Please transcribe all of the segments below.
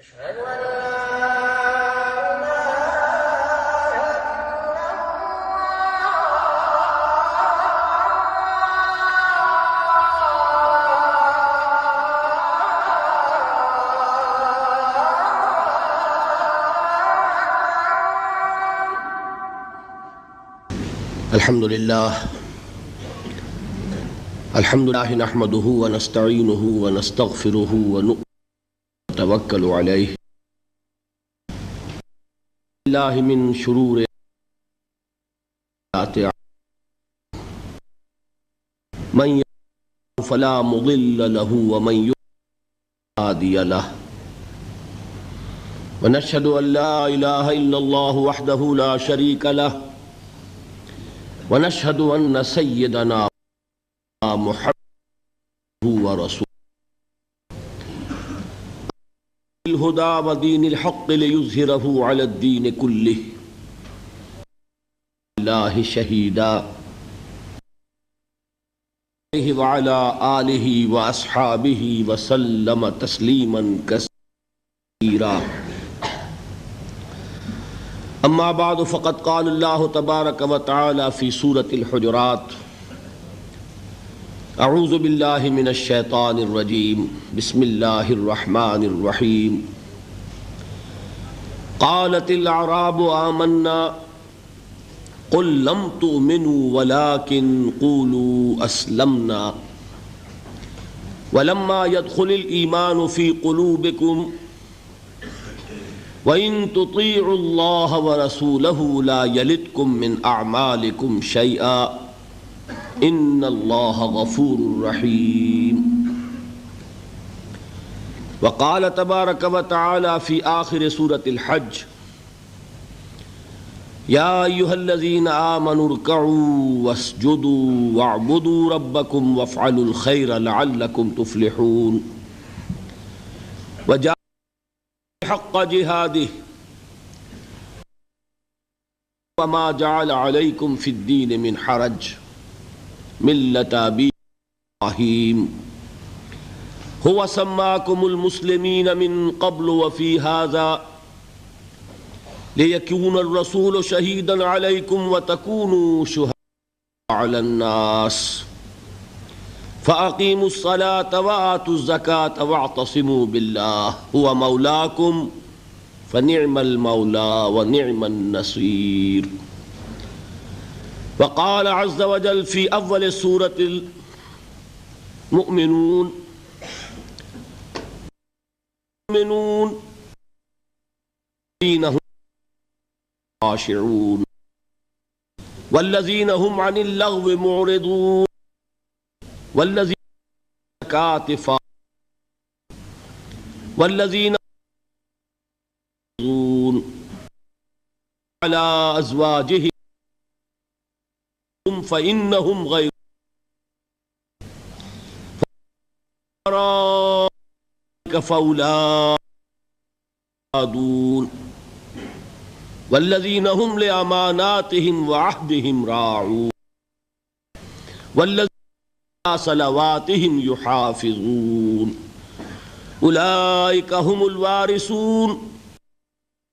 أشهد أن لا الحمد لله نحمده ونستعينه ونستغفره ونتوكل عليه بالله من شرور من يهده فلا مضل له ومن يضلل فلا هادي له ونشهد أن لا إله إلا الله وحده لا شريك له ونشهد أن سيدنا محمد ورسوله الهدى ودين الحق ليظهره على الدين كله الله شهيدا وعلى آله وأصحابه وسلم تسليما كثيرا. اما بعد فقد قال الله تبارك وتعالى في سورة الحجرات: اعوذ بالله من الشيطان الرجيم بسم الله الرحمن الرحيم. قالت الاعراب آمنا قل لم تؤمنوا ولكن قولوا اسلمنا ولما يدخل الايمان في قلوبكم وَإِن تُطِيعُوا اللَّهَ وَرَسُولَهُ لَا يَلِتْكُم مِّنْ أَعْمَالِكُمْ شَيْئًا إِنَّ اللَّهَ غَفُورٌ رَّحِيمٌ. وقال تبارك وتعالى في آخر سورة الحج: يا أيها الذين آمنوا اركعوا واسجدوا واعبدوا ربكم وافعلوا الخير لعلكم تفلحون. حق جهاده وما جعل عليكم في الدين من حرج ملة أبيكم إبراهيم هو سماكم المسلمين من قبل وفي هذا ليكون الرسول شهيدا عليكم وتكونوا شهداء على الناس فأقيموا الصلاة وآتوا الزكاة واعتصموا بالله هو مولاكم فنعم المولى ونعم النصير. وقال عز وجل في أول سورة المؤمنون: الذين هم خاشعون والذين هم عن اللغو معرضون والذين كاتفا والذين على أزواجهم فإنهم غير فأولئك والذين هم لأماناتهم وعهدهم راعون والذين صلواتهم يحافظون أولئك هم الوارثون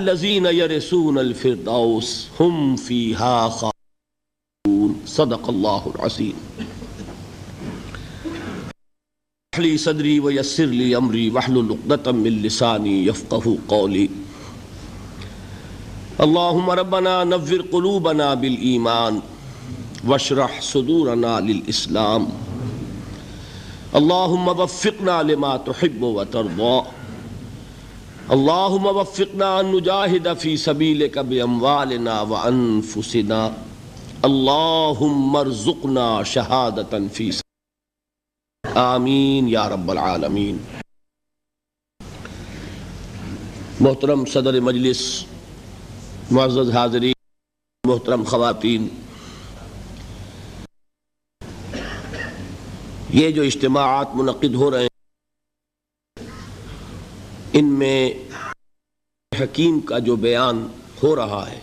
الذين يرثون الفردوس هم فيها خالدون. صدق الله العظيم. اشرح لي صدري ويسر لي أمري واحلل عقدة من لساني يفقهوا قولي. اللهم ربنا نور قلوبنا بالإيمان واشرح صدورنا للإسلام. اللهم وفقنا لما تحب وترضى. اللهم وفقنا أن نجاهد في سبيلك بأموالنا وأنفسنا. اللهم ارزقنا شهادة في سبيلك. آمین یا رب العالمین. محترم صدر مجلس، معزز حاضرین، محترم خواتین، یہ جو اجتماعات منعقد ہو رہے ہیں ان میں حکیم کا جو بیان ہو رہا ہے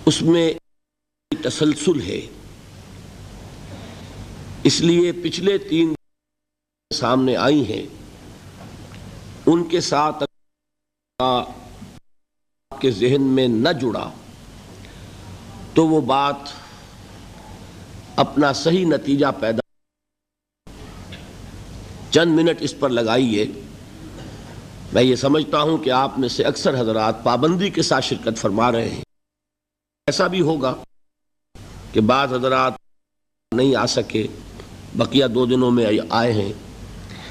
اس میں تسلسل ہے، اس لیے پچھلے 3 سامنے آئی ہیں ان کے ساتھ آپ کے ذہن میں نہ جڑا تو وہ بات اپنا صحیح نتیجہ پیدا. چند منٹ اس پر لگائیے. میں یہ سمجھتا ہوں کہ آپ میں سے اکثر حضرات پابندی کے ساتھ شرکت فرما رہے ہیں. ایسا بھی ہوگا کہ بعض حضرات نہیں آ سکے، بقیہ 2 دنوں میں آئے ہیں.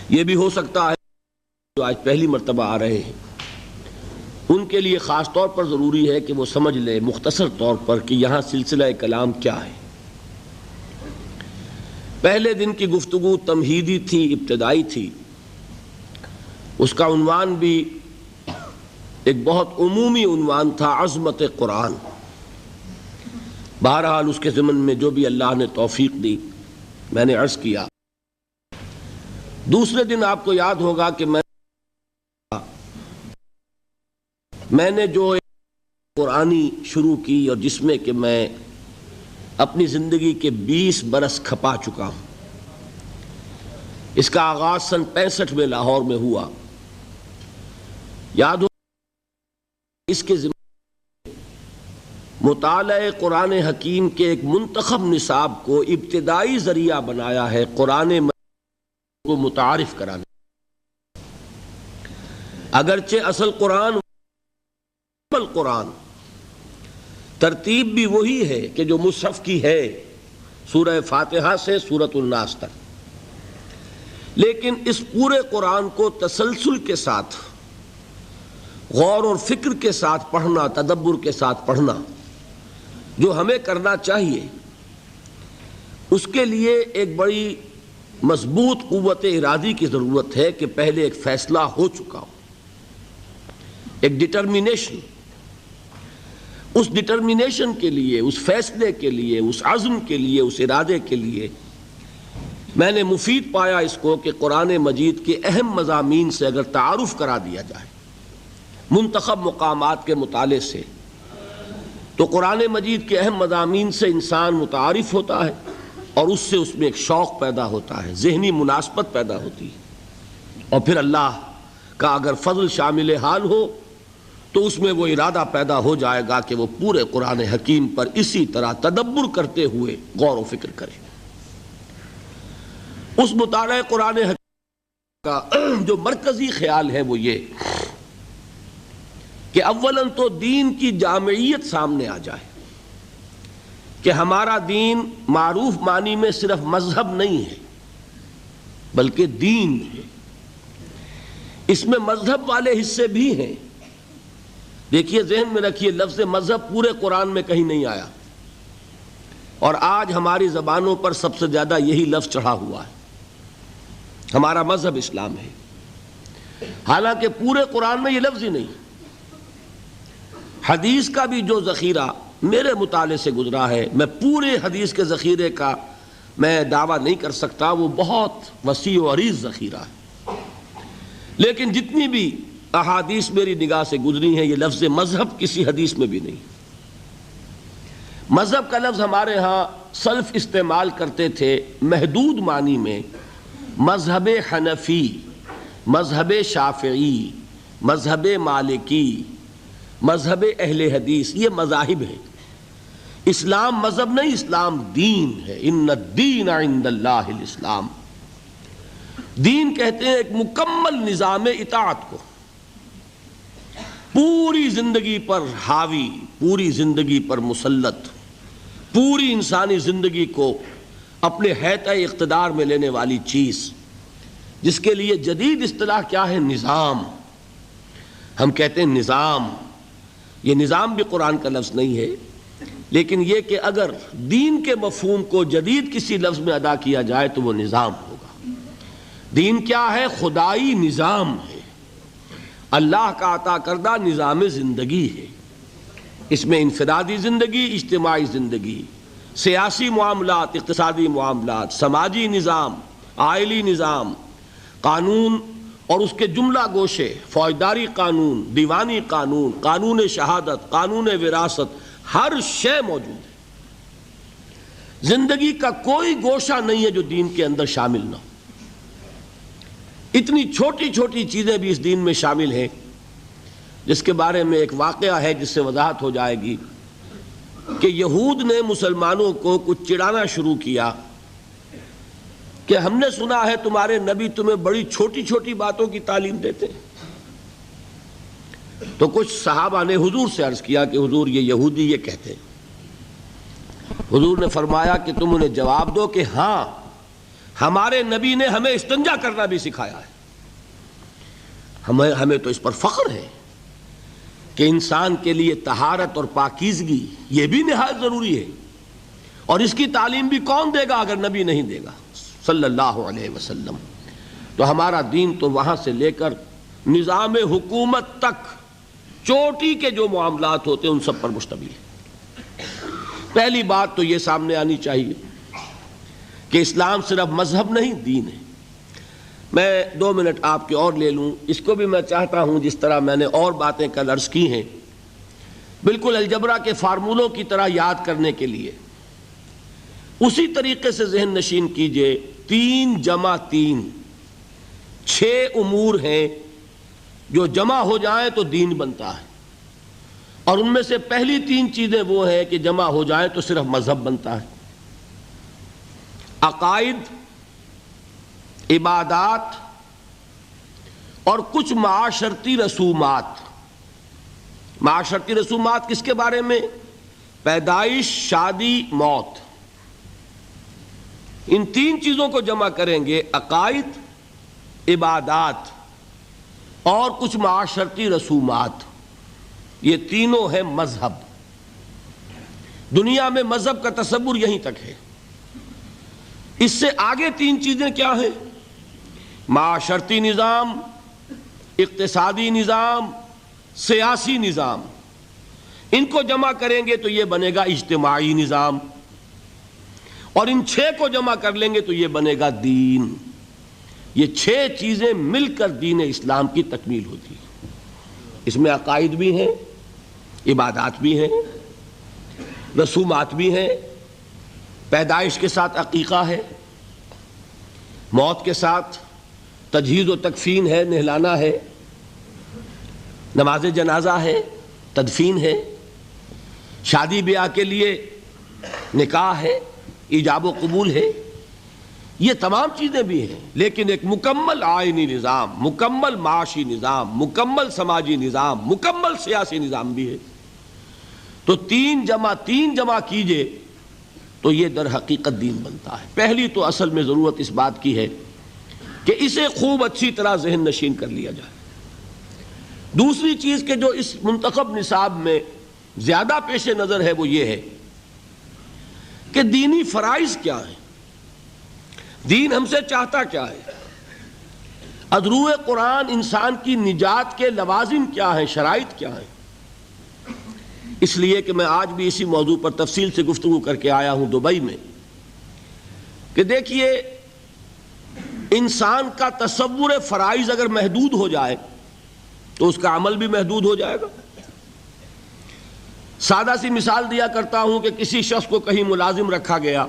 یہ بھی ہو سکتا ہے جو آج پہلی مرتبہ آ رہے ہیں ان کے لیے خاص طور پر ضروری ہے کہ وہ سمجھ لیں مختصر طور پر کہ یہاں سلسلہ کلام کیا ہے. پہلے دن کی گفتگو تمہیدی تھی، ابتدائی تھی. اس کا عنوان بھی ایک بہت عمومی عنوان تھا، عظمت قرآن. بہرحال اس کے ضمن میں جو بھی اللہ نے توفیق دی میں نے عرض کیا. دوسرے دن آپ کو یاد ہوگا کہ میں نے جو قرآنی شروع کی اور جس میں کہ میں اپنی زندگی کے 20 برس کھپا چکا ہوں. اس کا آغاز سن 65 میں لاہور میں ہوا. یاد ہو اس کے ذمہ مطالعہ قرآن حکیم کے ایک منتخب نصاب کو ابتدائی ذریعہ بنایا ہے قرآن کو متعارف کرانے. اگرچہ اصل قرآن ترتیب بھی وہی ہے کہ جو مصحف کی ہے، سورہ فاتحہ سے سورۃ الناس تک، لیکن اس پورے قرآن کو تسلسل کے ساتھ، غور اور فکر کے ساتھ پڑھنا، تدبر کے ساتھ پڑھنا جو ہمیں کرنا چاہیے، اس کے لیے ایک بڑی مضبوط قوت ارادی کی ضرورت ہے کہ پہلے ایک فیصلہ ہو چکا ہو، ایک ڈٹرمینیشن. اس ڈٹرمینیشن کے لیے، اس فیصلے کے لیے، اس عزم کے لیے، اس ارادے کے لیے میں نے مفید پایا اس کو کہ قرآن مجید کے اہم مضامین سے اگر تعارف کرا دیا جائے منتخب مقامات کے مطالعے سے، تو قرآن مجید کے اہم مضامین سے انسان متعارف ہوتا ہے اور اس سے اس میں ایک شوق پیدا ہوتا ہے، ذہنی مناسبت پیدا ہوتی ہے. اور پھر اللہ کا اگر فضل شامل حال ہو تو اس میں وہ ارادہ پیدا ہو جائے گا کہ وہ پورے قرآن حکیم پر اسی طرح تدبر کرتے ہوئے غور و فکر کرے. اس مطالعہ قرآن حکیم کا جو مرکزی خیال ہے وہ یہ کہ اولاً تو دین کی جامعیت سامنے آ جائے کہ ہمارا دین معروف معنی میں صرف مذہب نہیں ہے بلکہ دین ہے. اس میں مذہب والے حصے بھی ہیں. دیکھیے، ذہن میں رکھیے، لفظ مذہب پورے قرآن میں کہیں نہیں آیا، اور آج ہماری زبانوں پر سب سے زیادہ یہی لفظ چڑھا ہوا ہے. ہمارا مذہب اسلام ہے، حالانکہ پورے قرآن میں یہ لفظ ہی نہیں. حدیث کا بھی جو ذخیرہ میرے مطالعے سے گزرا ہے، میں پورے حدیث کے ذخیرے کا میں دعویٰ نہیں کر سکتا، وہ بہت وسیع و عریض ذخیرہ ہے، لیکن جتنی بھی احادیث میری نگاہ سے گزری ہیں یہ لفظ مذہب کسی حدیث میں بھی نہیں. مذہب کا لفظ ہمارے ہاں سلف استعمال کرتے تھے محدود معنی میں مذہب حنفی، مذہب شافعی، مذہب مالکی، مذہب اہل حدیث. یہ مذاہب ہیں. اسلام مذہب نہیں، اسلام دین ہے. ان الدین عند اللہ الاسلام. دین کہتے ہیں ایک مکمل نظام اطاعت کو، پوری زندگی پر حاوی، پوری زندگی پر مسلط، پوری انسانی زندگی کو اپنے حیطۂ اقتدار میں لینے والی چیز، جس کے لیے جدید اصطلاح کیا ہے؟ نظام. ہم کہتے ہیں نظام. یہ نظام بھی قرآن کا لفظ نہیں ہے، لیکن یہ کہ اگر دین کے مفہوم کو جدید کسی لفظ میں ادا کیا جائے تو وہ نظام ہوگا. دین کیا ہے؟ خدائی نظام ہے، اللہ کا عطا کردہ نظام زندگی ہے. اس میں انفرادی زندگی، اجتماعی زندگی، سیاسی معاملات، اقتصادی معاملات، سماجی نظام، آئلی نظام، قانون اور اس کے جملہ گوشے، فوجداری قانون، دیوانی قانون، قانون شہادت، قانون وراثت، ہر شے موجود ہے. زندگی کا کوئی گوشہ نہیں ہے جو دین کے اندر شامل نہ ہو. اتنی چھوٹی چھوٹی چیزیں بھی اس دین میں شامل ہیں، جس کے بارے میں ایک واقعہ ہے جس سے وضاحت ہو جائے گی کہ یہود نے مسلمانوں کو کچھ چڑھانا شروع کیا کہ ہم نے سنا ہے تمہارے نبی تمہیں بڑی چھوٹی چھوٹی باتوں کی تعلیم دیتے ہیں۔ تو کچھ صحابہ نے حضور سے عرض کیا کہ حضور یہ یہودی یہ کہتے ہیں۔ حضور نے فرمایا کہ تم انہیں جواب دو کہ ہاں ہمارے نبی نے ہمیں استنجا کرنا بھی سکھایا ہے۔ ہمیں تو اس پر فخر ہے کہ انسان کے لیے طہارت اور پاکیزگی یہ بھی نہایت ضروری ہے، اور اس کی تعلیم بھی کون دے گا اگر نبی نہیں دے گا صلی اللہ علیہ وسلم۔ تو ہمارا دین تو وہاں سے لے کر نظام حکومت تک چوٹی کے جو معاملات ہوتے ہیں ان سب پر مشتمل ہے۔ پہلی بات تو یہ سامنے آنی چاہیے کہ اسلام صرف مذہب نہیں، دین ہے۔ میں 2 منٹ آپ کے اور لے لوں، اس کو بھی میں چاہتا ہوں جس طرح میں نے اور باتیں کل عرض کی ہیں بالکل الجبرا کے فارمولوں کی طرح یاد کرنے کے لیے اسی طریقے سے ذہن نشین کیجئے۔ 3 جمع 3 6 امور ہیں جو جمع ہو جائیں تو دین بنتا ہے، اور ان میں سے پہلی 3 چیزیں وہ ہیں کہ جمع ہو جائیں تو صرف مذہب بنتا ہے۔ عقائد، عبادات اور کچھ معاشرتی رسومات۔ معاشرتی رسومات کس کے بارے میں؟ پیدائش، شادی، موت۔ ان 3 چیزوں کو جمع کریں گے، عقائد، عبادات اور کچھ معاشرتی رسومات، یہ تینوں ہیں مذہب۔ دنیا میں مذہب کا تصور یہیں تک ہے۔ اس سے آگے 3 چیزیں کیا ہیں؟ معاشرتی نظام، اقتصادی نظام، سیاسی نظام۔ ان کو جمع کریں گے تو یہ بنے گا اجتماعی نظام، اور ان 6 کو جمع کر لیں گے تو یہ بنے گا دین۔ یہ 6 چیزیں مل کر دین اسلام کی تکمیل ہوتی ہے۔ اس میں عقائد بھی ہیں، عبادات بھی ہیں، رسومات بھی ہیں، پیدائش کے ساتھ عقیقہ ہے، موت کے ساتھ تجہیز و تکفین ہے، نہلانا ہے، نماز جنازہ ہے، تدفین ہے، شادی بیاہ کے لیے نکاح ہے، ایجاب و قبول ہے۔ یہ تمام چیزیں بھی ہیں، لیکن ایک مکمل آئینی نظام، مکمل معاشی نظام، مکمل سماجی نظام، مکمل سیاسی نظام بھی ہے۔ تو 3 جمع 3 جمع کیجئے تو یہ در حقیقت دین بنتا ہے۔ پہلی تو اصل میں ضرورت اس بات کی ہے کہ اسے خوب اچھی طرح ذہن نشین کر لیا جائے۔ دوسری چیز کہ جو اس منتخب نصاب میں زیادہ پیش نظر ہے وہ یہ ہے کہ دینی فرائض کیا ہیں، دین ہم سے چاہتا کیا ہے، ادروع قرآن انسان کی نجات کے لوازم کیا ہیں، شرائط کیا ہیں۔ اس لیے کہ میں آج بھی اسی موضوع پر تفصیل سے گفتگو کر کے آیا ہوں دبئی میں، کہ دیکھیے انسان کا تصور فرائض اگر محدود ہو جائے تو اس کا عمل بھی محدود ہو جائے گا۔ سادہ سی مثال دیا کرتا ہوں کہ کسی شخص کو کہیں ملازم رکھا گیا،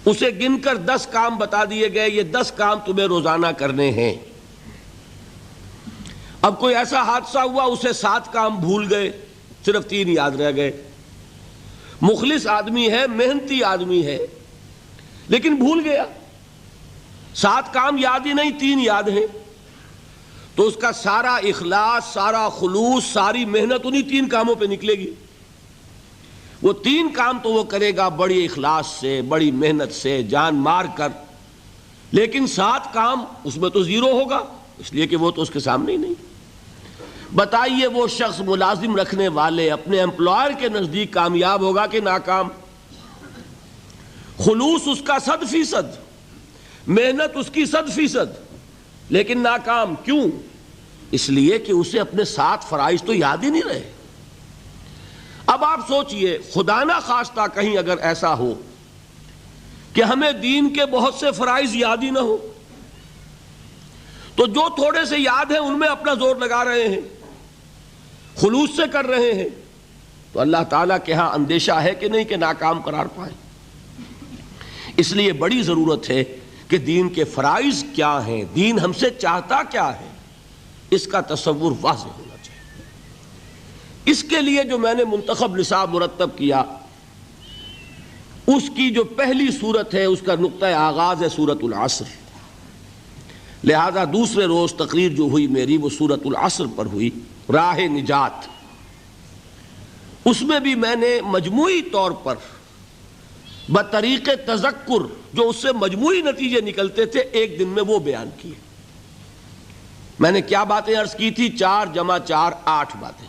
اسے گن کر 10 کام بتا دیے گئے، یہ 10 کام تمہیں روزانہ کرنے ہیں۔ اب کوئی ایسا حادثہ ہوا اسے 7 کام بھول گئے، صرف 3 یاد رہ گئے۔ مخلص آدمی ہے، محنتی آدمی ہے، لیکن بھول گیا، 7 کام یاد ہی نہیں، 3 یاد ہیں۔ تو اس کا سارا اخلاص، سارا خلوص، ساری محنت انہی 3 کاموں پہ نکلے گی۔ وہ 3 کام تو وہ کرے گا بڑی اخلاص سے، بڑی محنت سے، جان مار کر، لیکن 7 کام اس میں تو 0 ہوگا، اس لیے کہ وہ تو اس کے سامنے ہی نہیں۔ بتائیے وہ شخص ملازم رکھنے والے اپنے امپلائر کے نزدیک کامیاب ہوگا کہ ناکام؟ خلوص اس کا 100%، محنت اس کی 100%، لیکن ناکام۔ کیوں؟ اس لیے کہ اسے اپنے 7 فرائض تو یاد ہی نہیں رہے۔ اب آپ سوچئے خدا نہ خواستہ کہیں اگر ایسا ہو کہ ہمیں دین کے بہت سے فرائض یاد ہی نہ ہو، تو جو تھوڑے سے یاد ہیں ان میں اپنا زور لگا رہے ہیں، خلوص سے کر رہے ہیں، تو اللہ تعالیٰ کے ہاں اندیشہ ہے کہ نہیں کہ ناکام قرار پائیں۔ اس لیے بڑی ضرورت ہے کہ دین کے فرائض کیا ہیں، دین ہم سے چاہتا کیا ہے، اس کا تصور واضح ہونا چاہیے۔ اس کے لیے جو میں نے منتخب نصاب مرتب کیا، اس کی جو پہلی صورت ہے، اس کا نقطہ آغاز ہے سورۃ العصر، لہذا دوسرے روز تقریر جو ہوئی میری وہ سورۃ العصر پر ہوئی، راہ نجات۔ اس میں بھی میں نے مجموعی طور پر بطریق تذکر جو اس سے مجموعی نتیجے نکلتے تھے ایک دن میں وہ بیان کیے۔ میں نے کیا باتیں عرض کی تھی؟ 4 × 4 8 باتیں۔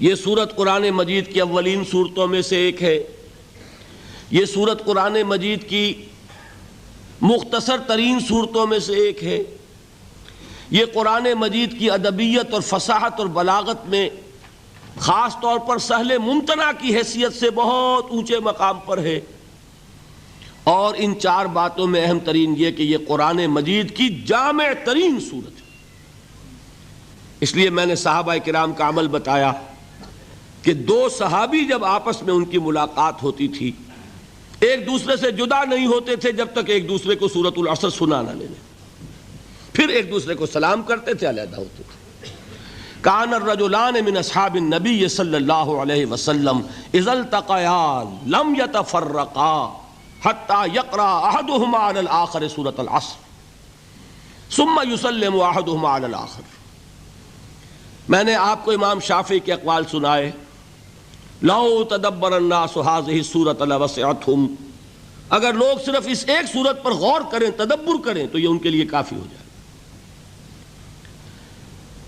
یہ سورت قرآن مجید کی اولین صورتوں میں سے ایک ہے، یہ سورت قرآن مجید کی مختصر ترین صورتوں میں سے ایک ہے، یہ قرآن مجید کی ادبیت اور فصاحت اور بلاغت میں خاص طور پر سہل ممتنع کی حیثیت سے بہت اونچے مقام پر ہے، اور ان 4 باتوں میں اہم ترین یہ کہ یہ قرآن مجید کی جامع ترین صورت ہے۔ اس لیے میں نے صحابہ کرام کا عمل بتایا کہ 2 صحابی جب آپس میں ان کی ملاقات ہوتی تھی ایک دوسرے سے جدا نہیں ہوتے تھے جب تک ایک دوسرے کو سورۃ العصر سنا نہ لیں، پھر ایک دوسرے کو سلام کرتے تھے، علیحدہ ہوتے تھے۔ کان الرجلان من اصحاب النبی صلی اللہ علیہ وسلم اذا التقیا لم یتفرقا حتی یقرأ احدهما علی الآخر سورۃ العصر ثم یسلم احدهما علی الآخر۔ میں نے آپ کو امام شافعی کے اقوال سنائے، لو تدبر الناس هذه السورۃ لوسعتهم، اگر لوگ صرف اس ایک سورت پر غور کریں، تدبر کریں تو یہ ان کے لیے کافی ہو جائے۔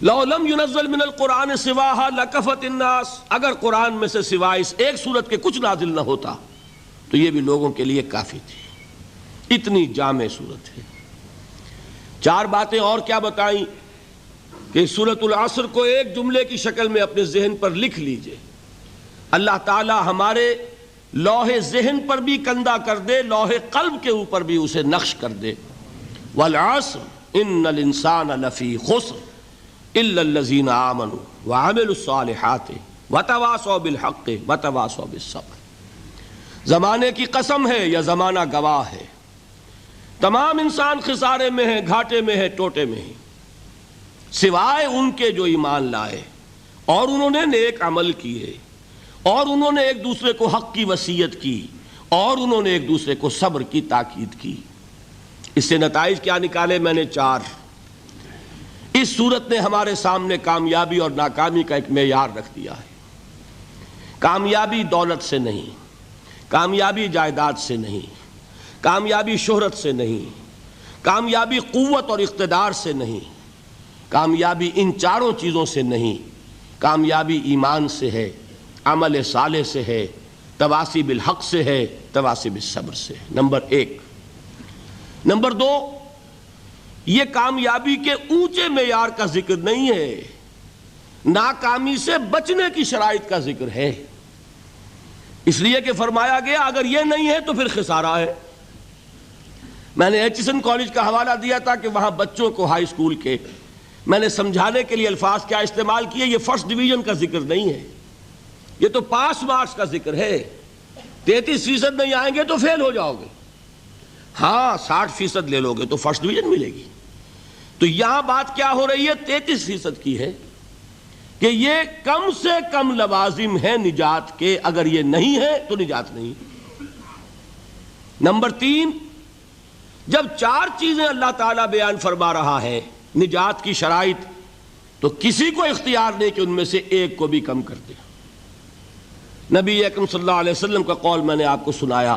لو لم ينزل من القرآن سواها لکفت الناس، اگر قرآن میں سے سوائے اس ایک سورت کے کچھ نازل نہ ہوتا تو یہ بھی لوگوں کے لیے کافی تھی، اتنی جامع سورت ہے۔ 4 باتیں اور کیا بتائیں کہ سورۃ العصر کو ایک جملے کی شکل میں اپنے ذہن پر لکھ لیجئے، اللہ تعالی ہمارے لوح ذہن پر بھی کندہ کر دے، لوح قلب کے اوپر بھی اسے نقش کر دے۔ والعصر ان الانسان لفی خسر الا الذین آمنوا وعملوا الصالحات وتواصوا بالحق وتواصوا بالصبر۔ زمانے کی قسم ہے یا زمانہ گواہ ہے، تمام انسان خسارے میں ہیں، گھاٹے میں ہیں، ٹوٹے میں ہیں، سوائے ان کے جو ایمان لائے اور انہوں نے نیک عمل کیے اور انہوں نے ایک دوسرے کو حق کی وصیت کی اور انہوں نے ایک دوسرے کو صبر کی تاکید کی۔ اس سے نتائج کیا نکالے؟ میں نے 4۔ اس صورت نے ہمارے سامنے کامیابی اور ناکامی کا ایک معیار رکھ دیا ہے۔ کامیابی دولت سے نہیں، کامیابی جائیداد سے نہیں، کامیابی شہرت سے نہیں، کامیابی قوت اور اقتدار سے نہیں، کامیابی ان 4 چیزوں سے نہیں، کامیابی ایمان سے ہے، عمل صالح سے ہے، تواصی بالحق سے ہے، تواصی بالصبر سے ہے۔ نمبر 1۔ نمبر 2، یہ کامیابی کے اونچے معیار کا ذکر نہیں ہے، ناکامی سے بچنے کی شرائط کا ذکر ہے، اس لیے کہ فرمایا گیا اگر یہ نہیں ہے تو پھر خسارہ ہے۔ میں نے ایچسن کالج کا حوالہ دیا تھا کہ وہاں بچوں کو ہائی اسکول کے میں نے سمجھانے کے لیے الفاظ کیا استعمال کیے، یہ فرسٹ ڈویژن کا ذکر نہیں ہے، یہ تو پاس مارکس کا ذکر ہے۔ 33% نہیں آئیں گے تو فیل ہو جاؤ گے، ہاں 60% لے لو گے تو فرسٹ ڈویژن ملے گی۔ تو یہاں بات کیا ہو رہی ہے؟ 33% کی ہے کہ یہ کم سے کم لوازم ہے نجات کے، اگر یہ نہیں ہے تو نجات نہیں۔ نمبر 3، جب 4 چیزیں اللہ تعالیٰ بیان فرما رہا ہے نجات کی شرائط، تو کسی کو اختیار نہیں کہ ان میں سے ایک کو بھی کم کر دے۔ نبی اکرم صلی اللہ علیہ وسلم کا قول میں نے آپ کو سنایا،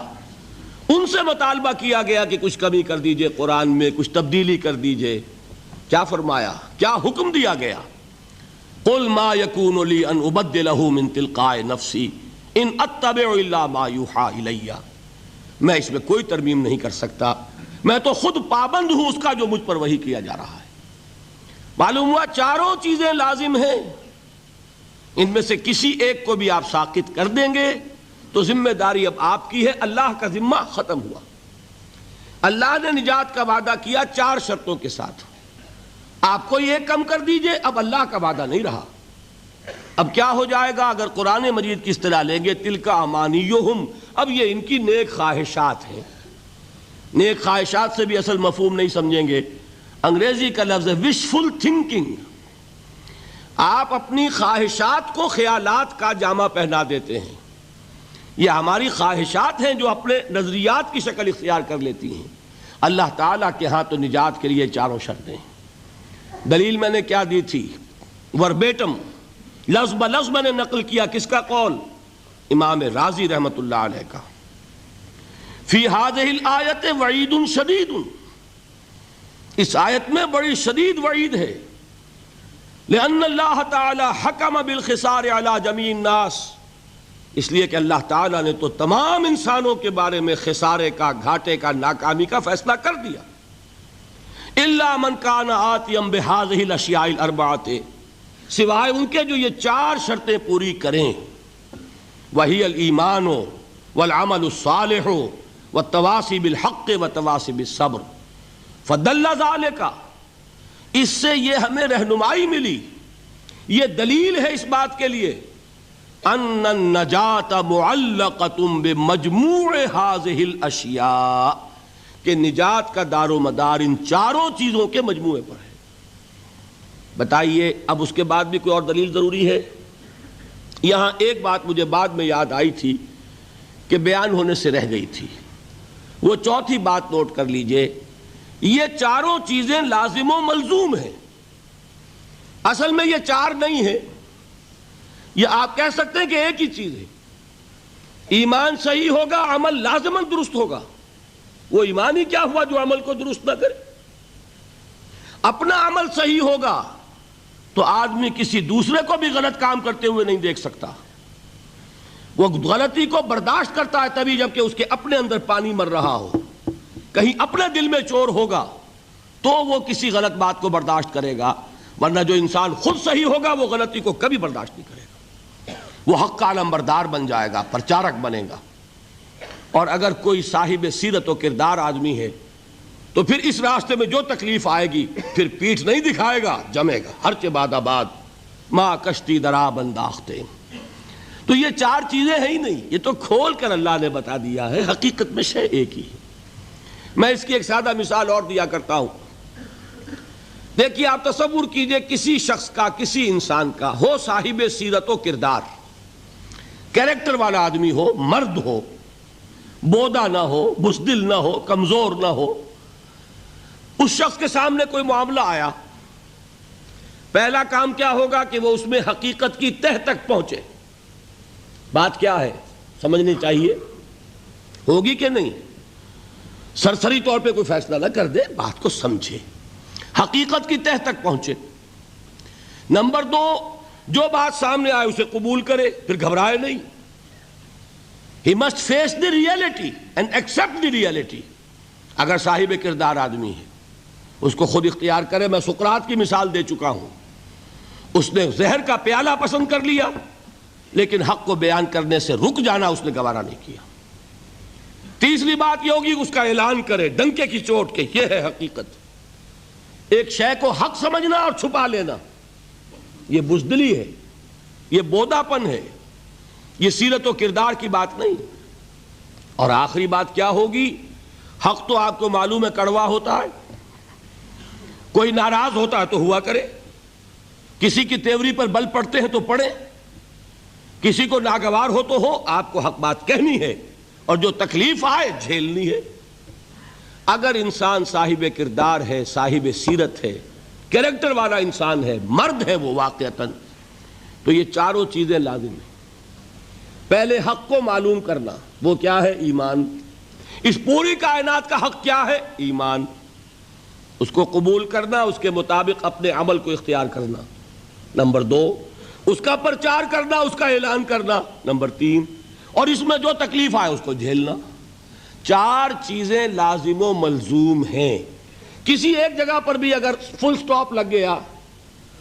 ان سے مطالبہ کیا گیا کہ کچھ کمی کر دیجئے، قرآن میں کچھ تبدیلی کر دیجئے۔ کیا فرمایا؟ کیا حکم دیا گیا؟ قل ما یکون لی ان ابدلہ من تلقاء نفسی ان اتبع الا ما یوحی الی، میں اس میں کوئی ترمیم نہیں کر سکتا، میں تو خود پابند ہوں اس کا جو مجھ پر وحی کیا جا رہا ہے۔ معلوم ہوا 4 چیزیں لازم ہیں، ان میں سے کسی ایک کو بھی آپ ساقط کر دیں گے تو ذمہ داری اب آپ کی ہے، اللہ کا ذمہ ختم ہوا۔ اللہ نے نجات کا وعدہ کیا 4 شرطوں کے ساتھ، آپ کو یہ کم کر دیجئے، اب اللہ کا وعدہ نہیں رہا۔ اب کیا ہو جائے گا اگر قرآن مجید کی اصطلاح لیں گے؟ تلک امانیہم، اب یہ ان کی نیک خواہشات ہیں، نیک خواہشات سے بھی اصل مفہوم نہیں سمجھیں گے، انگریزی کا لفظ ہے وشفل تھنکنگ. آپ اپنی خواہشات کو خیالات کا جامہ پہنا دیتے ہیں. یہ ہماری خواہشات ہیں جو اپنے نظریات کی شکل اختیار کر لیتی ہیں. اللہ تعالیٰ کے ہاں تو نجات کے لیے چاروں شرطیں ہیں. دلیل میں نے کیا دی تھی؟ وربیٹم، لفظ بلفظ میں نے نقل کیا. کس کا قول؟ امام رازی رحمت اللہ علیہ کا. فی ہذہ الآیت وعید شدید، اس آیت میں بڑی شدید وعید ہے. لأن اللہ تعالی حکم بالخسار علی جمیع الناس، اس لیے کہ اللہ تعالیٰ نے تو تمام انسانوں کے بارے میں خسارے کا، گھاٹے کا، ناکامی کا فیصلہ کر دیا. الا من کان آتیا بہذہ الاشیاء الاربعۃ، سوائے ان کے جو یہ چار شرطیں پوری کریں. وہی الایمان والعمل الصالح والتواصی بالحق والتواصی بالصبر. فدل ذلک، اس سے یہ ہمیں رہنمائی ملی، یہ دلیل ہے اس بات کے لیے ان النجات معلقۃ بمجموع هذه الاشیاء، کہ نجات کا دار و مدار ان چاروں چیزوں کے مجموعے پر ہے. بتائیے اب اس کے بعد بھی کوئی اور دلیل ضروری ہے؟ یہاں ایک بات مجھے بعد میں یاد آئی تھی کہ بیان ہونے سے رہ گئی تھی، وہ چوتھی بات نوٹ کر لیجئے. یہ چاروں چیزیں لازم و ملزوم ہیں. اصل میں یہ چار نہیں ہے، یہ آپ کہہ سکتے ہیں کہ ایک ہی چیز ہے. ایمان صحیح ہوگا، عمل لازماً درست ہوگا. وہ ایمان ہی کیا ہوا جو عمل کو درست نہ کرے؟ اپنا عمل صحیح ہوگا تو آدمی کسی دوسرے کو بھی غلط کام کرتے ہوئے نہیں دیکھ سکتا. وہ غلطی کو برداشت کرتا ہے تبھی جب کہ اس کے اپنے اندر پانی مر رہا ہو. کہیں اپنے دل میں چور ہوگا تو وہ کسی غلط بات کو برداشت کرے گا، ورنہ جو انسان خود صحیح ہوگا وہ غلطی کو کبھی برداشت نہیں کرے گا. وہ حق کا علمبردار بن جائے گا، پرچارک بنے گا. اور اگر کوئی صاحب سیرت و کردار آدمی ہے تو پھر اس راستے میں جو تکلیف آئے گی پھر پیٹھ نہیں دکھائے گا، جمے گا. ہر چہ باد آباد ما کشتی درا بنداختے. تو یہ چار چیزیں ہیں ہی نہیں، یہ تو کھول کر اللہ نے بتا دیا ہے. حقیقت میں شے ایک ہی ہے. میں اس کی ایک سادہ مثال اور دیا کرتا ہوں. دیکھیے آپ تصور کیجئے کسی شخص کا، کسی انسان کا ہو صاحب سیرت و کردار، کیریکٹر والا آدمی ہو، مرد ہو، بودا نہ ہو، بزدل نہ ہو، کمزور نہ ہو. اس شخص کے سامنے کوئی معاملہ آیا، پہلا کام کیا ہوگا کہ وہ اس میں حقیقت کی تہ تک پہنچے. بات کیا ہے سمجھنی چاہیے، ہوگی کہ نہیں؟ سرسری طور پہ کوئی فیصلہ نہ کر دے، بات کو سمجھے، حقیقت کی تہ تک پہنچے. نمبر دو، جو بات سامنے آئے اسے قبول کرے، پھر گھبرائے نہیں. He must face the reality and accept the reality. اگر صاحب کردار آدمی ہے اس کو خود اختیار کرے. میں سقراط کی مثال دے چکا ہوں. اس نے زہر کا پیالہ پسند کر لیا لیکن حق کو بیان کرنے سے رک جانا اس نے گوارا نہیں کیا. تیسری بات یہ ہوگی اس کا اعلان کرے ڈنکے کی چوٹ کے یہ ہے حقیقت. ایک شے کو حق سمجھنا اور چھپا لینا یہ بزدلی ہے، یہ بوداپن ہے، یہ سیرت و کردار کی بات نہیں. اور آخری بات کیا ہوگی؟ حق تو آپ کو معلوم ہے کڑوا ہوتا ہے. کوئی ناراض ہوتا ہے تو ہوا کرے، کسی کی تیوری پر بل پڑتے ہیں تو پڑے، کسی کو ناگوار ہو تو ہو. آپ کو حق بات کہنی ہے اور جو تکلیف آئے جھیلنی ہے. اگر انسان صاحب کردار ہے، صاحب سیرت ہے، کیریکٹر والا انسان ہے، مرد ہے وہ واقعتاً، تو یہ چاروں چیزیں لازم ہیں. پہلے حق کو معلوم کرنا، وہ کیا ہے؟ ایمان. اس پوری کائنات کا حق کیا ہے؟ ایمان. اس کو قبول کرنا، اس کے مطابق اپنے عمل کو اختیار کرنا. نمبر دو، اس کا پرچار کرنا، اس کا اعلان کرنا. نمبر تین، اور اس میں جو تکلیف آئے اس کو جھیلنا. چار چیزیں لازم و ملزوم ہیں. کسی ایک جگہ پر بھی اگر فل سٹاپ لگ گیا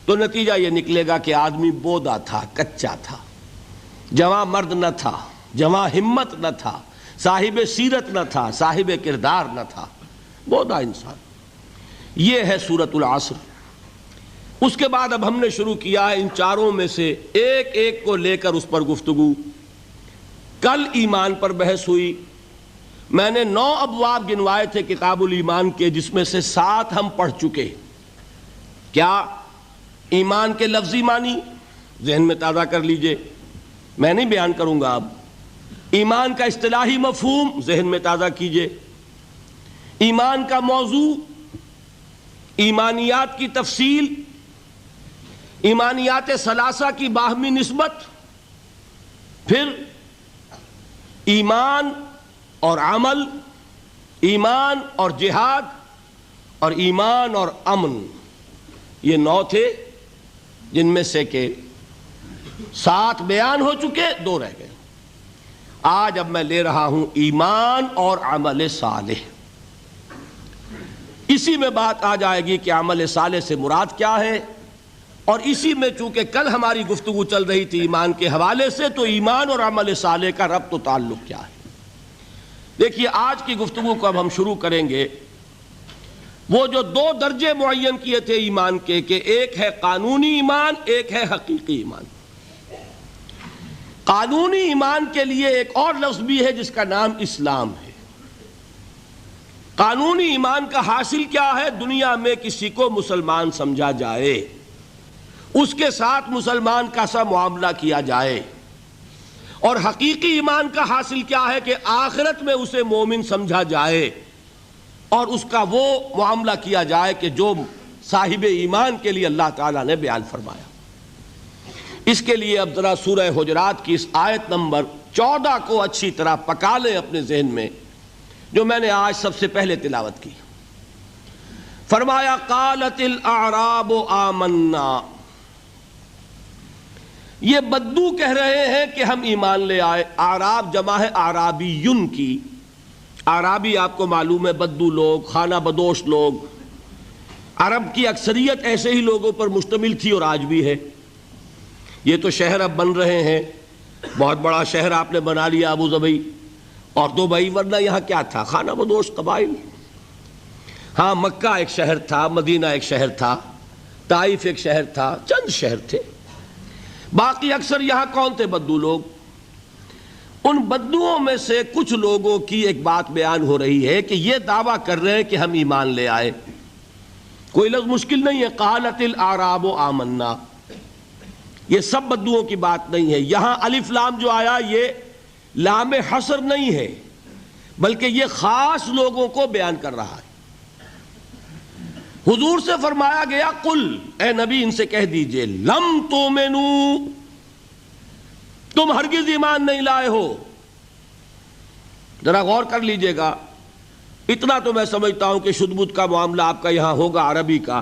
تو نتیجہ یہ نکلے گا کہ آدمی بودا تھا، کچا تھا، جواں مرد نہ تھا، جواں ہمت نہ تھا، صاحب سیرت نہ تھا، صاحب کردار نہ تھا، بودا انسان. یہ ہے سورۃ العصر. اس کے بعد اب ہم نے شروع کیا ہے ان چاروں میں سے ایک ایک کو لے کر اس پر گفتگو. کل ایمان پر بحث ہوئی، میں نے 9 ابواب گنوائے تھے کتاب الایمان کے، جس میں سے 7 ہم پڑھ چکے۔ کیا؟ ایمان کے لفظی معنی ذہن میں تازہ کر لیجئے، میں نہیں بیان کروں گا اب۔ ایمان کا اصطلاحی مفہوم ذہن میں تازہ کیجئے، ایمان کا موضوع، ایمانیات کی تفصیل، ایمانیات ثلاثہ کی باہمی نسبت، پھر ایمان اور عمل، ایمان اور جہاد، اور ایمان اور امن۔ یہ 9 تھے، جن میں سے کہ 7 بیان ہو چکے، 2 رہ گئے۔ آج اب میں لے رہا ہوں ایمان اور عمل صالح۔ اسی میں بات آ جائے گی کہ عمل صالح سے مراد کیا ہے، اور اسی میں چونکہ کل ہماری گفتگو چل رہی تھی ایمان کے حوالے سے، تو ایمان اور عمل صالح کا ربط و تعلق کیا ہے۔ دیکھیے آج کی گفتگو کو اب ہم شروع کریں گے۔ وہ جو 2 درجے معین کیے تھے ایمان کے، کہ ایک ہے قانونی ایمان، ایک ہے حقیقی ایمان۔ قانونی ایمان کے لیے ایک اور لفظ بھی ہے جس کا نام اسلام ہے۔ قانونی ایمان کا حاصل کیا ہے؟ دنیا میں کسی کو مسلمان سمجھا جائے، اس کے ساتھ مسلمان کا سا معاملہ کیا جائے۔ اور حقیقی ایمان کا حاصل کیا ہے؟ کہ آخرت میں اسے مومن سمجھا جائے اور اس کا وہ معاملہ کیا جائے کہ جو صاحب ایمان کے لیے اللہ تعالیٰ نے بیان فرمایا۔ اس کے لیے اب ذرا سورہ حجرات کی اس آیت نمبر 14 کو اچھی طرح پکا لیں اپنے ذہن میں، جو میں نے آج سب سے پہلے تلاوت کی۔ فرمایا قالت الاعراب آمنا، یہ بدو کہہ رہے ہیں کہ ہم ایمان لے آئے۔ اعراب جمع ہے اعرابیون کی۔ اعرابی آپ کو معلوم ہے بدو لوگ، خانہ بدوش لوگ۔ عرب کی اکثریت ایسے ہی لوگوں پر مشتمل تھی اور آج بھی ہے۔ یہ تو شہر اب بن رہے ہیں، بہت بڑا شہر آپ نے بنا لیا ابو ظبی اور دبئی، ورنہ یہاں کیا تھا؟ خانہ بدوش قبائل۔ ہاں مکہ ایک شہر تھا، مدینہ ایک شہر تھا، طائف ایک شہر تھا، چند شہر تھے۔ باقی اکثر یہاں کون تھے؟ بدو لوگ۔ ان بدوؤں میں سے کچھ لوگوں کی ایک بات بیان ہو رہی ہے کہ یہ دعویٰ کر رہے ہیں کہ ہم ایمان لے آئے۔ کوئی لفظ مشکل نہیں ہے، قالت الاعراب آمنا، یہ سب بدوؤں کی بات نہیں ہے۔ یہاں الف لام جو آیا یہ لام حصر نہیں ہے، بلکہ یہ خاص لوگوں کو بیان کر رہا ہے۔ حضور سے فرمایا گیا قل، اے نبی ان سے کہہ دیجئے، لم تؤمنوا، تم ہرگز ایمان نہیں لائے ہو۔ ذرا غور کر لیجئے گا، اتنا تو میں سمجھتا ہوں کہ شد بد کا معاملہ آپ کا یہاں ہوگا عربی کا،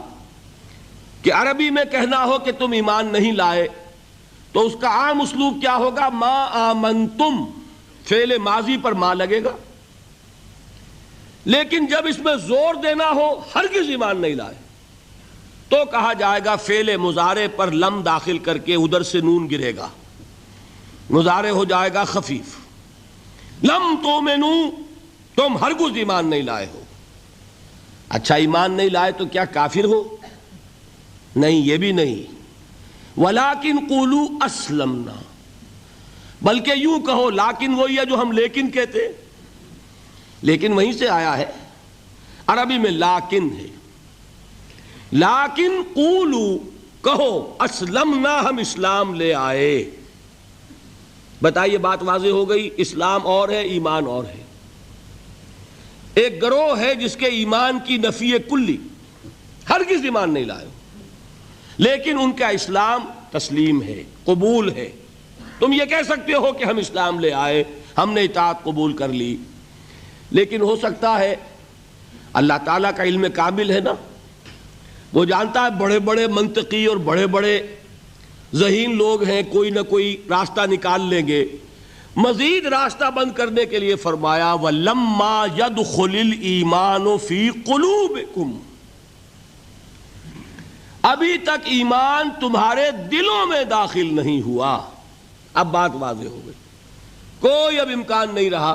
کہ عربی میں کہنا ہو کہ تم ایمان نہیں لائے تو اس کا عام اسلوب کیا ہوگا؟ ما آمنتم، فعل ماضی پر ما لگے گا۔ لیکن جب اس میں زور دینا ہو ہرگز ایمان نہیں لائے تو کہا جائے گا فعل مضارع پر لم داخل کر کے ادھر سے نون گرے گا، مضارع ہو جائے گا خفیف۔ لم تؤمنوا، تم ہرگز ایمان نہیں لائے ہو۔ اچھا ایمان نہیں لائے تو کیا کافر ہو؟ نہیں، یہ بھی نہیں۔ ولیکن قولوا اسلمنا، بلکہ یوں کہو، لیکن وہی ہے جو ہم لیکن کہتے ہیں، لیکن وہیں سے آیا ہے، عربی میں لیکن ہے۔ لیکن قولوا، کہو، اسلمنا، ہم اسلام لے آئے۔ بتائیے بات واضح ہو گئی، اسلام اور ہے، ایمان اور ہے۔ ایک گروہ ہے جس کے ایمان کی نفی کلی، ہرگز ایمان نہیں لائے، لیکن ان کا اسلام تسلیم ہے، قبول ہے۔ تم یہ کہہ سکتے ہو کہ ہم اسلام لے آئے، ہم نے اطاعت قبول کر لی، لیکن ہو سکتا ہے اللہ تعالیٰ کا علم کامل ہے نا، وہ جانتا ہے بڑے بڑے منطقی اور بڑے بڑے ذہین لوگ ہیں، کوئی نہ کوئی راستہ نکال لیں گے۔ مزید راستہ بند کرنے کے لیے فرمایا وَلَمَّا يَدْخُلِ الْإِيمَانُ فِي قُلُوبِكُمْ، ابھی تک ایمان تمہارے دلوں میں داخل نہیں ہوا۔ اب بات واضح ہو گئی، کوئی اب امکان نہیں رہا،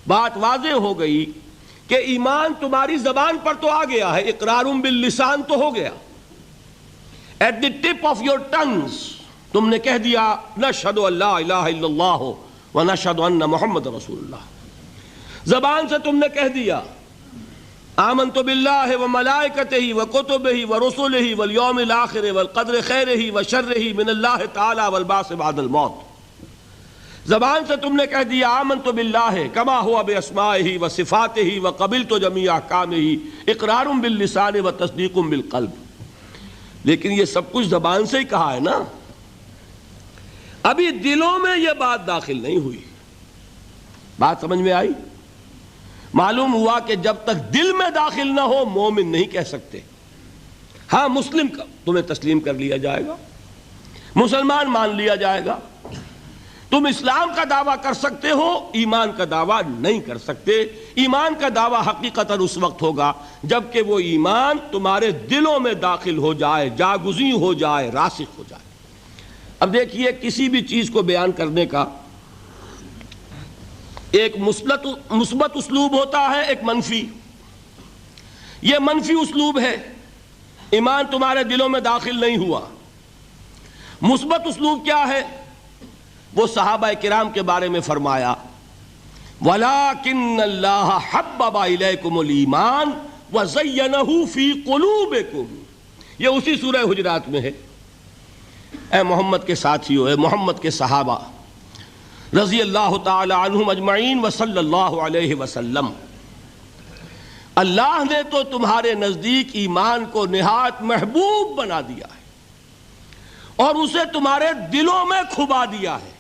بات واضح ہو گئی کہ ایمان تمہاری زبان پر تو آ گیا ہے، اقرار باللسان تو ہو گیا، at the tip of your tongues تم نے کہہ دیا نشہد ان لا الہ الا اللہ ونشہد ان محمد رسول اللہ۔ زبان سے تم نے کہہ دیا آمنت باللہ وملائکتہ وکتبہ ورسلہ والیوم الآخر والقدر خیرہ وشرہ من اللہ تعالی والبعث بعد الموت. زبان سے تم نے کہہ دیا آمنت باللہ کما ہوا باسمائہ وصفاتہ وقبلت جمیع احکامہ اقرار باللسان وتصدیق بالقلب. لیکن یہ سب کچھ زبان سے ہی کہا ہے نا، ابھی دلوں میں یہ بات داخل نہیں ہوئی. بات سمجھ میں آئی؟ معلوم ہوا کہ جب تک دل میں داخل نہ ہو مومن نہیں کہہ سکتے. ہاں مسلم کا تمہیں تسلیم کر لیا جائے گا، مسلمان مان لیا جائے گا، تم اسلام کا دعویٰ کر سکتے ہو، ایمان کا دعویٰ نہیں کر سکتے. ایمان کا دعویٰ حقیقتاً اس وقت ہوگا جبکہ وہ ایمان تمہارے دلوں میں داخل ہو جائے، جاگزیں ہو جائے، راسخ ہو جائے. اب دیکھیے کسی بھی چیز کو بیان کرنے کا ایک مثبت اسلوب ہوتا ہے، ایک منفی. یہ منفی اسلوب ہے، ایمان تمہارے دلوں میں داخل نہیں ہوا. مثبت اسلوب کیا ہے؟ وہ صحابہ کرام کے بارے میں فرمایا وَلَٰكِنَّ اللَّهَ حَبَّبَ إِلَيْكُمُ الْإِيمَانَ وَزَيَّنَهُ فِي قُلُوبِكُمْ. یہ اسی سورہ حجرات میں ہے. اے محمد کے ساتھیو، اے محمد کے صحابہ رضی اللہ تعالی عنہم اجمعین وصلی اللہ علیہ وسلم، اللہ نے تو تمہارے نزدیک ایمان کو نہایت محبوب بنا دیا ہے اور اسے تمہارے دلوں میں کھبا دیا ہے.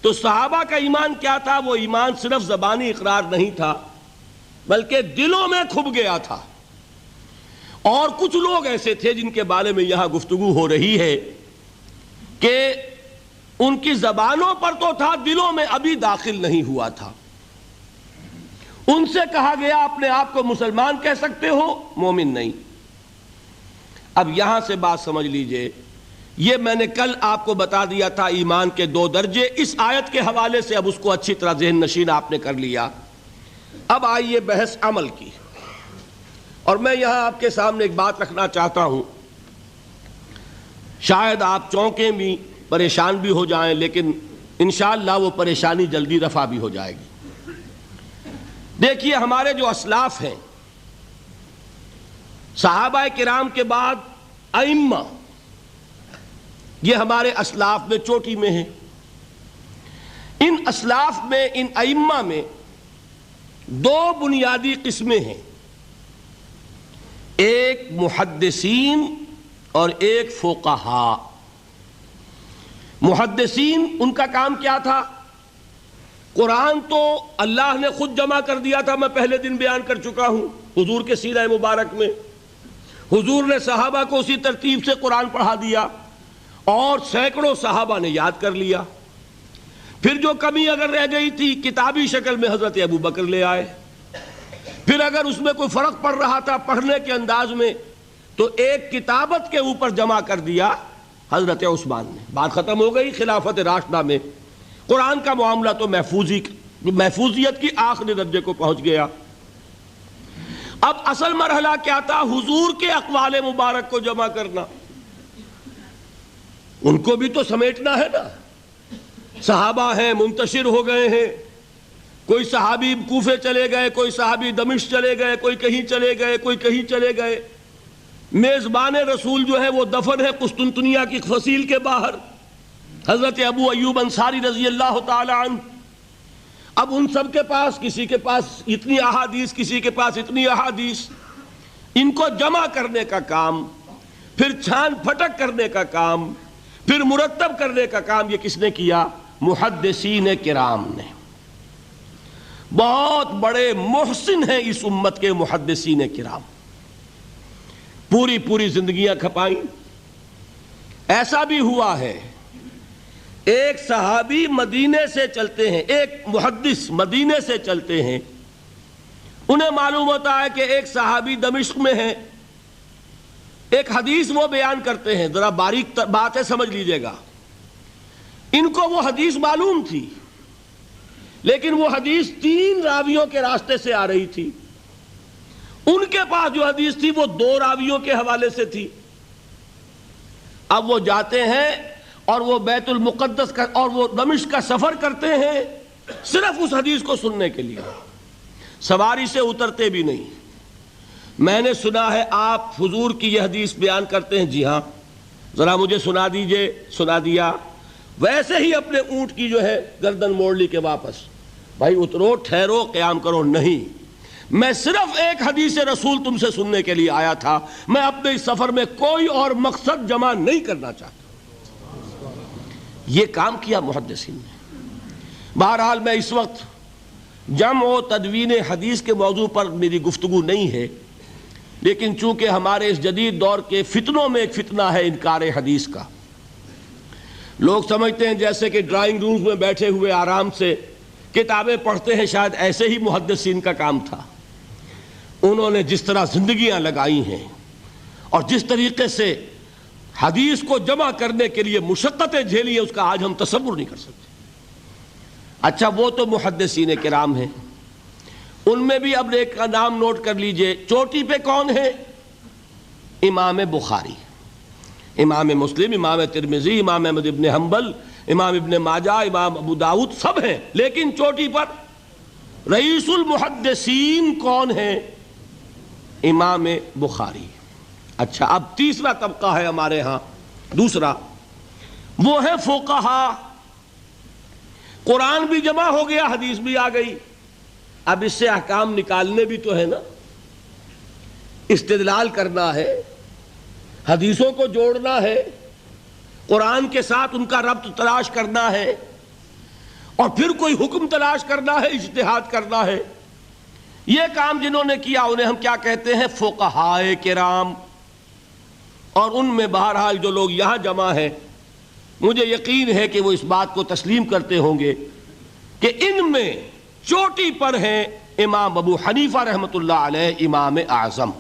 تو صحابہ کا ایمان کیا تھا؟ وہ ایمان صرف زبانی اقرار نہیں تھا بلکہ دلوں میں کھب گیا تھا. اور کچھ لوگ ایسے تھے جن کے بارے میں یہاں گفتگو ہو رہی ہے کہ ان کی زبانوں پر تو تھا، دلوں میں ابھی داخل نہیں ہوا تھا. ان سے کہا گیا اپنے آپ کو مسلمان کہہ سکتے ہو، مومن نہیں. اب یہاں سے بات سمجھ لیجئے، یہ میں نے کل آپ کو بتا دیا تھا ایمان کے 2 درجے. اس آیت کے حوالے سے اب اس کو اچھی طرح ذہن نشین آپ نے کر لیا. اب آئیے بحث عمل کی. اور میں یہاں آپ کے سامنے ایک بات رکھنا چاہتا ہوں، شاید آپ چونکیں بھی، پریشان بھی ہو جائیں، لیکن انشاءاللہ وہ پریشانی جلدی رفع بھی ہو جائے گی. دیکھیے ہمارے جو اسلاف ہیں، صحابہ کرام کے بعد ائمہ، یہ ہمارے اسلاف میں چوٹی میں ہیں. ان اسلاف میں، ان ائمہ میں 2 بنیادی قسمیں ہیں، ایک محدثین اور ایک فقہاء. محدثین ان کا کام کیا تھا؟ قرآن تو اللہ نے خود جمع کر دیا تھا، میں پہلے دن بیان کر چکا ہوں حضور کے سیرہ مبارک میں. حضور نے صحابہ کو اسی ترتیب سے قرآن پڑھا دیا اور سینکڑوں صحابہ نے یاد کر لیا. پھر جو کمی اگر رہ گئی تھی کتابی شکل میں حضرت ابو بکر لے آئے. پھر اگر اس میں کوئی فرق پڑ رہا تھا پڑھنے کے انداز میں تو ایک کتابت کے اوپر جمع کر دیا حضرت عثمان نے. بات ختم ہو گئی. خلافت راشدہ میں قرآن کا معاملہ تو محفوظیت کی آخری درجے کو پہنچ گیا. اب اصل مرحلہ کیا تھا؟ حضور کے اقوال مبارک کو جمع کرنا. ان کو بھی تو سمیٹنا ہے نا. صحابہ ہیں، منتشر ہو گئے ہیں، کوئی صحابی کوفے چلے گئے، کوئی صحابی دمشق چلے گئے، کوئی کہیں چلے گئے، کوئی کہیں چلے گئے. میزبان رسول جو ہے وہ دفن ہے قسطنطنیہ کی فصیل کے باہر، حضرت ابو ایوب انصاری رضی اللہ تعالی عنہ. اب ان سب کے پاس، کسی کے پاس اتنی احادیث، کسی کے پاس اتنی احادیث، ان کو جمع کرنے کا کام، پھر چھان پھٹک کرنے کا کام، پھر مرتب کرنے کا کام یہ کس نے کیا؟ محدثین کرام نے. بہت بڑے محسن ہیں اس امت کے محدثین کرام، پوری زندگیاں کھپائیں. ایسا بھی ہوا ہے ایک صحابی مدینے سے چلتے ہیں، ایک محدث مدینے سے چلتے ہیں، انہیں معلوم ہوتا ہے کہ ایک صحابی دمشق میں ہے، ایک حدیث وہ بیان کرتے ہیں. ذرا باریک باتیں سمجھ لیجئے گا. ان کو وہ حدیث معلوم تھی لیکن وہ حدیث 3 راویوں کے راستے سے آ رہی تھی. ان کے پاس جو حدیث تھی وہ 2 راویوں کے حوالے سے تھی. اب وہ جاتے ہیں اور وہ بیت المقدس کا اور وہ دمشق کا سفر کرتے ہیں صرف اس حدیث کو سننے کے لیے، سواری سے اترتے بھی نہیں۔ میں نے سنا ہے آپ حضور کی یہ حدیث بیان کرتے ہیں، جی ہاں، ذرا مجھے سنا دیجئے، سنا دیا، ویسے ہی اپنے اونٹ کی جو ہے گردن موڑ لی کہ واپس، بھائی اترو، ٹھہرو، قیام کرو۔ نہیں، میں صرف ایک حدیث رسول تم سے سننے کے لیے آیا تھا، میں اپنے اس سفر میں کوئی اور مقصد جمع نہیں کرنا چاہتا۔ یہ کام کیا محدثین نے۔ بہرحال میں اس وقت جمع و تدوین حدیث کے موضوع پر میری گفتگو نہیں ہے، لیکن چونکہ ہمارے اس جدید دور کے فتنوں میں ایک فتنہ ہے انکار حدیث کا۔ لوگ سمجھتے ہیں جیسے کہ ڈرائنگ رومز میں بیٹھے ہوئے آرام سے کتابیں پڑھتے ہیں، شاید ایسے ہی محدثین کا کام تھا۔ انہوں نے جس طرح زندگیاں لگائی ہیں اور جس طریقے سے حدیث کو جمع کرنے کے لیے مشقتیں جھیلی ہیں، اس کا آج ہم تصور نہیں کر سکتے۔ اچھا، وہ تو محدثین کرام ہیں، ان میں بھی اب ایک کا نام نوٹ کر لیجئے، چوٹی پہ کون ہے؟ امام بخاری، امام مسلم، امام ترمذی، امام احمد ابن حنبل، امام ابن ماجہ، امام ابو داؤد، سب ہیں، لیکن چوٹی پر رئیس المحدثین کون ہے؟ امام بخاری۔ اچھا، اب تیسرا طبقہ ہے ہمارے ہاں، دوسرا، وہ ہے فقہا۔ قرآن بھی جمع ہو گیا، حدیث بھی آ گئی، اب اس سے احکام نکالنے بھی تو ہے نا، استدلال کرنا ہے، حدیثوں کو جوڑنا ہے، قرآن کے ساتھ ان کا ربط تلاش کرنا ہے، اور پھر کوئی حکم تلاش کرنا ہے، اجتہاد کرنا ہے۔ یہ کام جنہوں نے کیا انہیں ہم کیا کہتے ہیں؟ فقہائے کرام۔ اور ان میں بہرحال جو لوگ یہاں جمع ہیں، مجھے یقین ہے کہ وہ اس بات کو تسلیم کرتے ہوں گے کہ ان میں چوٹی پر ہیں امام ابو حنیفہ رحمۃ اللہ علیہ، امام اعظم۔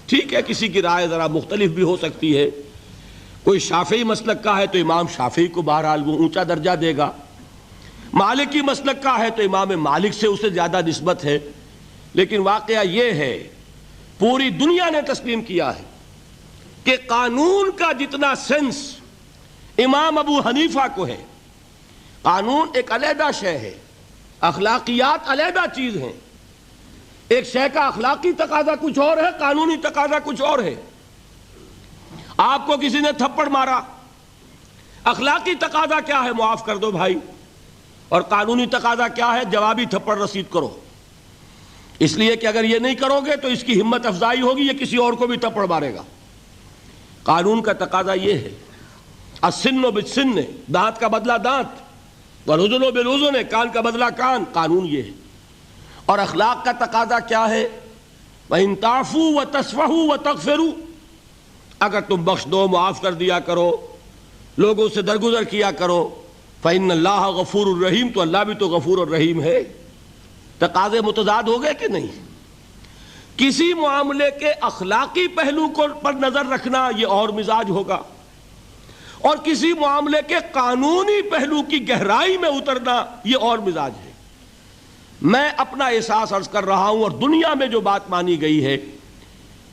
ٹھیک ہے، کسی کی رائے ذرا مختلف بھی ہو سکتی ہے، کوئی شافعی مسلک کا ہے تو امام شافعی کو بہرحال وہ اونچا درجہ دے گا، مالکی مسلک کا ہے تو امام مالک سے اسے زیادہ نسبت ہے، لیکن واقعہ یہ ہے پوری دنیا نے تسلیم کیا ہے کہ قانون کا جتنا سینس امام ابو حنیفہ کو ہے، قانون ایک علیحدہ شے ہے، اخلاقیات علیحدہ چیز ہیں، ایک شے کا اخلاقی تقاضا کچھ اور ہے، قانونی تقاضا کچھ اور ہے۔ آپ کو کسی نے تھپڑ مارا، اخلاقی تقاضا کیا ہے؟ معاف کر دو بھائی، اور قانونی تقاضا کیا ہے؟ جوابی تھپڑ رسید کرو، اس لیے کہ اگر یہ نہیں کرو گے تو اس کی ہمت افزائی ہوگی، یہ کسی اور کو بھی تھپڑ مارے گا۔ قانون کا تقاضا یہ ہے، السن بالسن، دانت کا بدلہ دانت، والأذن بالأذن، کان کا بدلہ کان، قانون یہ ہے۔ اور اخلاق کا تقاضا کیا ہے؟ وَإِن تَعْفُوا وَتَصْفَحُوا وَتَغْفِرُوا، اگر تم بخش دو، معاف کر دیا کرو، لوگوں سے درگزر کیا کرو، فَإِنَّ اللَّهَ غَفُورٌ الرَّحِيمٌ، تو اللہ بھی تو غفور الرحیم ہے۔ تقاضے متضاد ہو گئے کہ نہیں؟ کسی معاملے کے اخلاقی پہلو کو پر نظر رکھنا یہ اور مزاج ہوگا، اور کسی معاملے کے قانونی پہلو کی گہرائی میں اترنا یہ اور مزاج ہے۔ میں اپنا احساس عرض کر رہا ہوں، اور دنیا میں جو بات مانی گئی ہے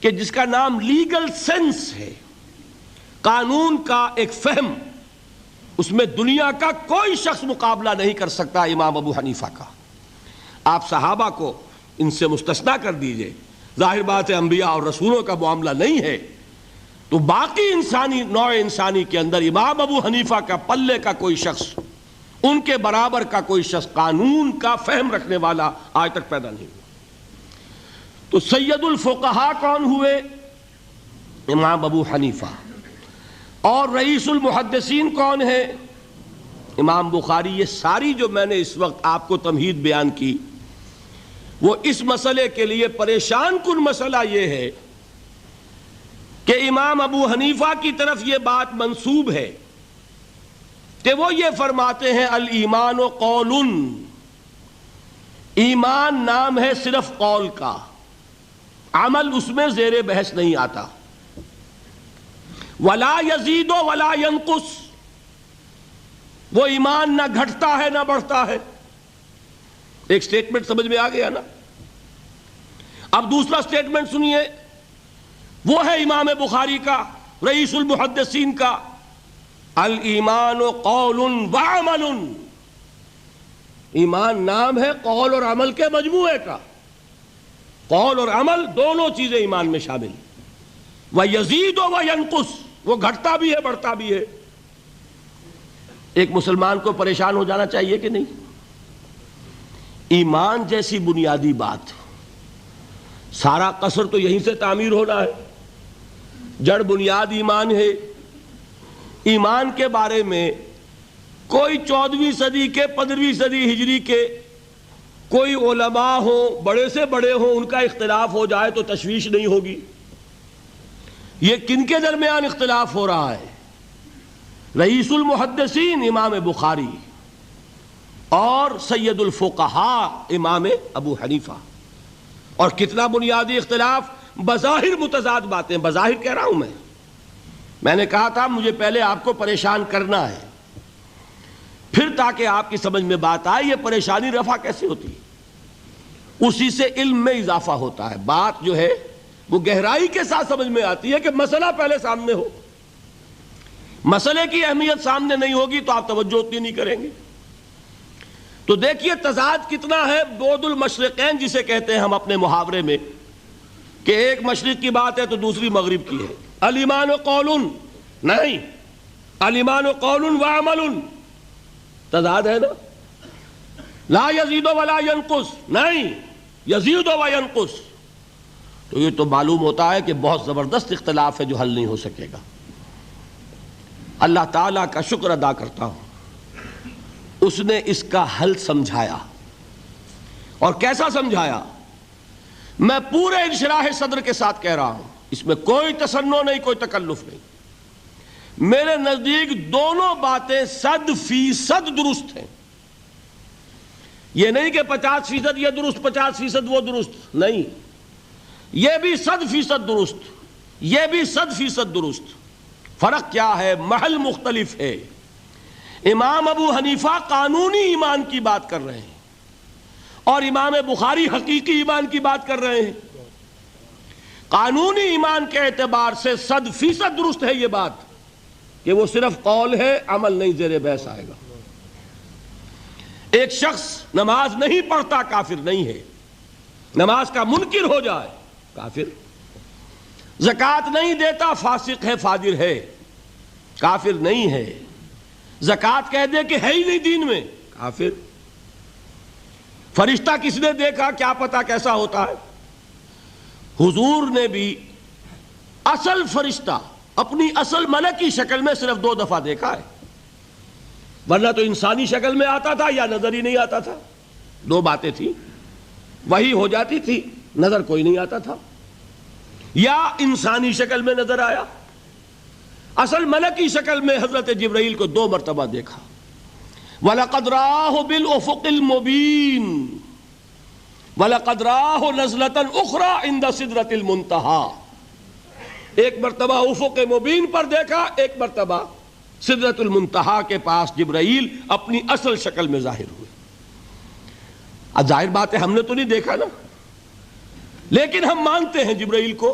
کہ جس کا نام لیگل سینس ہے، قانون کا ایک فہم، اس میں دنیا کا کوئی شخص مقابلہ نہیں کر سکتا امام ابو حنیفہ کا۔ آپ صحابہ کو ان سے مستثنیٰ کر دیجئے، ظاہر بات ہے انبیاء اور رسولوں کا معاملہ نہیں ہے، تو باقی انسانی نوع انسانی کے اندر امام ابو حنیفہ کا پلے کا کوئی شخص، ان کے برابر کا کوئی شخص قانون کا فہم رکھنے والا آج تک پیدا نہیں ہوا۔ تو سید الفقہاء کون ہوئے؟ امام ابو حنیفہ۔ اور رئیس المحدثین کون ہے؟ امام بخاری۔ یہ ساری جو میں نے اس وقت آپ کو تمہید بیان کی، وہ اس مسئلے کے لیے پریشان کن مسئلہ یہ ہے کہ امام ابو حنیفہ کی طرف یہ بات منسوب ہے کہ وہ یہ فرماتے ہیں الایمان قول، ایمان نام ہے صرف قول کا، عمل اس میں زیر بحث نہیں آتا، ولا یزید ولا ینقص، وہ ایمان نہ گھٹتا ہے نہ بڑھتا ہے۔ ایک سٹیٹمنٹ سمجھ میں آ گیا نا؟ اب دوسرا سٹیٹمنٹ سنیے، وہ ہے امام بخاری کا، رئیس المحدثین کا، الایمان قول وعمل، ایمان نام ہے قول اور عمل کے مجموعے کا، قول اور عمل دونوں چیزیں ایمان میں شامل ہیں۔ وَيَزِيدُ وَيَنْقُصُ، وہ گھٹتا بھی ہے بڑھتا بھی ہے۔ ایک مسلمان کو پریشان ہو جانا چاہیے کہ نہیں؟ ایمان جیسی بنیادی بات، سارا قصر تو یہیں سے تعمیر ہونا ہے، جڑ بنیاد ایمان ہے۔ ایمان کے بارے میں کوئی 14ویں صدی کے 15ویں صدی ہجری کے کوئی علماء ہوں، بڑے سے بڑے ہوں، ان کا اختلاف ہو جائے تو تشویش نہیں ہوگی۔ یہ کن کے درمیان اختلاف ہو رہا ہے؟ رئیس المحدثین امام بخاری اور سید الفقہاء امام ابو حنیفہ، اور کتنا بنیادی اختلاف، بظاہر متضاد باتیں، بظاہر کہہ رہا ہوں میں نے کہا تھا مجھے پہلے آپ کو پریشان کرنا ہے، پھر تاکہ آپ کی سمجھ میں بات آئے یہ پریشانی رفع کیسے ہوتی ہے، اسی سے علم میں اضافہ ہوتا ہے۔ بات جو ہے وہ گہرائی کے ساتھ سمجھ میں آتی ہے کہ مسئلہ پہلے سامنے ہو، مسئلے کی اہمیت سامنے نہیں ہوگی تو آپ توجہ اتنی نہیں کریں گے۔ تو دیکھیے تضاد کتنا ہے، بعد المشرقین جسے کہتے ہیں ہم اپنے محاورے میں، کہ ایک مشرق کی بات ہے تو دوسری مغرب کی ہے۔ الایمان قول، نہیں، الایمان قول وعمل، تضاد ہے نا۔ لا یزید ولا ینقص، نہیں، یزید وینقص۔ تو یہ تو معلوم ہوتا ہے کہ بہت زبردست اختلاف ہے جو حل نہیں ہو سکے گا۔ اللہ تعالیٰ کا شکر ادا کرتا ہوں، اس نے اس کا حل سمجھایا، اور کیسا سمجھایا؟ میں پورے انشراح صدر کے ساتھ کہہ رہا ہوں، اس میں کوئی تصنع نہیں، کوئی تکلف نہیں۔ میرے نزدیک دونوں باتیں 100% درست ہیں۔ یہ نہیں کہ 50% یہ درست 50% وہ درست، نہیں، یہ بھی 100% درست، یہ بھی 100% درست۔ فرق کیا ہے؟ محل مختلف ہے۔ امام ابو حنیفہ قانونی ایمان کی بات کر رہے ہیں، اور امام بخاری حقیقی ایمان کی بات کر رہے ہیں۔ قانونی ایمان کے اعتبار سے 100% درست ہے یہ بات کہ وہ صرف قول ہے، عمل نہیں، زیر بحث آئے گا۔ ایک شخص نماز نہیں پڑھتا کافر نہیں ہے، نماز کا منکر ہو جائے کافر، زکوٰۃ نہیں دیتا فاسق ہے، فاجر ہے، کافر نہیں ہے، زکوٰۃ کہہ دے کہ ہے ہی نہیں دین میں، کافر۔ فرشتہ کس نے دیکھا؟ کیا پتا کیسا ہوتا ہے؟ حضور نے بھی اصل فرشتہ اپنی اصل ملکی شکل میں صرف 2 دفعہ دیکھا ہے، ورنہ تو انسانی شکل میں آتا تھا یا نظر ہی نہیں آتا تھا۔ 2 باتیں تھیں، وہی ہو جاتی تھی، نظر کوئی نہیں آتا تھا، یا انسانی شکل میں نظر آیا۔ اصل ملکی شکل میں حضرت جبرائیل کو 2 مرتبہ دیکھا۔ وَلَقَدْ رَآهُ بِالْأُفُقِ الْمُبِينِ وَلَقَدْ رَآهُ نَزْلَةً أُخْرَى عِنْدَ سِدْرَةِ الْمُنْتَهَى، ایک مرتبہ افق مبین پر دیکھا، ایک مرتبہ سدرۃ المنتہا کے پاس جبرائیل اپنی اصل شکل میں ظاہر ہوئے۔ اب ظاہر بات ہے ہم نے تو نہیں دیکھا نا، لیکن ہم مانتے ہیں جبرائیل کو،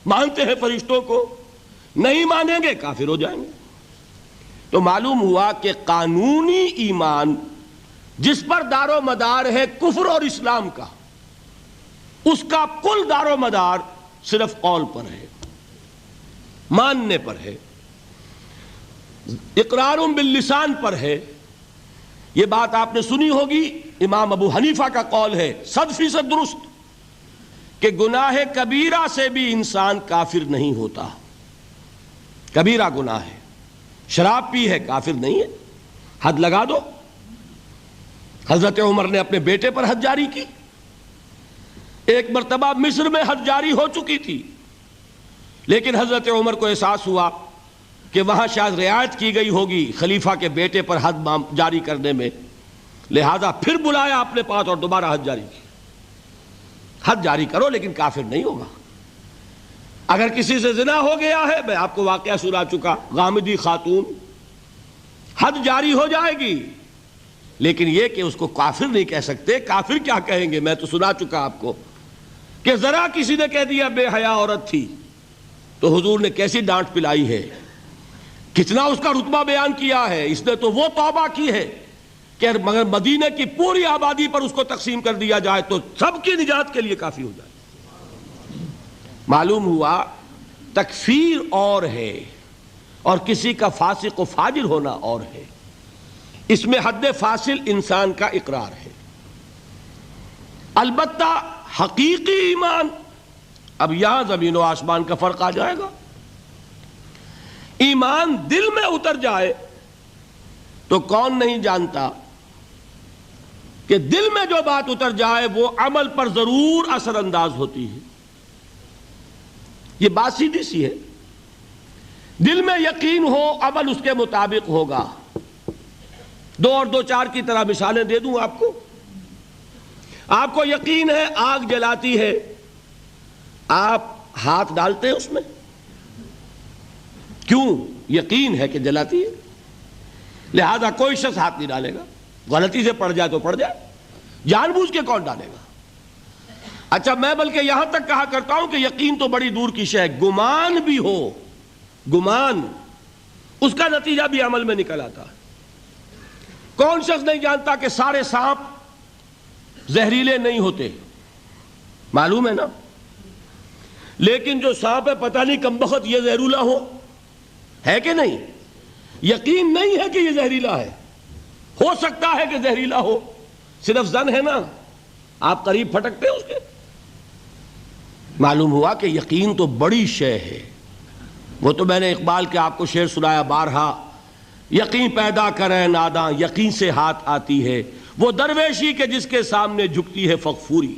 مانتے ہیں فرشتوں کو، نہیں مانیں گے کافر ہو جائیں گے۔ تو معلوم ہوا کہ قانونی ایمان جس پر دار و مدار ہے کفر اور اسلام کا، اس کا کل دار و مدار صرف قول پر ہے، ماننے پر ہے، اقرار باللسان پر ہے۔ یہ بات آپ نے سنی ہوگی، امام ابو حنیفہ کا قول ہے 100% درست کہ گناہ کبیرہ سے بھی انسان کافر نہیں ہوتا۔ کبیرہ گناہ ہے، شراب پی ہے، کافر نہیں ہے، حد لگا دو۔ حضرت عمر نے اپنے بیٹے پر حد جاری کی، ایک مرتبہ مصر میں حد جاری ہو چکی تھی، لیکن حضرت عمر کو احساس ہوا کہ وہاں شاید رعایت کی گئی ہوگی خلیفہ کے بیٹے پر حد جاری کرنے میں، لہذا پھر بلایا اپنے پاس اور دوبارہ حد جاری کی۔ حد جاری کرو لیکن کافر نہیں ہوگا۔ اگر کسی سے زنا ہو گیا ہے، میں آپ کو واقعہ سنا چکا، غامدی خاتون، حد جاری ہو جائے گی، لیکن یہ کہ اس کو کافر نہیں کہہ سکتے۔ کافر کیا کہیں گے؟ میں تو سنا چکا آپ کو کہ ذرا کسی نے کہہ دیا بے حیا عورت تھی تو حضور نے کیسی ڈانٹ پلائی ہے، کتنا اس کا رتبہ بیان کیا ہے۔ اس نے تو وہ توبہ کی ہے کہ مگر مدینے کی پوری آبادی پر اس کو تقسیم کر دیا جائے تو سب کی نجات کے لیے کافی ہو جائے۔ معلوم ہوا تکفیر اور ہے اور کسی کا فاسق و فاجر ہونا اور ہے، اس میں حد فاصل انسان کا اقرار ہے۔ البتہ حقیقی ایمان، اب یہاں زمین و آسمان کا فرق آ جائے گا۔ ایمان دل میں اتر جائے تو کون نہیں جانتا کہ دل میں جو بات اتر جائے وہ عمل پر ضرور اثر انداز ہوتی ہے۔ یہ بات سیدھی سی ہے، دل میں یقین ہو عمل اس کے مطابق ہوگا۔ 2 اور 2 4 کی طرح مثالیں دے دوں آپ کو۔ آپ کو یقین ہے آگ جلاتی ہے، آپ ہاتھ ڈالتے ہیں اس میں، کیوں؟ یقین ہے کہ جلاتی ہے، لہذا کوئی شخص ہاتھ نہیں ڈالے گا۔ غلطی سے پڑ جائے تو پڑ جائے، جان بوجھ کے کون ڈالے گا؟ اچھا، میں بلکہ یہاں تک کہا کرتا ہوں کہ یقین تو بڑی دور کی شے ہے، گمان بھی ہو، گمان، اس کا نتیجہ بھی عمل میں نکل آتا ہے۔ کون شخص نہیں جانتا کہ سارے سانپ زہریلے نہیں ہوتے؟ معلوم ہے نا؟ لیکن جو سانپ ہے پتہ نہیں کم بخت یہ زہریلا ہے کہ نہیں؟ یقین نہیں ہے کہ یہ زہریلا ہے، ہو سکتا ہے کہ زہریلا ہو، صرف ظن ہے نا، آپ قریب پھٹکتے ہیں اس کے۔ معلوم ہوا کہ یقین تو بڑی شے ہے۔ وہ تو میں نے اقبال کے آپ کو شعر سنایا بارہا، یقین پیدا کرے ناداں یقین سے ہاتھ آتی ہے، وہ درویشی کے جس کے سامنے جھکتی ہے فغفوری۔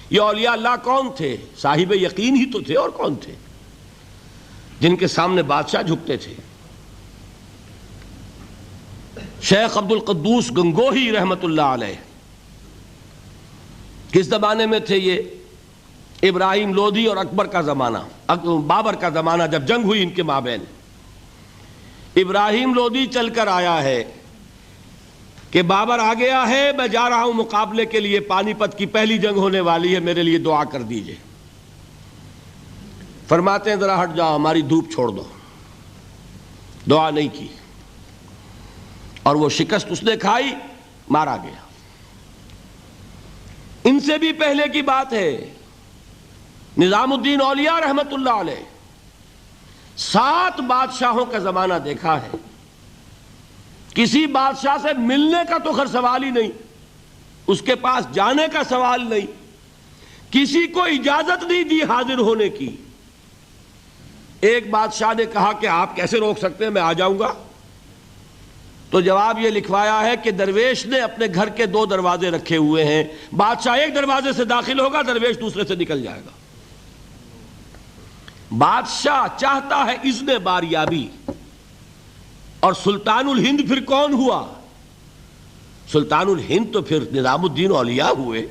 یہ اولیاء اللہ کون تھے؟ صاحب یقین ہی تو تھے، اور کون تھے؟ جن کے سامنے بادشاہ جھکتے تھے۔ شیخ عبد القدوس گنگوہی رحمت اللہ علیہ کس زمانے میں تھے؟ یہ ابراہیم لودھی اور اکبر کا زمانہ، بابر کا زمانہ، جب جنگ ہوئی ان کے مابین۔ ابراہیم لودھی چل کر آیا ہے کہ بابر آ گیا ہے، میں جا رہا ہوں مقابلے کے لیے، پانی پت کی پہلی جنگ ہونے والی ہے، میرے لیے دعا کر دیجئے۔ فرماتے ہیں ذرا ہٹ جاؤ، ہماری دھوپ چھوڑ دو۔ دعا نہیں کی اور وہ شکست اس نے کھائی، مارا گیا۔ ان سے بھی پہلے کی بات ہے، نظام الدین اولیاء رحمت اللہ علیہ 7 بادشاہوں کا زمانہ دیکھا ہے۔ کسی بادشاہ سے ملنے کا تو خیر سوال ہی نہیں، اس کے پاس جانے کا سوال نہیں، کسی کو اجازت نہیں دی حاضر ہونے کی۔ ایک بادشاہ نے کہا کہ آپ کیسے روک سکتے ہیں، میں آ جاؤں گا۔ تو جواب یہ لکھوایا ہے کہ درویش نے اپنے گھر کے 2 دروازے رکھے ہوئے ہیں، بادشاہ ایک دروازے سے داخل ہوگا، درویش دوسرے سے نکل جائے گا۔ بادشاہ چاہتا ہے اذن باریابی، اور سلطان الہند پھر کون ہوا؟ سلطان الہند تو پھر نظام الدین اولیاء ہوئے،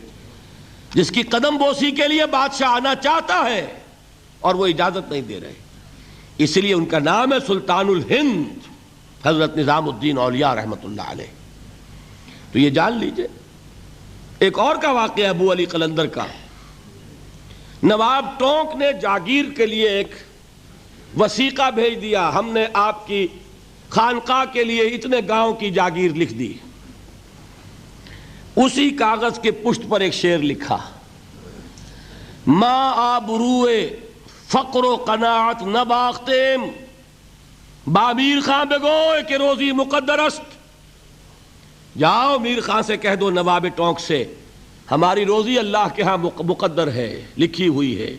جس کی قدم بوسی کے لیے بادشاہ آنا چاہتا ہے اور وہ اجازت نہیں دے رہے، اس لیے ان کا نام ہے سلطان الہند، حضرت نظام الدین اولیاء رحمت اللہ علیہ۔ تو یہ جان لیجئے۔ ایک اور کا واقعہ ابو علی قلندر کا، نواب ٹونک نے جاگیر کے لیے ایک وثیقہ بھیج دیا، ہم نے آپ کی خانقاہ کے لیے اتنے گاؤں کی جاگیر لکھ دی۔ اسی کاغذ کے پشت پر ایک شعر لکھا، ما آبروئے فقر و قناعت نباختیم، با میر خان بگوئے کہ روزی مقدر است۔ جاؤ میر خان سے کہہ دو، نواب ٹونک سے، ہماری روزی اللہ کے ہاں مقدر ہے، لکھی ہوئی ہے،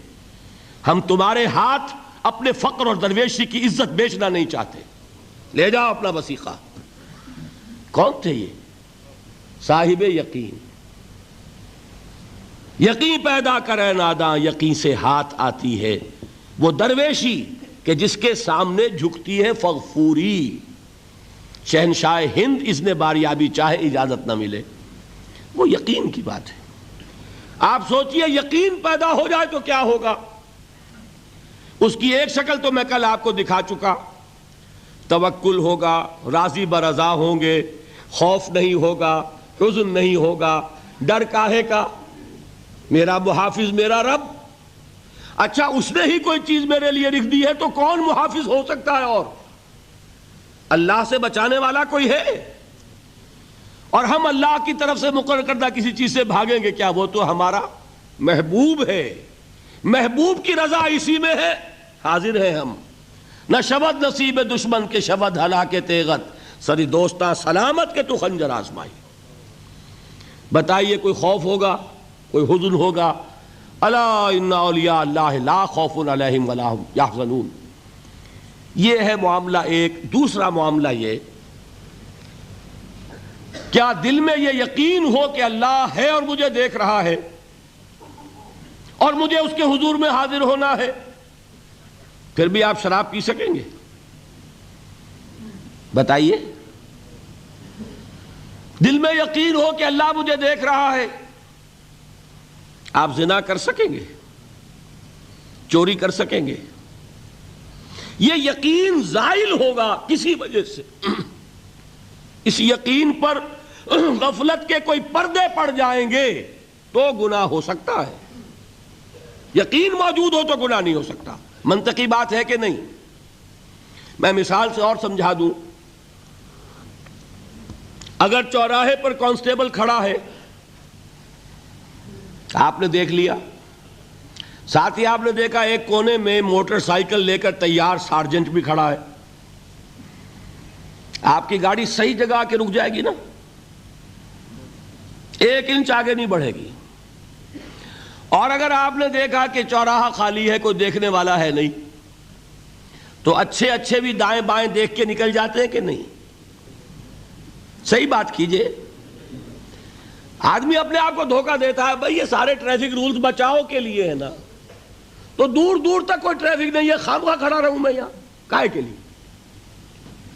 ہم تمہارے ہاتھ اپنے فقر اور درویشی کی عزت بیچنا نہیں چاہتے، لے جاؤ اپنا وثیقہ۔ کون تھے یہ؟ صاحب یقین۔ یقین پیدا کرے ناداں یقین سے ہاتھ آتی ہے، وہ درویشی کہ جس کے سامنے جھکتی ہے فغفوری۔ شہنشاہ ہند اذن باریابی چاہے اجازت نہ ملے، وہ یقین کی بات ہے۔ آپ سوچئے یقین پیدا ہو جائے تو کیا ہوگا؟ اس کی ایک شکل تو میں کل آپ کو دکھا چکا، توکل ہوگا، راضی برضا ہوں گے، خوف نہیں ہوگا، حزن نہیں ہوگا، ڈر کاہے کا؟ میرا محافظ میرا رب۔ اچھا، اس نے ہی کوئی چیز میرے لیے لکھ دی ہے تو کون محافظ ہو سکتا ہے؟ اور اللہ سے بچانے والا کوئی ہے؟ اور ہم اللہ کی طرف سے مقرر کردہ کسی چیز سے بھاگیں گے کیا؟ وہ تو ہمارا محبوب ہے، محبوب کی رضا اسی میں ہے، حاضر ہیں ہم۔ نہ شود نصیب دشمن کے شود ہلاکے تیغت، سری دوستاں سلامت کے تو خنجر آزمائی۔ بتائیے کوئی خوف ہوگا، کوئی حزن ہوگا؟ الا ان اولیاء اللہ لا خوف علیہم ولا هم یحزنون۔ یہ ہے معاملہ ایک۔ دوسرا معاملہ یہ، کیا دل میں یہ یقین ہو کہ اللہ ہے اور مجھے دیکھ رہا ہے اور مجھے اس کے حضور میں حاضر ہونا ہے، پھر بھی آپ شراب پی سکیں گے؟ بتائیے، دل میں یقین ہو کہ اللہ مجھے دیکھ رہا ہے، آپ زنا کر سکیں گے؟ چوری کر سکیں گے؟ یہ یقین زائل ہوگا کسی وجہ سے۔ اس یقین پر غفلت کے کوئی پردے پڑ جائیں گے تو گناہ ہو سکتا ہے، یقین موجود ہو تو گناہ نہیں ہو سکتا۔ منطقی بات ہے کہ نہیں؟ میں مثال سے اور سمجھا دوں۔ اگر چوراہے پر کانسٹیبل کھڑا ہے، آپ نے دیکھ لیا، ساتھ ہی آپ نے دیکھا ایک کونے میں موٹر سائیکل لے کر تیار سارجنٹ بھی کھڑا ہے، آپ کی گاڑی صحیح جگہ کے رک جائے گی نا، 1 انچ آگے نہیں بڑھے گی۔ اور اگر آپ نے دیکھا کہ چوراہا خالی ہے، کوئی دیکھنے والا ہے نہیں، تو اچھے اچھے بھی دائیں بائیں دیکھ کے نکل جاتے ہیں کہ نہیں؟ صحیح بات کیجئے۔ آدمی اپنے آپ کو دھوکہ دیتا ہے، بھائی یہ سارے ٹریفک رولز بچاؤ کے لیے ہے نا، تو دور دور تک کوئی ٹریفک نہیں ہے، خامخواہ کھڑا رہوں میں یہاں کائے کے لیے؟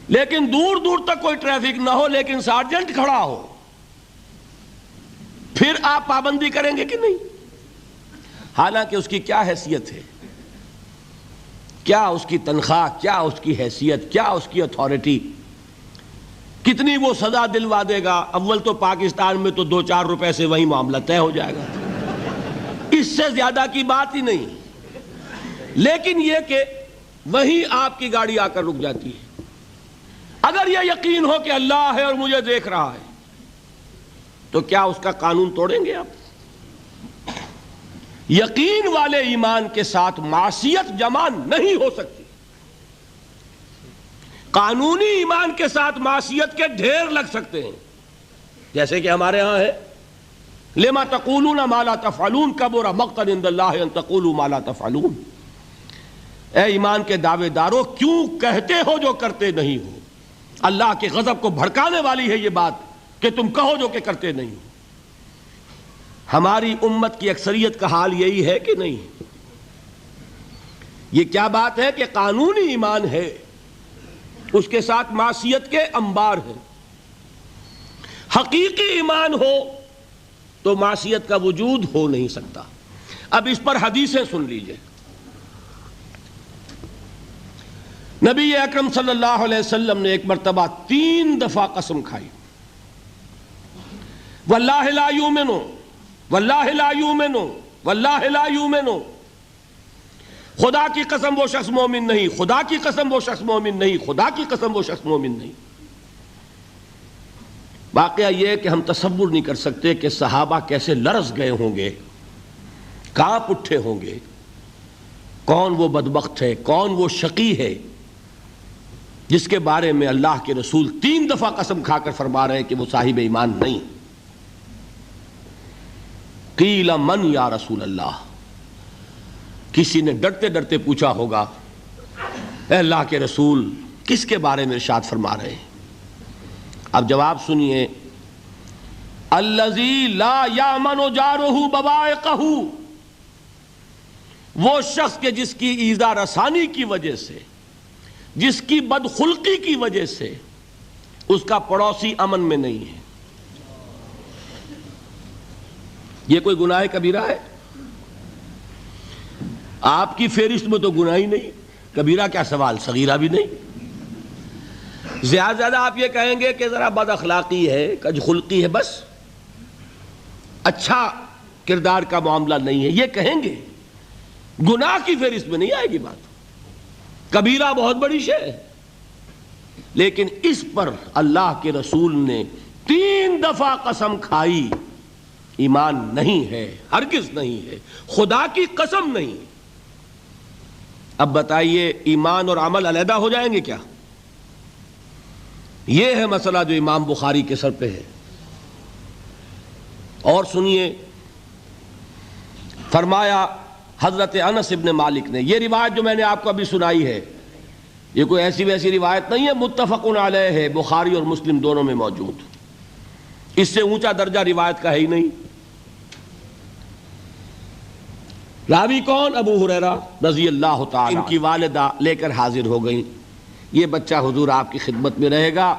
لیکن دور دور تک کوئی ٹریفک نہ ہو لیکن سارجنٹ کھڑا ہو، پھر آپ پابندی کریں گے کہ نہیں؟ حالانکہ اس کی کیا حیثیت ہے، کیا اس کی تنخواہ، کیا اس کی حیثیت، کیا اس کی اتھارٹی، کتنی وہ سزا دلوا دے گا؟ اول تو پاکستان میں تو 2-4 روپے سے وہی معاملہ طے ہو جائے گا، اس سے زیادہ کی بات ہی نہیں۔ لیکن یہ کہ وہیں آپ کی گاڑی آ کر رک جاتی ہے۔ اگر یہ یقین ہو کہ اللہ ہے اور مجھے دیکھ رہا ہے، تو کیا اس کا قانون توڑیں گے آپ؟ یقین والے ایمان کے ساتھ معصیت جمع نہیں ہو سکتی۔ قانونی ایمان کے ساتھ معصیت کے ڈھیر لگ سکتے ہیں، جیسے کہ ہمارے ہاں ہے لما تقولون ما لا تفعلون کبر مقتا عند اللہ ان تقولوا ما لا تفعلون۔ اے ایمان کے دعوے دارو، کیوں کہتے ہو جو کرتے نہیں ہو؟ اللہ کے غضب کو بھڑکانے والی ہے یہ بات کہ تم کہو جو کہ کرتے نہیں ہو۔ ہماری امت کی اکثریت کا حال یہی ہے کہ نہیں؟ یہ کیا بات ہے کہ قانونی ایمان ہے، اس کے ساتھ معصیت کے انبار ہیں۔ حقیقی ایمان ہو تو معصیت کا وجود ہو نہیں سکتا۔ اب اس پر حدیثیں سن لیجئے۔ نبی اکرم صلی اللہ علیہ وسلم نے ایک مرتبہ 3 دفعہ قسم کھائی، واللہ لا یؤمنو، واللہ لا یؤمنو، واللہ لا یؤمنو۔ خدا کی قسم وہ شخص مومن نہیں، خدا کی قسم وہ شخص مومن نہیں، خدا کی قسم وہ شخص مومن نہیں۔ واقعہ یہ ہے کہ ہم تصور نہیں کر سکتے کہ صحابہ کیسے لرز گئے ہوں گے، کانپ اٹھے ہوں گے۔ کون وہ بدبخت ہے، کون وہ شقی ہے جس کے بارے میں اللہ کے رسول 3 دفعہ قسم کھا کر فرما رہے ہیں کہ وہ صاحب ایمان نہیں۔ قیل من یا رسول اللہ، کسی نے ڈرتے ڈرتے پوچھا ہوگا، اے اللہ کے رسول کس کے بارے میں ارشاد فرما رہے ہیں؟ اب جواب سنیے، الذی لا یامن جارہ بوائقہ، وہ شخص کے جس کی ایذا رسانی کی وجہ سے، جس کی بدخلقی کی وجہ سے اس کا پڑوسی امن میں نہیں ہے۔ یہ کوئی گناہ کبیرہ ہے؟ آپ کی فہرست میں تو گناہ ہی نہیں، کبیرہ کیا سوال، صغیرہ بھی نہیں۔ زیادہ آپ یہ کہیں گے کہ ذرا بد اخلاقی ہے، کج خلقی ہے، بس اچھا کردار کا معاملہ نہیں ہے، یہ کہیں گے، گناہ کی فہرست میں نہیں آئے گی بات۔ کبیرہ بہت بڑی شے ہے، لیکن اس پر اللہ کے رسول نے 3 دفعہ قسم کھائی، ایمان نہیں ہے، ہرگز نہیں ہے، خدا کی قسم نہیں۔ اب بتائیے ایمان اور عمل علیحدہ ہو جائیں گے کیا؟ یہ ہے مسئلہ جو امام بخاری کے سر پہ ہے۔ اور سنیے، فرمایا حضرت انس ابن مالک نے، یہ روایت جو میں نے آپ کو ابھی سنائی ہے یہ کوئی ایسی ویسی روایت نہیں ہے، متفق علیہ ہے، بخاری اور مسلم دونوں میں موجود، اس سے اونچا درجہ روایت کا ہے ہی نہیں۔ راوی کون؟ ابو ہریرہ رضی اللہ تعالی، ان کی والدہ لے کر حاضر ہو گئیں، یہ بچہ حضور آپ کی خدمت میں رہے گا،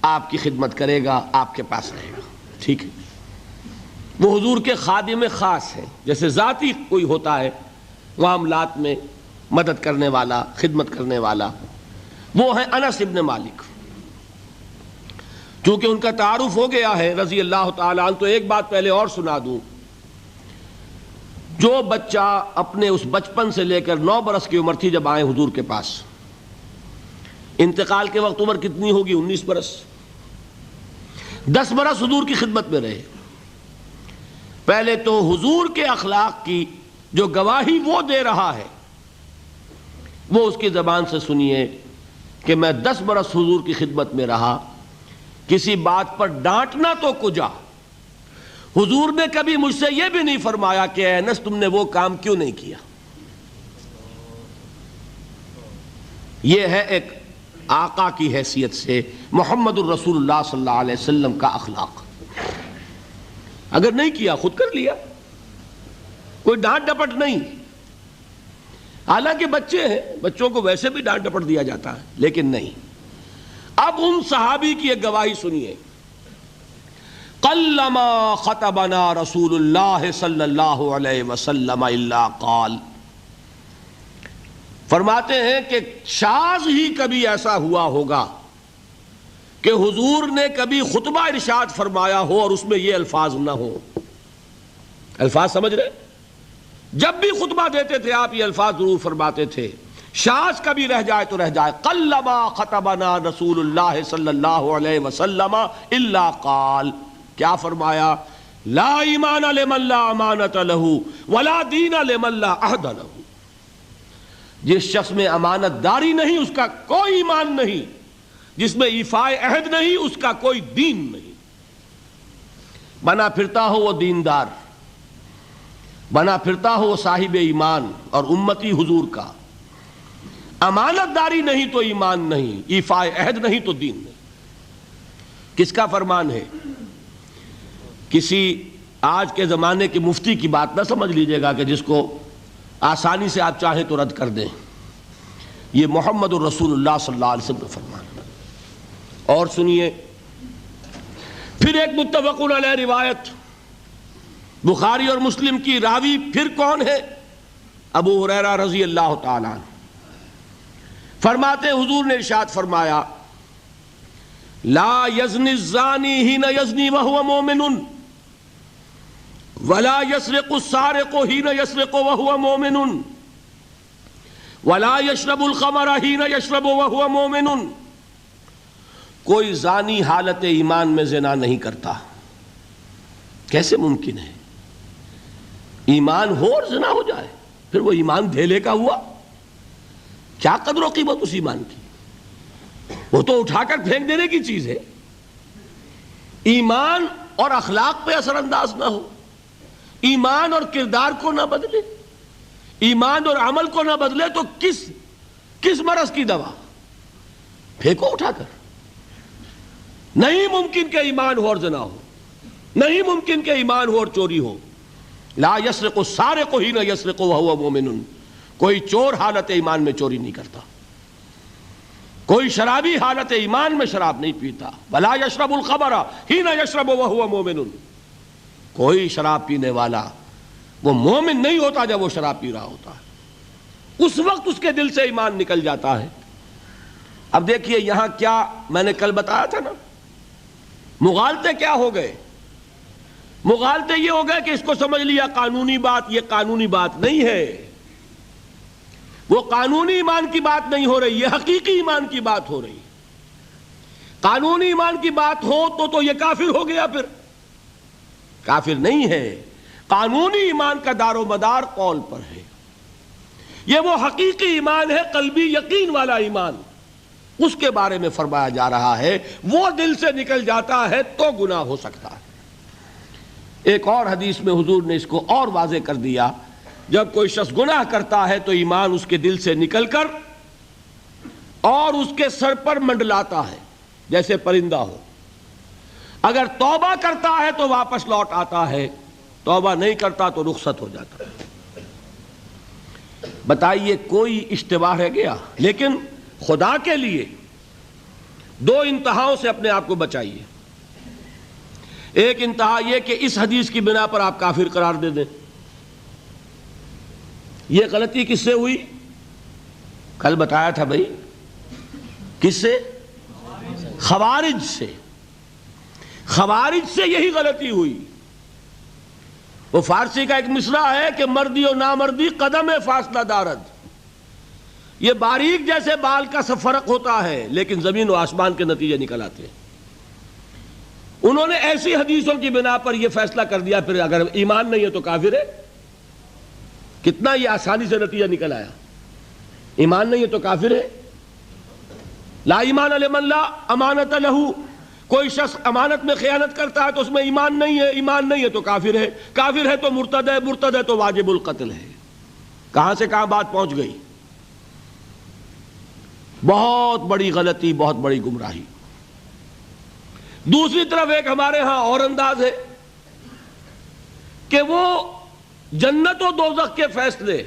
آپ کی خدمت کرے گا، آپ کے پاس رہے گا، ٹھیک ہے۔ وہ حضور کے خادم خاص ہیں، جیسے ذاتی کوئی ہوتا ہے معاملات میں مدد کرنے والا، خدمت کرنے والا، وہ ہیں انس ابن مالک۔ چونکہ ان کا تعارف ہو گیا ہے رضی اللہ تعالیٰ عنہ، تو ایک بات پہلے اور سنا دوں، جو بچہ اپنے اس بچپن سے لے کر 9 برس کی عمر تھی جب آئے حضور کے پاس، انتقال کے وقت عمر کتنی ہوگی؟ 19 برس، 10 برس حضور کی خدمت میں رہے۔ پہلے تو حضور کے اخلاق کی جو گواہی وہ دے رہا ہے وہ اس کی زبان سے سنیے کہ میں 10 برس حضور کی خدمت میں رہا، کسی بات پر ڈانٹنا تو کجا، حضور نے کبھی مجھ سے یہ بھی نہیں فرمایا کہ اے انس تم نے وہ کام کیوں نہیں کیا۔ یہ ہے ایک آقا کی حیثیت سے محمد الرسول اللہ صلی اللہ علیہ وسلم کا اخلاق۔ اگر نہیں کیا خود کر لیا، کوئی ڈانٹ ڈپٹ نہیں۔ حالانکہ بچے ہیں، بچوں کو ویسے بھی ڈانٹ ڈپٹ دیا جاتا ہے، لیکن نہیں۔ اب ان صحابی کی ایک گواہی سنیے، قلما خطبنا رسول اللہ صلی اللہ علیہ وسلم الا قال، فرماتے ہیں کہ شاذ ہی کبھی ایسا ہوا ہوگا کہ حضور نے کبھی خطبہ ارشاد فرمایا ہو اور اس میں یہ الفاظ نہ ہو۔ الفاظ سمجھ رہے؟ جب بھی خطبہ دیتے تھے آپ یہ الفاظ ضرور فرماتے تھے، شاذ کبھی رہ جائے تو رہ جائے، قلما خطبنا رسول اللہ صلی اللہ علیہ وسلم الا قال، کیا فرمایا؟ لا ایمان لمن لا امانت لہ ولا دین لمن لا عہد لہ، جس شخص میں امانت داری نہیں اس کا کوئی ایمان نہیں، جس میں ایفاء عہد نہیں اس کا کوئی دین نہیں۔ بنا پھرتا ہو وہ دیندار، بنا پھرتا ہو وہ صاحب ایمان اور امتی حضور کا، امانت داری نہیں تو ایمان نہیں، ایفاء عہد نہیں تو دین نہیں۔ کس کا فرمان ہے؟ کسی آج کے زمانے کے مفتی کی بات نہ سمجھ لیجئے گا کہ جس کو آسانی سے آپ چاہیں تو رد کر دیں، یہ محمد الرسول اللہ صلی اللہ علیہ وسلم کا فرمان ہے۔ اور سنیے پھر ایک متفق علیہ روایت بخاری اور مسلم کی، راوی پھر کون ہے؟ ابو ہریرہ رضی اللہ تعالیٰ عنہ فرماتے حضور نے ارشاد فرمایا لا یزنی الزانی حین یزنی وہو مومن ولا یسرق السارق حین یسرق وہو مومن ولا یشرب الخمر حین یشرب وہو مومن، کوئی زانی حالت ایمان میں زنا نہیں کرتا۔ کیسے ممکن ہے؟ ایمان ہو اور زنا ہو جائے، پھر وہ ایمان دھیلے کا ہوا؟ کیا قدر و قیمت اس ایمان کی؟ وہ تو اٹھا کر پھینک دینے کی چیز ہے۔ ایمان اور اخلاق پہ اثر انداز نہ ہو، ایمان اور کردار کو نہ بدلے، ایمان اور عمل کو نہ بدلے تو کس مرض کی دوا؟ پھینکو اٹھا کر۔ نہیں ممکن کہ ایمان ہو اور زنا ہو، نہیں ممکن کہ ایمان ہو اور چوری ہو۔ لا یسرق السارق حین یسرق وہو مومن، کوئی چور حالت ایمان میں چوری نہیں کرتا، کوئی شرابی حالت ایمان میں شراب نہیں پیتا۔ ولا یشرب الخمر حین یشرب وہو مومن، کوئی شراب پینے والا وہ مومن نہیں ہوتا جب وہ شراب پی رہا ہوتا ہے، اس وقت اس کے دل سے ایمان نکل جاتا ہے۔ اب دیکھیے یہاں کیا میں نے کل بتایا تھا نا، مغالطے کیا ہو گئے؟ مغالطے یہ ہو گئے کہ اس کو سمجھ لیا قانونی بات، یہ قانونی بات نہیں ہے، وہ قانونی ایمان کی بات نہیں ہو رہی، یہ حقیقی ایمان کی بات ہو رہی۔ قانونی ایمان کی بات ہو تو یہ کافر ہو گیا، پھر کافر نہیں ہے۔ قانونی ایمان کا دار و مدار قول پر ہے، یہ وہ حقیقی ایمان ہے، قلبی یقین والا ایمان، اس کے بارے میں فرمایا جا رہا ہے وہ دل سے نکل جاتا ہے تو گناہ ہو سکتا ہے۔ ایک اور حدیث میں حضور نے اس کو اور واضح کر دیا، جب کوئی شخص گناہ کرتا ہے تو ایمان اس کے دل سے نکل کر اور اس کے سر پر منڈلاتا ہے جیسے پرندہ ہو۔ اگر توبہ کرتا ہے تو واپس لوٹ آتا ہے، توبہ نہیں کرتا تو رخصت ہو جاتا ہے۔ بتائیے کوئی اشتباہ رہ گیا؟ لیکن خدا کے لیے دو انتہاؤں سے اپنے آپ کو بچائیے۔ ایک انتہا یہ کہ اس حدیث کی بنا پر آپ کافر قرار دے دیں۔ یہ غلطی کس سے ہوئی؟ کل بتایا تھا بھائی، کس سے؟ خوارج سے۔ خوارج سے یہی غلطی ہوئی۔ وہ فارسی کا ایک مصرع ہے کہ مردی و نامردی قدم فاصلہ دارد، یہ باریک جیسے بال کا سا فرق ہوتا ہے لیکن زمین و آسمان کے نتیجے نکل آتے ہیں۔ انہوں نے ایسی حدیثوں کی بنا پر یہ فیصلہ کر دیا پھر اگر ایمان نہیں ہے تو کافر ہے۔ کتنا یہ آسانی سے نتیجہ نکل آیا، ایمان نہیں ہے تو کافر ہے۔ لا ایمان لمن لا امانت لہو، کوئی شخص امانت میں خیانت کرتا ہے تو اس میں ایمان نہیں ہے، ایمان نہیں ہے تو کافر ہے، کافر ہے تو مرتد ہے، مرتد ہے تو واجب القتل ہے۔ کہاں سے کہاں بات پہنچ گئی؟ بہت بڑی غلطی، بہت بڑی گمراہی۔ دوسری طرف ایک ہمارے ہاں اور انداز ہے کہ وہ جنت و دوزخ کے فیصلے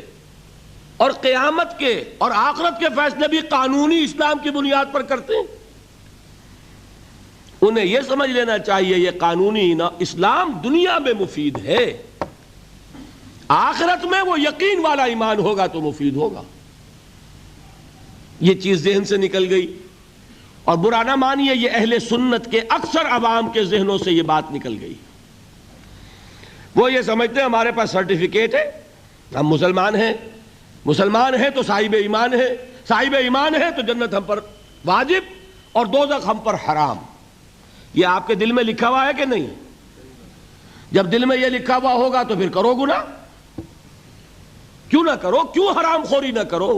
اور قیامت کے اور آخرت کے فیصلے بھی قانونی اسلام کی بنیاد پر کرتے ہیں۔ انہیں یہ سمجھ لینا چاہیے یہ قانونی اسلام دنیا میں مفید ہے، آخرت میں وہ یقین والا ایمان ہوگا تو مفید ہوگا۔ یہ چیز ذہن سے نکل گئی، اور برا نہ مانیے یہ اہل سنت کے اکثر عوام کے ذہنوں سے یہ بات نکل گئی۔ وہ یہ سمجھتے ہیں ہمارے پاس سرٹیفکیٹ ہے، ہم مسلمان ہیں، مسلمان ہیں تو صاحب ایمان ہے، صاحب ایمان ہے تو جنت ہم پر واجب اور دوزخ ہم پر حرام۔ یہ آپ کے دل میں لکھا ہوا ہے کہ نہیں؟ جب دل میں یہ لکھا ہوا ہوگا تو پھر کرو گناہ، کیوں نہ کرو؟ کیوں حرام خوری نہ کرو؟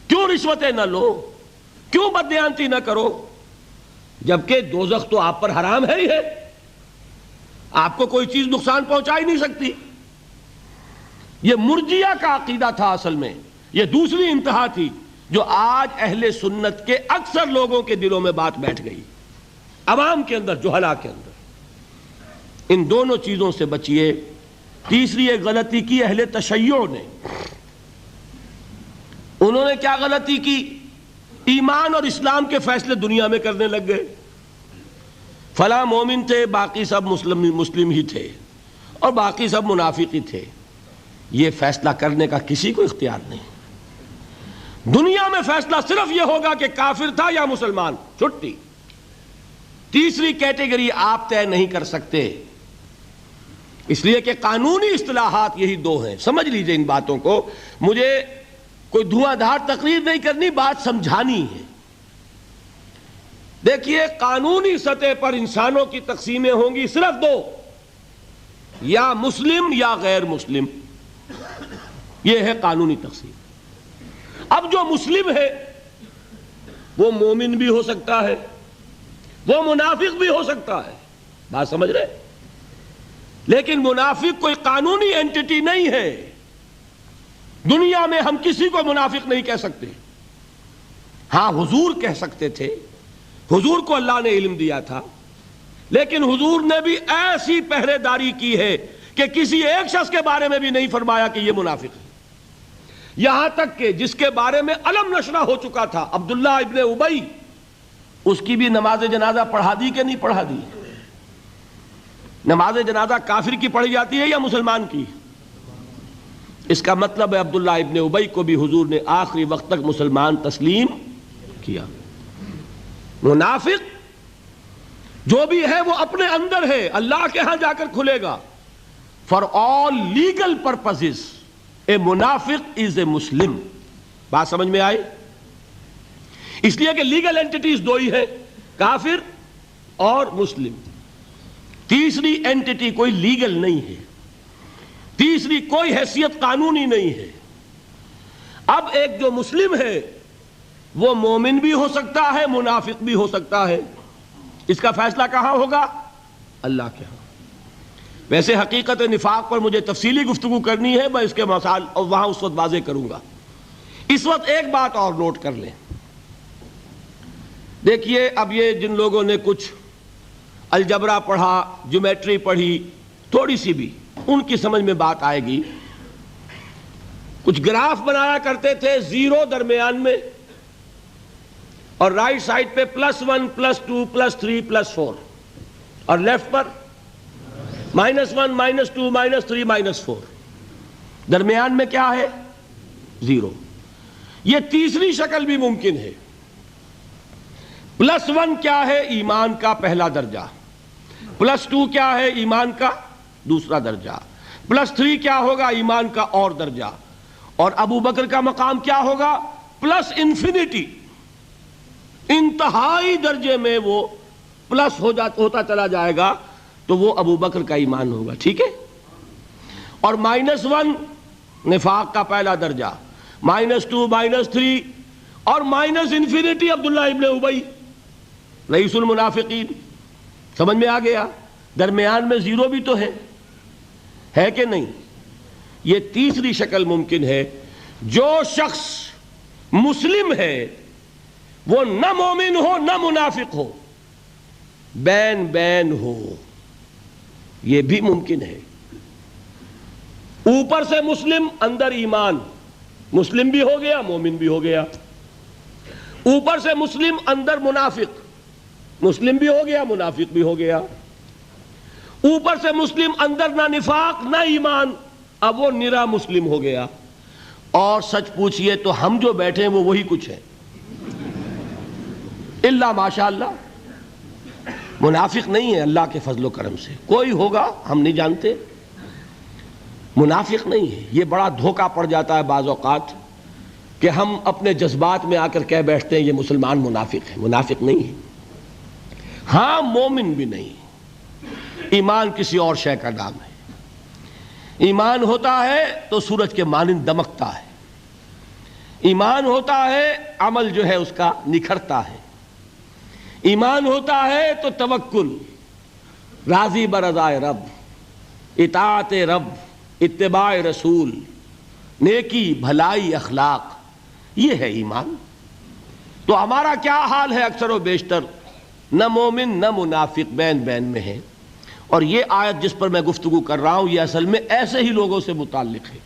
کیوں رشوتیں نہ لو؟ کیوں بددیانتی نہ کرو؟ جبکہ دوزخ تو آپ پر حرام ہے ہی ہے، آپ کو کوئی چیز نقصان پہنچا ہی نہیں سکتی۔ یہ مرجیہ کا عقیدہ تھا اصل میں، یہ دوسری انتہا تھی جو آج اہل سنت کے اکثر لوگوں کے دلوں میں بات بیٹھ گئی، عوام کے اندر، جہلا کے اندر۔ ان دونوں چیزوں سے بچیے۔ تیسری ایک غلطی کی اہل تشیع نے، انہوں نے کیا غلطی کی؟ ایمان اور اسلام کے فیصلے دنیا میں کرنے لگ گئے۔ فلاں مومن تھے، باقی سب مسلم ہی تھے، اور باقی سب منافق ہی تھے۔ یہ فیصلہ کرنے کا کسی کو اختیار نہیں۔ دنیا میں فیصلہ صرف یہ ہوگا کہ کافر تھا یا مسلمان، چھٹی۔ تیسری کیٹیگری آپ طے نہیں کر سکتے، اس لیے کہ قانونی اصطلاحات یہی دو ہیں۔ سمجھ لیجئے ان باتوں کو، مجھے کوئی دھواں دھار تقریر نہیں کرنی، بات سمجھانی ہے۔ دیکھیے قانونی سطح پر انسانوں کی تقسیمیں ہوں گی صرف دو، یا مسلم یا غیر مسلم، یہ ہے قانونی تقسیم۔ اب جو مسلم ہے وہ مومن بھی ہو سکتا ہے، وہ منافق بھی ہو سکتا ہے، بات سمجھ رہے؟ لیکن منافق کوئی قانونی اینٹی نہیں ہے۔ دنیا میں ہم کسی کو منافق نہیں کہہ سکتے۔ ہاں حضور کہہ سکتے تھے، حضور کو اللہ نے علم دیا تھا، لیکن حضور نے بھی ایسی پہرے داری کی ہے کہ کسی ایک شخص کے بارے میں بھی نہیں فرمایا کہ یہ منافق ہے۔ یہاں تک کہ جس کے بارے میں علم نشرہ ہو چکا تھا، عبداللہ ابن ابی، اس کی بھی نماز جنازہ پڑھا دی کہ نہیں پڑھا دی؟ نماز جنازہ کافر کی پڑھی جاتی ہے یا مسلمان کی؟ اس کا مطلب ہے عبداللہ ابن ابی کو بھی حضور نے آخری وقت تک مسلمان تسلیم کیا۔ منافق جو بھی ہے وہ اپنے اندر ہے، اللہ کے ہاں جا کر کھلے گا۔ For all legal purposes a منافق is a مسلم۔ بات سمجھ میں آئی؟ اس لیے کہ لیگل اینٹیٹیز دو ہی ہے، کافر اور مسلم، تیسری اینٹی کوئی لیگل نہیں ہے، تیسری کوئی حیثیت قانونی نہیں ہے۔ اب ایک جو مسلم ہے وہ مومن بھی ہو سکتا ہے، منافق بھی ہو سکتا ہے، اس کا فیصلہ کہاں ہوگا؟ اللہ کے ہاں۔ ویسے حقیقت نفاق پر مجھے تفصیلی گفتگو کرنی ہے، میں اس کے مسائل اور وہاں اس وقت واضح کروں گا۔ اس وقت ایک بات اور نوٹ کر لیں، دیکھیے اب یہ جن لوگوں نے کچھ الجبرا پڑھا، جیومیٹری پڑھی تھوڑی سی بھی، ان کی سمجھ میں بات آئے گی۔ کچھ گراف بنایا کرتے تھے، زیرو درمیان میں اور رائٹ سائڈ پہ +1 +2 +3 +4 اور لیفٹ پر -1 -2 -3 -4، درمیان میں کیا ہے؟ زیرو۔ یہ تیسری شکل بھی ممکن ہے۔ +1 کیا ہے؟ ایمان کا پہلا درجہ۔ +2 کیا ہے؟ ایمان کا دوسرا درجہ۔ +3 کیا ہوگا؟ ایمان کا اور درجہ۔ اور ابو بکر کا مقام کیا ہوگا؟ +انفینٹی، انتہائی درجے میں وہ پلس ہوتا چلا جائے گا، تو وہ ابو بکر کا ایمان ہوگا، ٹھیک ہے؟ اور -1 نفاق کا پہلا درجہ، -2 -3 اور انفینٹی عبداللہ ابن ابی رئیس المنافقین۔ سمجھ میں آ گیا؟ درمیان میں زیرو بھی تو ہے کہ نہیں؟ یہ تیسری شکل ممکن ہے۔ جو شخص مسلم ہے وہ نہ مومن ہو نہ منافق ہو، بین بین ہو، یہ بھی ممکن ہے۔ اوپر سے مسلم، اندر ایمان، مسلم بھی ہو گیا مومن بھی ہو گیا۔ اوپر سے مسلم، اندر منافق، مسلم بھی ہو گیا منافق بھی ہو گیا۔ اوپر سے مسلم، اندر نہ نفاق نہ ایمان، اب وہ نرا مسلم ہو گیا۔ اور سچ پوچھئے تو ہم جو بیٹھے ہیں وہ وہی کچھ ہے، اللہ ماشاء اللہ منافق نہیں ہے، اللہ کے فضل و کرم سے کوئی ہوگا ہم نہیں جانتے، منافق نہیں ہے۔ یہ بڑا دھوکہ پڑ جاتا ہے بعض اوقات کہ ہم اپنے جذبات میں آ کر کہہ بیٹھتے ہیں یہ مسلمان منافق ہے، منافق نہیں ہے۔ ہاں مومن بھی نہیں، ایمان کسی اور شے کا نام ہے۔ ایمان ہوتا ہے تو سورج کے مانند دمکتا ہے، ایمان ہوتا ہے عمل جو ہے اس کا نکھرتا ہے، ایمان ہوتا ہے تو توکل، راضی برضائے رب، اطاعت رب، اتباع رسول، نیکی بھلائی اخلاق، یہ ہے ایمان۔ تو ہمارا کیا حال ہے؟ اکثر و بیشتر نہ مومن نہ منافق، بین بین میں ہے۔ اور یہ آیت جس پر میں گفتگو کر رہا ہوں یہ اصل میں ایسے ہی لوگوں سے متعلق ہے۔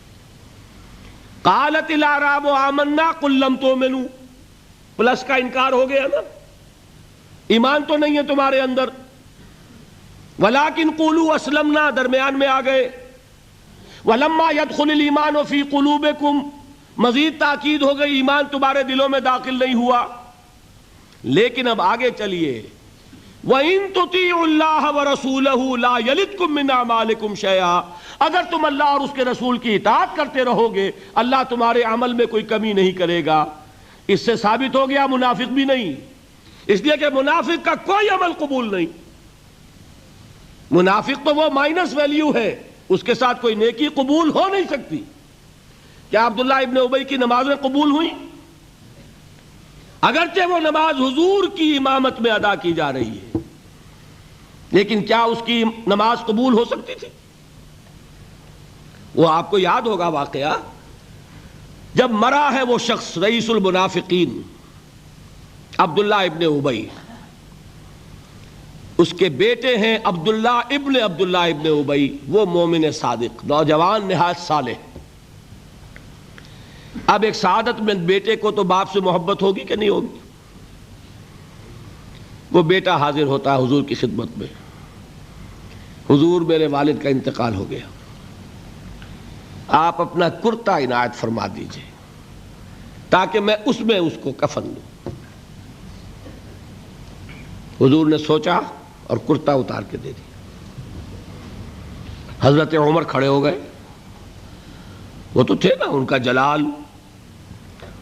قالت الاعراب آمنا قل لم تؤمنوا، پلس کا انکار ہو گیا نا، ایمان تو نہیں ہے تمہارے اندر، ولیکن قولوا اسلمنا، درمیان میں آ گئے، ولما يدخل الایمان فی قلوبکم، مزید تاکید ہو گئی ایمان تمہارے دلوں میں داخل نہیں ہوا۔ لیکن اب آگے چلیے، وَإِن تُطِيعُوا اللَّهَ وَرَسُولَهُ لَا يَلِدْكُم مِّنْ أَعْمَالِكُمْ شَيْئًا، اگر تم اللہ اور اس کے رسول کی اطاعت کرتے رہو گے اللہ تمہارے عمل میں کوئی کمی نہیں کرے گا۔ اس سے ثابت ہو گیا منافق بھی نہیں، اس لیے کہ منافق کا کوئی عمل قبول نہیں۔ منافق تو وہ مائنس ویلیو ہے، اس کے ساتھ کوئی نیکی قبول ہو نہیں سکتی۔ کیا عبداللہ ابن ابی کی نمازیں قبول ہوئیں؟ اگرچہ وہ نماز حضور کی امامت میں ادا کی جا رہی ہے، لیکن کیا اس کی نماز قبول ہو سکتی تھی؟ وہ آپ کو یاد ہوگا واقعہ، جب مرا ہے وہ شخص رئیس المنافقین عبداللہ ابن ابی، اس کے بیٹے ہیں عبداللہ ابن ابی، وہ مومن صادق، نوجوان نہایت صالح۔ اب ایک سعادت مند بیٹے کو تو باپ سے محبت ہوگی کہ نہیں ہوگی؟ وہ بیٹا حاضر ہوتا ہے حضور کی خدمت میں، حضور میرے والد کا انتقال ہو گیا، آپ اپنا کرتا عنایت فرما دیجئے تاکہ میں اس کو کفن دوں۔ حضور نے سوچا اور کرتا اتار کے دے دیا۔ حضرت عمر کھڑے ہو گئے، وہ تو تھے نا، ان کا جلال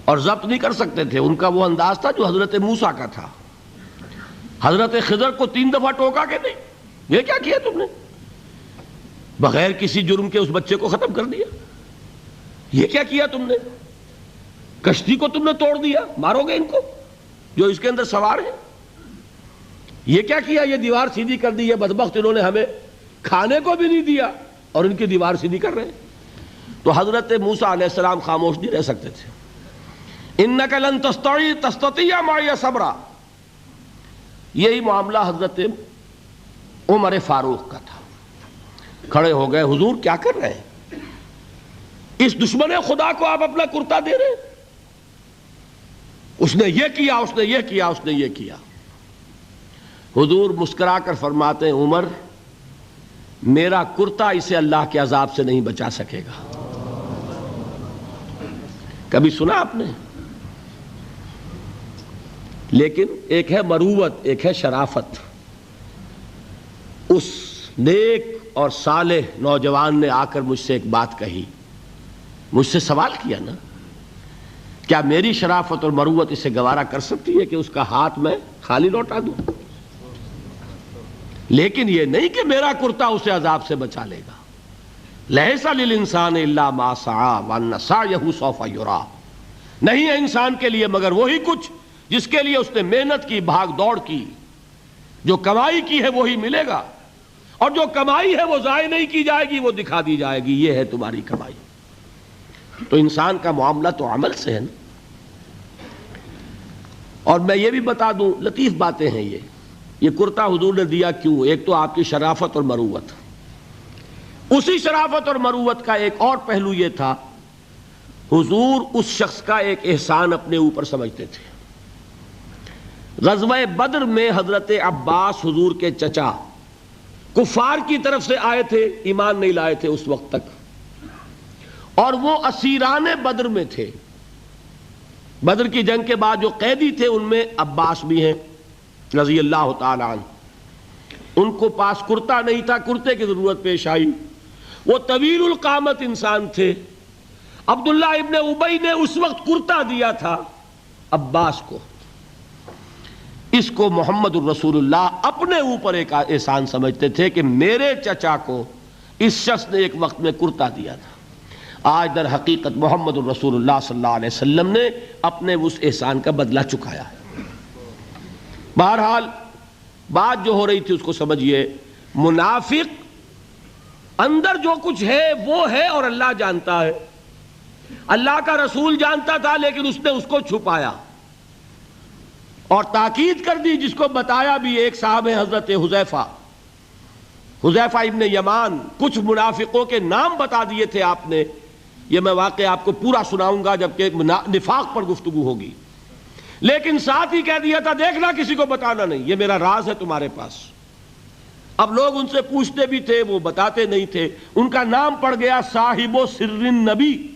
اور ضبط نہیں کر سکتے تھے، ان کا وہ انداز تھا جو حضرت موسیٰ کا تھا۔ حضرت خضر کو 3 دفعہ ٹوکا کہ نہیں؟ یہ کیا کیا تم نے؟ بغیر کسی جرم کے اس بچے کو ختم کر دیا. یہ کیا کیا تم نے؟ کشتی کو تم نے توڑ دیا، مارو گے ان کو جو اس کے اندر سوار ہیں. یہ کیا کیا؟ یہ دیوار سیدھی کر دی. یہ بدبخت انہوں نے ہمیں کھانے کو بھی نہیں دیا اور ان کی دیوار سیدھی کر رہے ہیں. تو حضرت موسیٰ علیہ السلام خاموش نہیں رہ سکتے تھے. انک لن تستطیع معی صبرا. یہی معاملہ حضرت عمر فاروق کا تھا. کھڑے ہو گئے، حضور کیا کر رہے ہیں؟ اس دشمن خدا کو آپ اپنا کرتا دے رہے ہیں. اس نے یہ کیا، اس نے یہ کیا، اس نے یہ کیا. حضور مسکرا کر فرماتے ہیں عمر میرا کرتا اسے اللہ کے عذاب سے نہیں بچا سکے گا. کبھی سنا آپ نے؟ لیکن ایک ہے مروت، ایک ہے شرافت. اس نیک اور صالح نوجوان نے آ کر مجھ سے ایک بات کہی، مجھ سے سوال کیا نا، کیا میری شرافت اور مروت اسے گوارا کر سکتی ہے کہ اس کا ہاتھ میں خالی لوٹا دوں؟ لیکن یہ نہیں کہ میرا کرتا اسے عذاب سے بچا لے گا. لیس للانسان الا ما سعى وان سعيه سوف يرى. نہیں ہے انسان کے لیے مگر وہی کچھ جس کے لیے اس نے محنت کی، بھاگ دوڑ کی. جو کمائی کی ہے وہی ملے گا، اور جو کمائی ہے وہ ضائع نہیں کی جائے گی، وہ دکھا دی جائے گی. یہ ہے تمہاری کمائی. تو انسان کا معاملہ تو عمل سے ہے نا. اور میں یہ بھی بتا دوں، لطیف باتیں ہیں یہ کرتا حضور نے دیا کیوں؟ ایک تو آپ کی شرافت اور مروت. اسی شرافت اور مروت کا ایک اور پہلو یہ تھا، حضور اس شخص کا ایک احسان اپنے اوپر سمجھتے تھے. غزوہ بدر میں حضرت عباس حضور کے چچا کفار کی طرف سے آئے تھے، ایمان نہیں لائے تھے اس وقت تک، اور وہ اسیران بدر میں تھے. بدر کی جنگ کے بعد جو قیدی تھے ان میں عباس بھی ہیں رضی اللہ تعالی عنہ. ان کو پاس کرتا نہیں تھا، کرتے کی ضرورت پیش آئی. وہ طویل القامت انسان تھے. عبداللہ ابن ابی نے اس وقت کرتا دیا تھا عباس کو. اس کو محمد الرسول اللہ اپنے اوپر ایک احسان سمجھتے تھے کہ میرے چچا کو اس شخص نے ایک وقت میں کرتا دیا تھا. آج در حقیقت محمد الرسول اللہ صلی اللہ علیہ وسلم نے اپنے اس احسان کا بدلہ چکایا ہے. بہرحال بات جو ہو رہی تھی اس کو سمجھیے. منافق اندر جو کچھ ہے وہ ہے اور اللہ جانتا ہے. اللہ کا رسول جانتا تھا لیکن اس نے اس کو چھپایا اور تاکید کر دی، جس کو بتایا بھی. ایک صاحب ہے حضرت حذیفہ ابن یمان. کچھ منافقوں کے نام بتا دیے تھے آپ نے. یہ میں واقعہ آپ کو پورا سناؤں گا جبکہ نفاق پر گفتگو ہوگی. لیکن ساتھ ہی کہہ دیا تھا دیکھنا کسی کو بتانا نہیں، یہ میرا راز ہے تمہارے پاس. اب لوگ ان سے پوچھتے بھی تھے، وہ بتاتے نہیں تھے. ان کا نام پڑ گیا صاحب و سر نبی.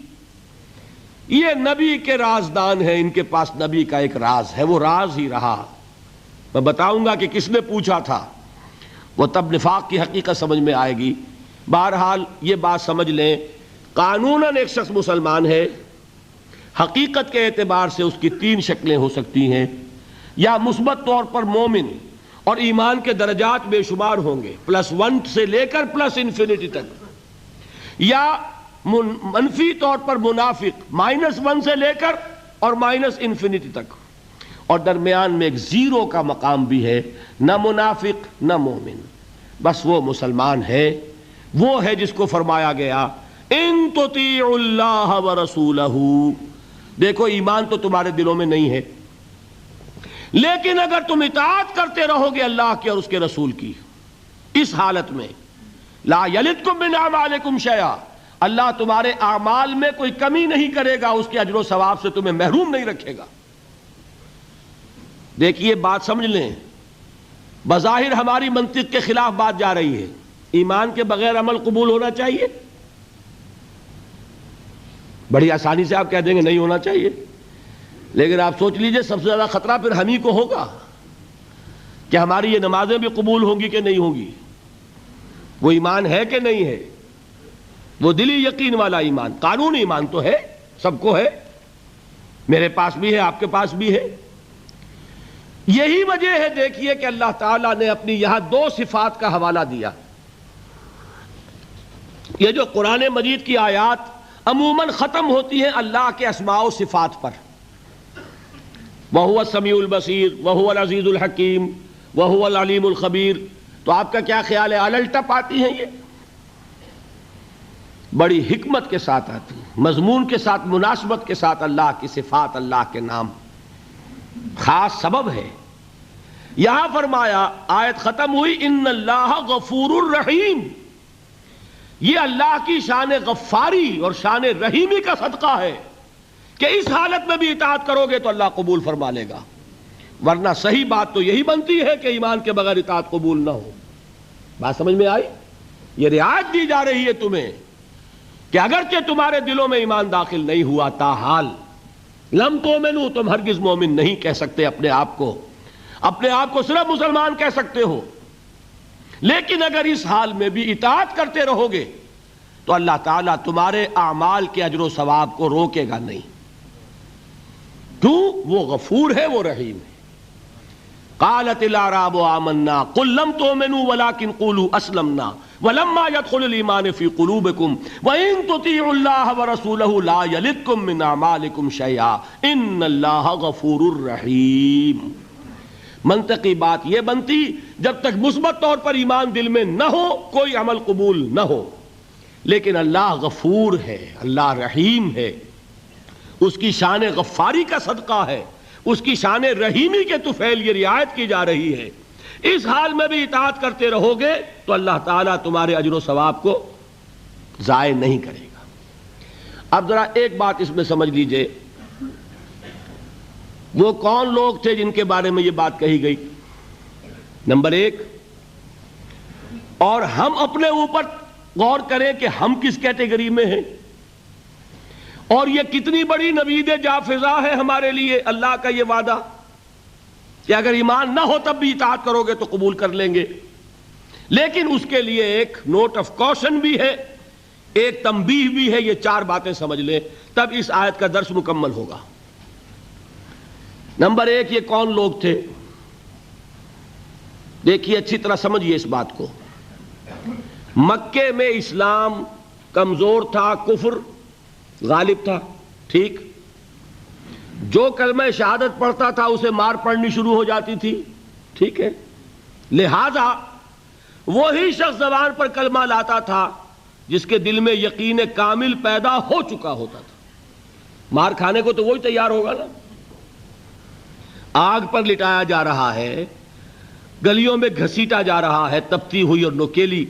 یہ نبی کے رازدان ہیں، ان کے پاس نبی کا ایک راز ہے، وہ راز ہی رہا. میں بتاؤں گا کہ کس نے پوچھا تھا، وہ تب نفاق کی حقیقت سمجھ میں آئے گی. بہرحال یہ بات سمجھ لیں، قانوناً ایک شخص مسلمان ہے، حقیقت کے اعتبار سے اس کی 3 شکلیں ہو سکتی ہیں. یا مثبت طور پر مومن اور ایمان کے درجات بے شمار ہوں گے، +1 سے لے کر +انفینٹی تک. یا منفی طور پر منافق، -1 سے لے کر اور -انفینٹی تک. اور درمیان میں ایک 0 کا مقام بھی ہے، نہ منافق نہ مومن، بس وہ مسلمان ہے. وہ ہے جس کو فرمایا گیا ان تطیعوا اللہ ورسولہ. دیکھو ایمان تو تمہارے دلوں میں نہیں ہے، لیکن اگر تم اطاعت کرتے رہو گے اللہ کی اور اس کے رسول کی، اس حالت میں لا یلدکم من اعمالکم شیئا، اللہ تمہارے اعمال میں کوئی کمی نہیں کرے گا، اس کے اجر و ثواب سے تمہیں محروم نہیں رکھے گا. دیکھیے بات سمجھ لیں، بظاہر ہماری منطق کے خلاف بات جا رہی ہے. ایمان کے بغیر عمل قبول ہونا چاہیے؟ بڑی آسانی سے آپ کہہ دیں گے نہیں ہونا چاہیے. لیکن آپ سوچ لیجئے سب سے زیادہ خطرہ پھر ہم ہی کو ہوگا کہ ہماری یہ نمازیں بھی قبول ہوں گی کہ نہیں ہوں گی. وہ ایمان ہے کہ نہیں ہے؟ وہ دلی یقین والا ایمان. قانونی ایمان تو ہے، سب کو ہے، میرے پاس بھی ہے، آپ کے پاس بھی ہے. یہی وجہ ہے دیکھیے کہ اللہ تعالیٰ نے اپنی یہاں دو صفات کا حوالہ دیا. یہ جو قرآن مجید کی آیات عموماً ختم ہوتی ہیں اللہ کے اسماء و صفات پر، وَهُوَ السَّمِيعُ الْبَصِيرُ وَهُوَ الْعَزِيزُ الْحَكِيمُ وَهُوَ الْعَلِيمُ الْخَبِيرُ، تو آپ کا کیا خیال ہے الٹپ آتی ہیں؟ یہ بڑی حکمت کے ساتھ آتی ہیں، مضمون کے ساتھ، مناسبت کے ساتھ اللہ کی صفات، اللہ کے نام، خاص سبب ہے. یہاں فرمایا، آیت ختم ہوئی، ان اللہ غفور الرحیم، یہ اللہ کی شان غفاری اور شان رحیمی کا صدقہ ہے کہ اس حالت میں بھی اطاعت کرو گے تو اللہ قبول فرما لے گا، ورنہ صحیح بات تو یہی بنتی ہے کہ ایمان کے بغیر اطاعت قبول نہ ہو. بات سمجھ میں آئی؟ یہ رعایت دی جا رہی ہے تمہیں کہ اگرچہ تمہارے دلوں میں ایمان داخل نہیں ہوا، تاحال لم تؤمنوا، تم ہرگز مومن نہیں کہہ سکتے اپنے آپ کو صرف مسلمان کہہ سکتے ہو، لیکن اگر اس حال میں بھی اطاعت کرتے رہو گے تو اللہ تعالیٰ تمہارے اعمال کے اجر و ثواب کو روکے گا نہیں. کیوں؟ وہ غفور ہے، وہ رحیم ہے. قالت الاعراب آمنا قل لم تؤمنوا ولكن قولوا اسلمنا ولما يدخل الايمان في قلوبكم وان تطيعوا الله ورسوله لا يلدكم من اعمالكم شيئا ان الله غفور رحيم. منطقی بات یہ بنتی جب تک مثبت طور پر ایمان دل میں نہ ہو کوئی عمل قبول نہ ہو، لیکن اللہ غفور ہے، اللہ رحیم ہے، اس کی شان غفاری کا صدقہ ہے، اس کی شان رحیمی کے طفیل یہ رعایت کی جا رہی ہے. اس حال میں بھی اطاعت کرتے رہو گے تو اللہ تعالیٰ تمہارے اجر و ثواب کو ضائع نہیں کرے گا. اب ذرا ایک بات اس میں سمجھ لیجئے، وہ کون لوگ تھے جن کے بارے میں یہ بات کہی گئی؟ نمبر ایک، اور ہم اپنے اوپر غور کریں کہ ہم کس کیٹیگری میں ہیں، اور یہ کتنی بڑی نوید جافزہ ہے ہمارے لیے اللہ کا یہ وعدہ کہ اگر ایمان نہ ہو تب بھی اطاعت کرو گے تو قبول کر لیں گے. لیکن اس کے لیے ایک نوٹ آف کوشن بھی ہے، ایک تنبیہ بھی ہے. یہ چار باتیں سمجھ لیں تب اس آیت کا درس مکمل ہوگا. نمبر ایک، یہ کون لوگ تھے؟ دیکھیے اچھی طرح سمجھیے اس بات کو. مکے میں اسلام کمزور تھا، کفر غالب تھا، ٹھیک؟ جو کلمہ شہادت پڑھتا تھا اسے مار پڑنی شروع ہو جاتی تھی، ٹھیک ہے؟ لہذا وہی شخص زبان پر کلمہ لاتا تھا جس کے دل میں یقین کامل پیدا ہو چکا ہوتا تھا. مار کھانے کو تو وہی تیار ہوگا نا. آگ پر لٹایا جا رہا ہے، گلیوں میں گھسیٹا جا رہا ہے، تپتی ہوئی اور نوکیلی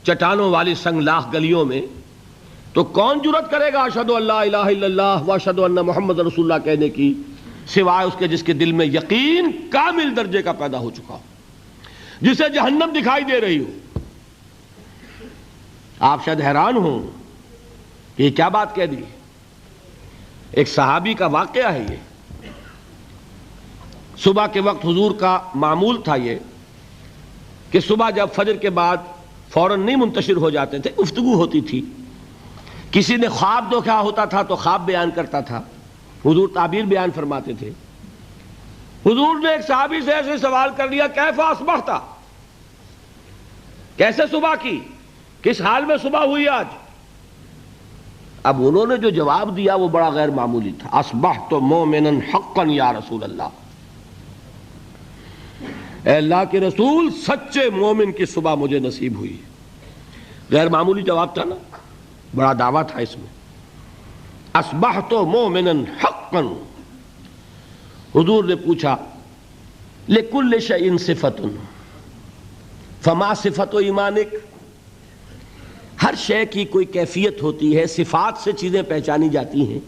چٹانوں والی سنگلاخ گلیوں میں، تو کون جرأت کرے گا اشہدو ان لا الہ الا اللہ واشہدو ان محمد رسول اللہ کہنے کی، سوائے اس کے جس کے دل میں یقین کامل درجے کا پیدا ہو چکا ہو، جسے جہنم دکھائی دے رہی ہو. آپ شاید حیران ہوں کہ یہ کیا بات کہہ دی. ایک صحابی کا واقعہ ہے. یہ صبح کے وقت حضور کا معمول تھا یہ کہ صبح جب فجر کے بعد فوراً نہیں منتشر ہو جاتے تھے، گفتگو ہوتی تھی. کسی نے خواب دیکھا ہوتا تھا تو خواب بیان کرتا تھا، حضور تعبیر بیان فرماتے تھے. حضور نے ایک صحابی سے ایسے سوال کر لیا، کیف اصبحت، کیسے صبح کی، کس حال میں صبح ہوئی آج؟ اب انہوں نے جو جواب دیا وہ بڑا غیر معمولی تھا. اصبحت مومنا حقا یا رسول اللہ، اے اللہ کے رسول سچے مومن کی صبح مجھے نصیب ہوئی. غیر معمولی جواب تھا نا، بڑا دعویٰ تھا اس میں. اصبحت مومنا حقا. حضور نے پوچھا لکل شیء صفۃ فما صفۃ ایمانک، ہر شے کی کوئی کیفیت ہوتی ہے، صفات سے چیزیں پہچانی جاتی ہیں.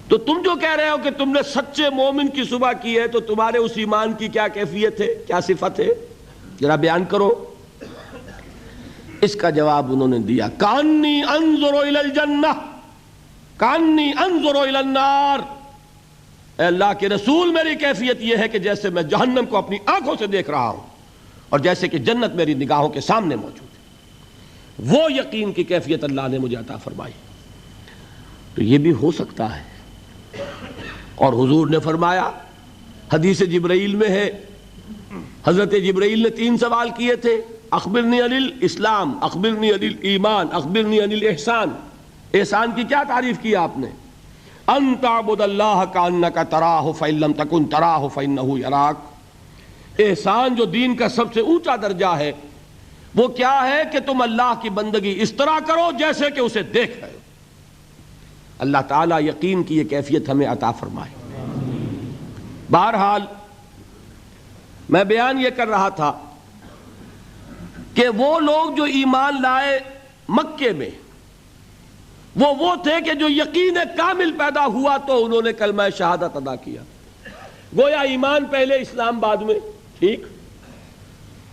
تو تم جو کہہ رہے ہو کہ تم نے سچے مومن کی صبح کی ہے، تو تمہارے اس ایمان کی کیا کیفیت ہے، کیا صفت ہے، ذرا بیان کرو. اس کا جواب انہوں نے دیا، کانی انظر الی الجنہ کانی انظر الی النار. اے اللہ کے رسول میری کیفیت یہ ہے کہ جیسے میں جہنم کو اپنی آنکھوں سے دیکھ رہا ہوں اور جیسے کہ جنت میری نگاہوں کے سامنے موجود ہے. وہ یقین کی کیفیت اللہ نے مجھے عطا فرمائی. تو یہ بھی ہو سکتا ہے. اور حضور نے فرمایا حدیث جبرائیل میں ہے، حضرت جبرائیل نے 3 سوال کیے تھے، اخبرنی عن الاسلام، اخبرنی عن الایمان، اخبرنی عن الاحسان۔ احسان کی کیا تعریف کی آپ نے؟ ان تعبد اللہ کانک تراہ فإن لم تکن تراہ فإنہ یراک۔ احسان جو دین کا سب سے اونچا درجہ ہے وہ کیا ہے کہ تم اللہ کی بندگی اس طرح کرو جیسے کہ اسے دیکھ رہے ہو۔ اللہ تعالیٰ یقین کی یہ کیفیت ہمیں عطا فرمائے۔ بہرحال میں بیان یہ کر رہا تھا کہ وہ لوگ جو ایمان لائے مکے میں وہ تھے کہ جو یقین کامل پیدا ہوا تو انہوں نے کلمہ شہادت ادا کیا۔ گویا ایمان پہلے اسلام بعد میں، ٹھیک،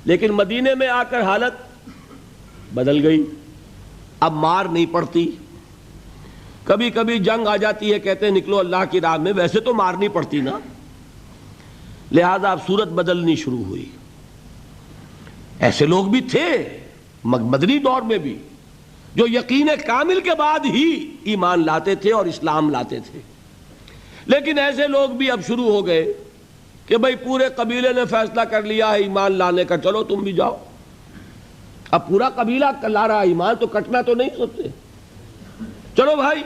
لیکن مدینے میں آ کر حالت بدل گئی۔ اب مار نہیں پڑتی، کبھی کبھی جنگ آ جاتی ہے، کہتے ہیں نکلو اللہ کی راہ میں، ویسے تو مار نہیں پڑتی نا، لہذا اب صورت بدلنی شروع ہوئی۔ ایسے لوگ بھی تھے مدنی دور میں بھی جو یقین کامل کے بعد ہی ایمان لاتے تھے اور اسلام لاتے تھے، لیکن ایسے لوگ بھی اب شروع ہو گئے کہ بھئی پورے قبیلے نے فیصلہ کر لیا ہے ایمان لانے کا، چلو تم بھی جاؤ۔ اب پورا قبیلہ لا رہا ایمان تو کٹنا تو نہیں سوچتے، چلو بھائی،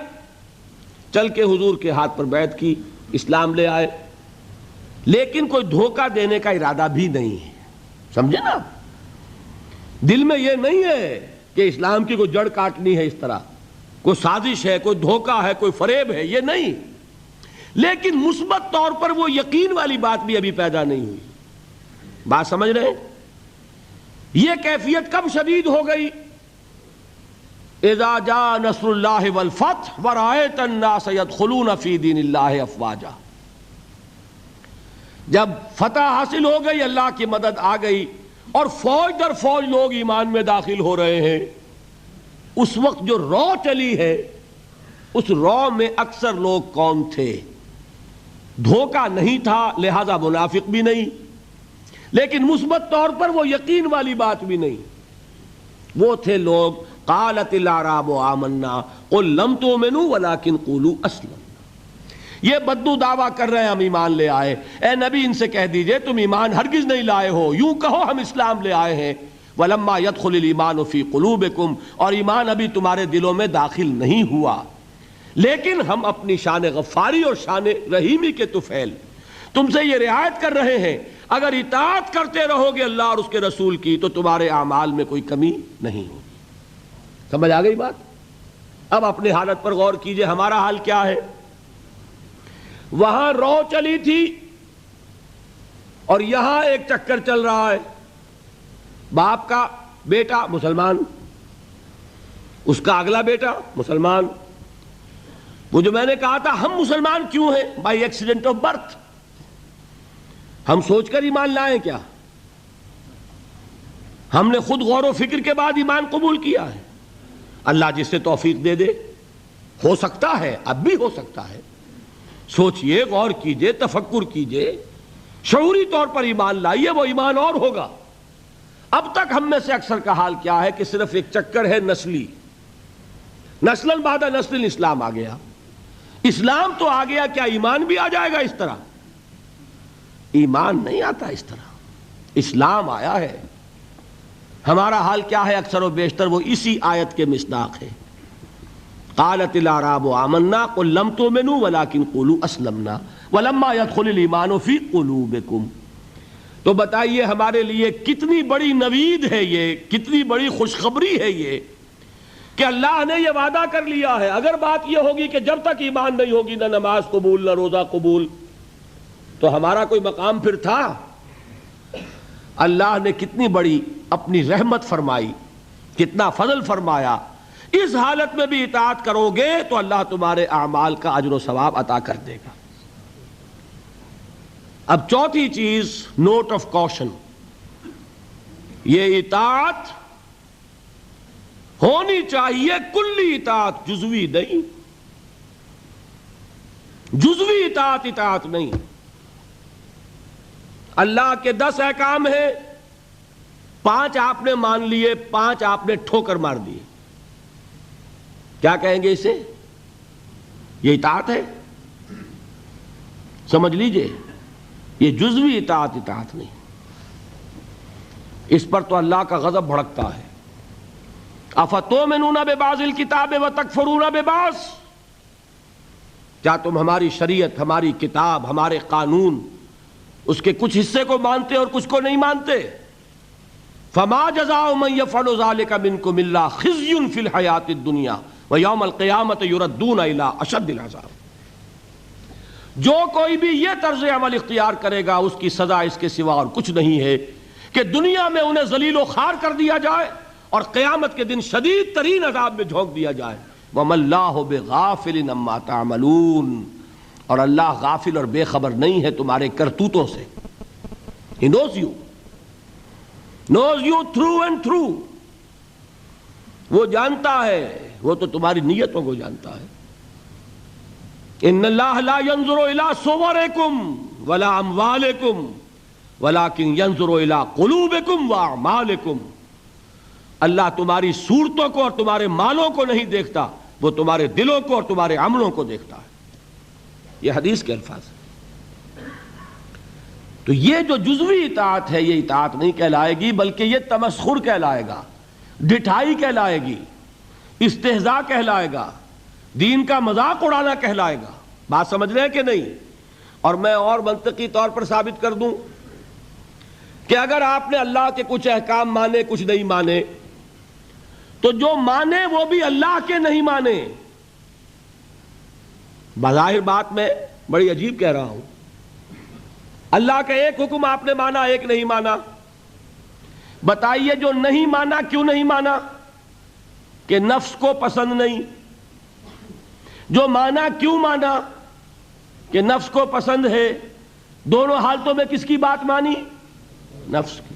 چل کے حضور کے ہاتھ پر بیعت کی، اسلام لے آئے، لیکن کوئی دھوکہ دینے کا ارادہ بھی نہیں ہے، سمجھے نا؟ دل میں یہ نہیں ہے کہ اسلام کی کوئی جڑ کاٹنی ہے، اس طرح کوئی سازش ہے، کوئی دھوکہ ہے، کوئی فریب ہے، یہ نہیں، لیکن مثبت طور پر وہ یقین والی بات بھی ابھی پیدا نہیں ہوئی۔ بات سمجھ رہے ہیں؟ یہ کیفیت کب شدید ہو گئی؟ اذا جاء نصر اللہ والفتح ورأیت الناس يدخلون فی دین اللہ افواجا۔ جب فتح حاصل ہو گئی، اللہ کی مدد آ گئی اور فوج در فوج لوگ ایمان میں داخل ہو رہے ہیں، اس وقت جو رو چلی ہے اس رو میں اکثر لوگ کون تھے؟ دھوکہ نہیں تھا، لہذا منافق بھی نہیں، لیکن مثبت طور پر وہ یقین والی بات بھی نہیں، وہ تھے لوگ قالت الاعراب آمنا قل لم تؤمنوا ولکن قولوا اسلمنا۔ یہ بدو دعویٰ کر رہے ہیں ہم ایمان لے آئے، اے نبی ان سے کہہ دیجئے تم ایمان ہرگز نہیں لائے ہو، یوں کہو ہم اسلام لے آئے ہیں۔ ولما يدخل الایمان فی قلوبکم، اور ایمان ابھی تمہارے دلوں میں داخل نہیں ہوا، لیکن ہم اپنی شان غفاری اور شان رحیمی کے طفیل تم سے یہ رعایت کر رہے ہیں، اگر اطاعت کرتے رہو گے اللہ اور اس کے رسول کی تو تمہارے اعمال میں کوئی کمی نہیں ہوگی۔ سمجھ آ گئی بات؟ اب اپنی حالت پر غور کیجئے، ہمارا حال کیا ہے؟ وہاں رو چلی تھی اور یہاں ایک چکر چل رہا ہے، باپ کا بیٹا مسلمان، اس کا اگلا بیٹا مسلمان۔ وہ جو میں نے کہا تھا ہم مسلمان کیوں ہیں؟ بائی ایکسیڈنٹ آف برتھ، ہم سوچ کر ایمان لائیں کیا؟ ہم نے خود غور و فکر کے بعد ایمان قبول کیا ہے۔ اللہ جس سے توفیق دے دے، ہو سکتا ہے، اب بھی ہو سکتا ہے، سوچئے، غور کیجئے، تفکر کیجئے، شعوری طور پر ایمان لائیے، وہ ایمان اور ہوگا۔ اب تک ہم میں سے اکثر کا حال کیا ہے کہ صرف ایک چکر ہے نسلی، نسلاً بعد نسل اسلام آ گیا، اسلام تو آ گیا، کیا ایمان بھی آ جائے گا اس طرح؟ ایمان نہیں آتا اس طرح، اسلام آیا ہے۔ ہمارا حال کیا ہے اکثر و بیشتر؟ وہ اسی آیت کے مصداق ہے، قالت الاعراب آمنا قل لم تؤمنوا ولکن قولوا اسلمنا ولما يدخل الایمان فی قلوبکم۔ تو بتائیے ہمارے لیے کتنی بڑی نوید ہے یہ، کتنی بڑی خوشخبری ہے یہ کہ اللہ نے یہ وعدہ کر لیا ہے۔ اگر بات یہ ہوگی کہ جب تک ایمان نہیں ہوگی نہ نماز قبول نہ روزہ قبول، تو ہمارا کوئی مقام پھر تھا؟ اللہ نے کتنی بڑی اپنی رحمت فرمائی، کتنا فضل فرمایا، اس حالت میں بھی اطاعت کرو گے تو اللہ تمہارے اعمال کا اجر و ثواب عطا کر دے گا۔ اب چوتھی چیز، نوٹ آف کوشن، یہ اطاعت ہونی چاہیے کلی اطاعت، جزوی نہیں، جزوی اطاعت اطاعت نہیں۔ اللہ کے 10 احکام ہیں، 5 آپ نے مان لیے، 5 آپ نے ٹھوکر مار دیے، کیا کہیں گے اسے؟ یہ اطاعت ہے؟ سمجھ لیجئے، یہ جزوی اطاعت نہیں، اس پر تو اللہ کا غضب بھڑکتا ہے۔ افتؤمنون ببعض الکتاب وتکفرون ببعض، کیا تم ہماری شریعت، ہماری کتاب، ہمارے قانون، اس کے کچھ حصے کو مانتے اور کچھ کو نہیں مانتے؟ فما جزاء من يفعل ذلك منكم الا خزي في الحیاۃ الدنیا ویوم القیامۃ یردون الی اشد العذاب۔ جو کوئی بھی یہ طرز عمل اختیار کرے گا اس کی سزا اس کے سوا اور کچھ نہیں ہے کہ دنیا میں انہیں ذلیل و خوار کر دیا جائے اور قیامت کے دن شدید ترین عذاب میں جھونک دیا جائے۔ وَمَا اللَّهُ بِغَافِلٍ عَمَّا تَعْمَلُونَ، اور اللہ غافل اور بے خبر نہیں ہے تمہارے کرتوتوں سے۔ He knows you through and through، وہ جانتا ہے، وہ تو تمہاری نیتوں کو جانتا ہے۔ ان اللہ لا ينظر الى صورکم ولا اموالکم ولكن ينظر الى قلوبکم واعمالکم، اللہ تمہاری صورتوں کو اور تمہارے مالوں کو نہیں دیکھتا، وہ تمہارے دلوں کو اور تمہارے عملوں کو دیکھتا ہے۔ یہ حدیث کے الفاظ ہیں۔ تو یہ جو جزوی اطاعت ہے یہ اطاعت نہیں کہلائے گی، بلکہ یہ تمسخر کہلائے گا، ڈٹھائی کہلائے گی، استہزاء کہلائے گا، دین کا مذاق اڑانا کہلائے گا۔ بات سمجھ رہے ہیں کہ نہیں؟ اور میں اور منطقی طور پر ثابت کر دوں کہ اگر آپ نے اللہ کے کچھ احکام مانے کچھ نہیں مانے، تو جو مانے وہ بھی اللہ کے نہیں مانے۔ بظاہر بات میں بڑی عجیب کہہ رہا ہوں، اللہ کا ایک حکم آپ نے مانا ایک نہیں مانا، بتائیے جو نہیں مانا کیوں نہیں مانا؟ کہ نفس کو پسند نہیں۔ جو مانا کیوں مانا؟ کہ نفس کو پسند ہے۔ دونوں حالتوں میں کس کی بات مانی؟ نفس کی۔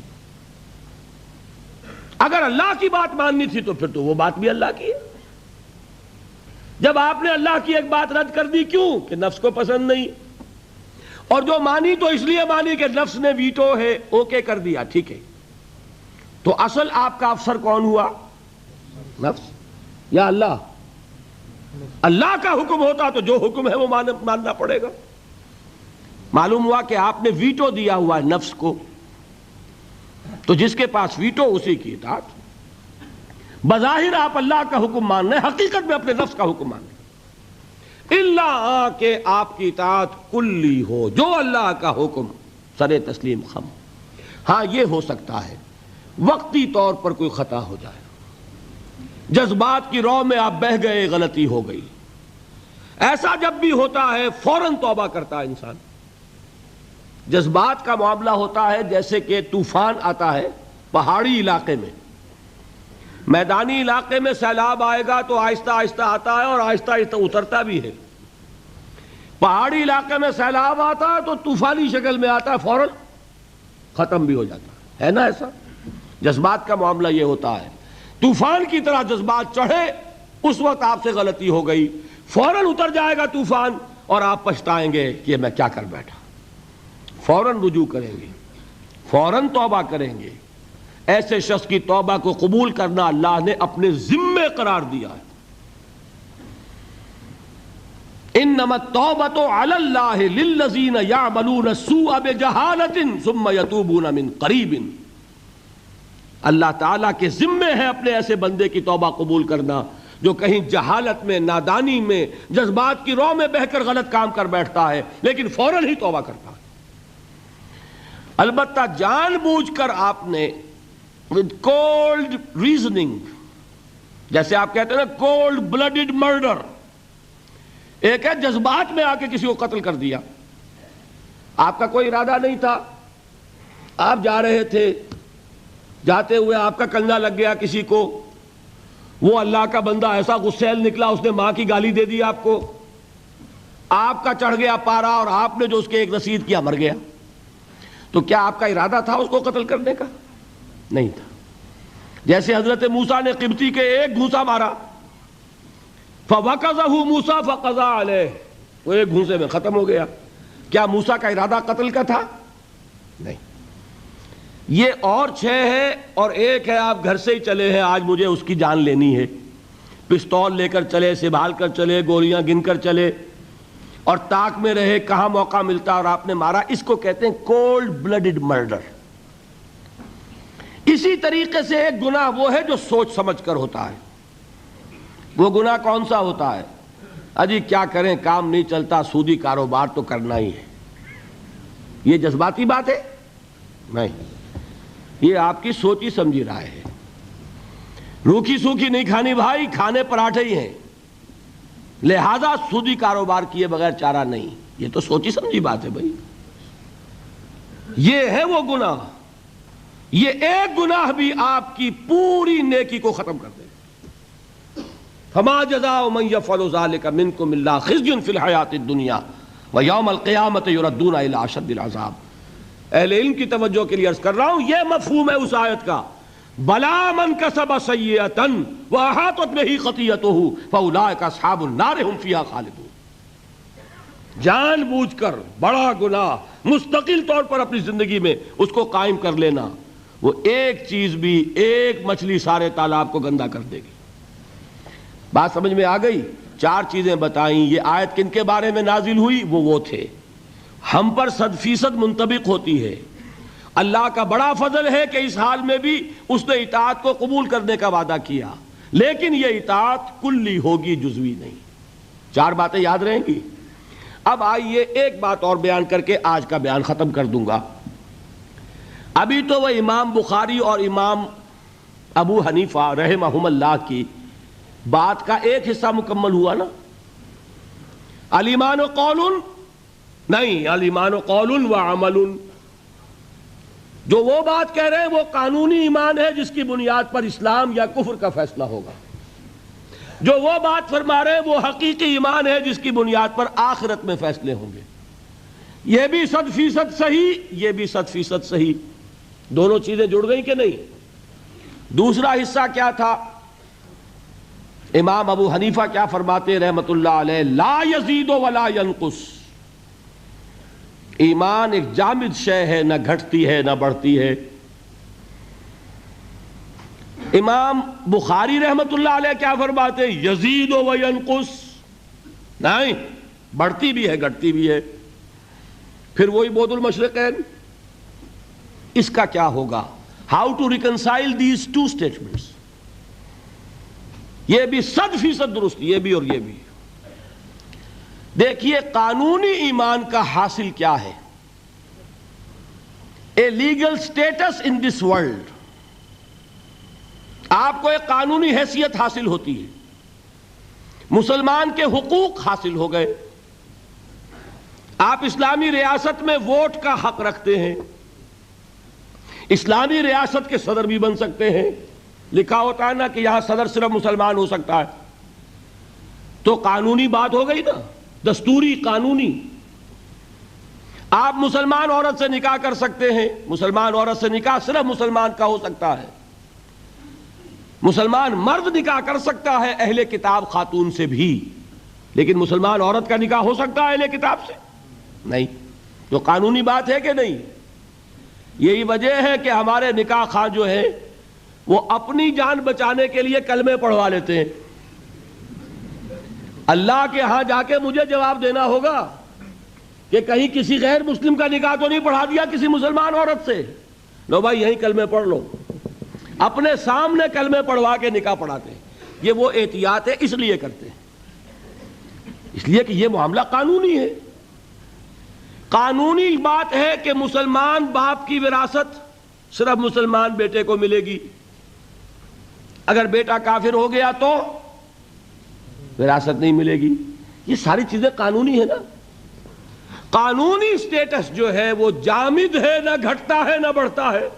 اگر اللہ کی بات ماننی تھی تو پھر تو وہ بات بھی اللہ کی ہے۔ جب آپ نے اللہ کی ایک بات رد کر دی، کیوں؟ کہ نفس کو پسند نہیں، اور جو مانی تو اس لیے مانی کہ نفس نے ویٹو ہے، اوکے کر دیا، ٹھیک ہے۔ تو اصل آپ کا افسر کون ہوا؟ نفس یا اللہ؟ اللہ کا حکم ہوتا تو جو حکم ہے وہ ماننا پڑے گا۔ معلوم ہوا کہ آپ نے ویٹو دیا ہوا ہے نفس کو، تو جس کے پاس ویٹو اسی کی اطاعت۔ بظاہر آپ اللہ کا حکم مان رہے ہیں، حقیقت میں اپنے نفس کا حکم مان رہے ہیں۔ اللہ کہ آپ کی اطاعت کلی ہو، جو اللہ کا حکم سر تسلیم خم۔ ہاں یہ ہو سکتا ہے وقتی طور پر کوئی خطا ہو جائے، جذبات کی رو میں آپ بہہ گئے، غلطی ہو گئی، ایسا جب بھی ہوتا ہے فوراً توبہ کرتا ہے انسان۔ جذبات کا معاملہ ہوتا ہے جیسے کہ طوفان آتا ہے پہاڑی علاقے میں، میدانی علاقے میں سیلاب آئے گا تو آہستہ آہستہ آتا ہے اور آہستہ آہستہ اترتا بھی ہے۔ پہاڑی علاقے میں سیلاب آتا ہے تو طوفانی شکل میں آتا ہے، فوراً ختم بھی ہو جاتا ہے نا ایسا؟ جذبات کا معاملہ یہ ہوتا ہے، طوفان کی طرح جذبات چڑھے، اس وقت آپ سے غلطی ہو گئی، فوراً اتر جائے گا طوفان اور آپ پچھتائیں گے کہ میں کیا کر بیٹھا۔ فوراً رجوع کریں گے، فوراً توبہ کریں گے۔ ایسے شخص کی توبہ کو قبول کرنا اللہ نے اپنے ذمے قرار دیا ہے۔ انما التوبۃ علی اللہ للذین یعملون السوء بجہالۃ ثم یتوبون من قریب۔ اللہ تعالیٰ کے ذمے ہے اپنے ایسے بندے کی توبہ قبول کرنا جو کہیں جہالت میں، نادانی میں، جذبات کی رو میں بہ کر غلط کام کر بیٹھتا ہے لیکن فوراً ہی توبہ کرتا ہے۔ البتہ جان بوجھ کر آپ نے with cold reasoning، جیسے آپ کہتے ہیں نا cold blooded murder، ایک ہے جذبات میں آ کے کسی کو قتل کر دیا، آپ کا کوئی ارادہ نہیں تھا، آپ جا رہے تھے، جاتے ہوئے آپ کا کنگا لگ گیا کسی کو، وہ اللہ کا بندہ ایسا غسیل نکلا اس نے ماں کی گالی دے دی آپ کو، آپ کا چڑھ گیا پارا اور آپ نے جو اس کے ایک رسید کیا مر گیا، تو کیا آپ کا ارادہ تھا اس کو قتل کرنے کا؟ نہیں تھا۔ جیسے حضرت موسیٰ نے قبطی کے ایک گھونسا مارا، فَوَقَذَهُ مُوسَىٰ فَقَضَىٰ عَلَيْهِ، وہ ایک گھونسے میں ختم ہو گیا۔ کیا موسیٰ کا ارادہ قتل کا تھا؟ نہیں۔ یہ اور 6 ہے اور ایک ہے آپ گھر سے ہی چلے ہیں، آج مجھے اس کی جان لینی ہے، پستول لے کر چلے، سنبھال کر چلے، گولیاں گن کر چلے، اور طاق میں رہے کہاں موقع ملتا اور آپ نے مارا، اس کو کہتے ہیں کولڈ بلڈڈ مرڈر۔ اسی طریقے سے ایک گناہ وہ ہے جو سوچ سمجھ کر ہوتا ہے۔ وہ گناہ کون سا ہوتا ہے؟ اجی کیا کریں، کام نہیں چلتا، سودی کاروبار تو کرنا ہی ہے۔ یہ جذباتی بات ہے؟ نہیں، یہ آپ کی سوچی سمجھی رائے ہے۔ روکھی سوکھی نہیں کھانی بھائی، کھانے پراٹھے ہی ہیں، لہذا سودی کاروبار کیے بغیر چارہ نہیں۔ یہ تو سوچی سمجھی بات ہے بھائی۔ یہ ہے وہ گناہ، یہ ایک گناہ بھی آپ کی پوری نیکی کو ختم کر دے۔ فما جزاء من يفعل ذلك منكم الا خزي في الحياة الدنيا ويوم القيامة يردون الى اشد العذاب۔ اہل علم کی توجہ کے لیے عرض کر رہا ہوں، یہ مفہوم ہے اس آیت کا، بلا من کسب سیئۃ واحاطت بہ خطیئتہ فاولئک اصحاب النار هم فیہا خالدون۔ جان بوجھ کر بڑا گناہ مستقل طور پر اپنی زندگی میں اس کو قائم کر لینا، وہ ایک چیز بھی، ایک مچھلی سارے تالاب کو گندا کر دے گی۔ بات سمجھ میں آ گئی؟ چار چیزیں بتائیں۔ یہ آیت کن کے بارے میں نازل ہوئی؟ وہ تھے، ہم پر 100% منطبق ہوتی ہے۔ اللہ کا بڑا فضل ہے کہ اس حال میں بھی اس نے اطاعت کو قبول کرنے کا وعدہ کیا، لیکن یہ اطاعت کلی ہوگی، جزوی نہیں۔ چار باتیں یاد رہیں گی۔ اب آئیے ایک بات اور بیان کر کے آج کا بیان ختم کر دوں گا۔ ابھی تو وہ امام بخاری اور امام ابو حنیفہ رحمہم اللہ کی بات کا ایک حصہ مکمل ہوا نا۔ الایمان قول نہیں، الایمان قول و عمل۔ جو وہ بات کہہ رہے ہیں وہ قانونی ایمان ہے جس کی بنیاد پر اسلام یا کفر کا فیصلہ ہوگا۔ جو وہ بات فرما رہے ہیں وہ حقیقی ایمان ہے جس کی بنیاد پر آخرت میں فیصلے ہوں گے۔ یہ بھی 100% صحیح، یہ بھی 100% صحیح۔ دونوں چیزیں جڑ گئی کہ نہیں؟ دوسرا حصہ کیا تھا؟ امام ابو حنیفہ کیا فرماتے رحمت اللہ علیہ؟ لا یزید ولا ینقص۔ ایمان ایک جامد شے ہے، نہ گھٹتی ہے نہ بڑھتی ہے۔ امام بخاری رحمت اللہ علیہ کیا فرماتے؟ یزید و ینقص، نہیں، بڑھتی بھی ہے گھٹتی بھی ہے۔ پھر وہی بعد المشرقین، اس کا کیا ہوگا؟ How to reconcile these two statements? یہ بھی 100% درست، یہ بھی اور یہ بھی۔ دیکھیے قانونی ایمان کا حاصل کیا ہے؟ A legal status in this world. آپ کو ایک قانونی حیثیت حاصل ہوتی ہے، مسلمان کے حقوق حاصل ہو گئے، آپ اسلامی ریاست میں ووٹ کا حق رکھتے ہیں، اسلامی ریاست کے صدر بھی بن سکتے ہیں۔ لکھا ہوتا ہے نا کہ یہاں صدر صرف مسلمان ہو سکتا ہے، تو قانونی بات ہو گئی نا، دستوری قانونی۔ آپ مسلمان عورت سے نکاح کر سکتے ہیں، مسلمان عورت سے نکاح صرف مسلمان کا ہو سکتا ہے۔ مسلمان مرد نکاح کر سکتا ہے اہل کتاب خاتون سے بھی، لیکن مسلمان عورت کا نکاح ہو سکتا ہے اہل کتاب سے؟ نہیں۔ تو قانونی بات ہے کہ نہیں؟ یہی وجہ ہے کہ ہمارے نکاح خواہ جو ہیں وہ اپنی جان بچانے کے لیے کلمے پڑھوا لیتے ہیں۔ اللہ کے ہاں جا کے مجھے جواب دینا ہوگا کہ کہیں کسی غیر مسلم کا نکاح تو نہیں پڑھا دیا کسی مسلمان عورت سے؟ لو بھائی یہیں کلمے پڑھ لو۔ اپنے سامنے کلمے پڑھوا کے نکاح پڑھاتے ہیں۔ یہ وہ احتیاط ہے، اس لیے کرتے ہیں، اس لیے کہ یہ معاملہ قانونی ہے۔ قانونی بات ہے کہ مسلمان باپ کی وراثت صرف مسلمان بیٹے کو ملے گی، اگر بیٹا کافر ہو گیا تو وراثت نہیں ملے گی۔ یہ ساری چیزیں قانونی ہے نا۔ قانونی سٹیٹس جو ہے وہ جامد ہے، نہ گھٹتا ہے نہ بڑھتا ہے۔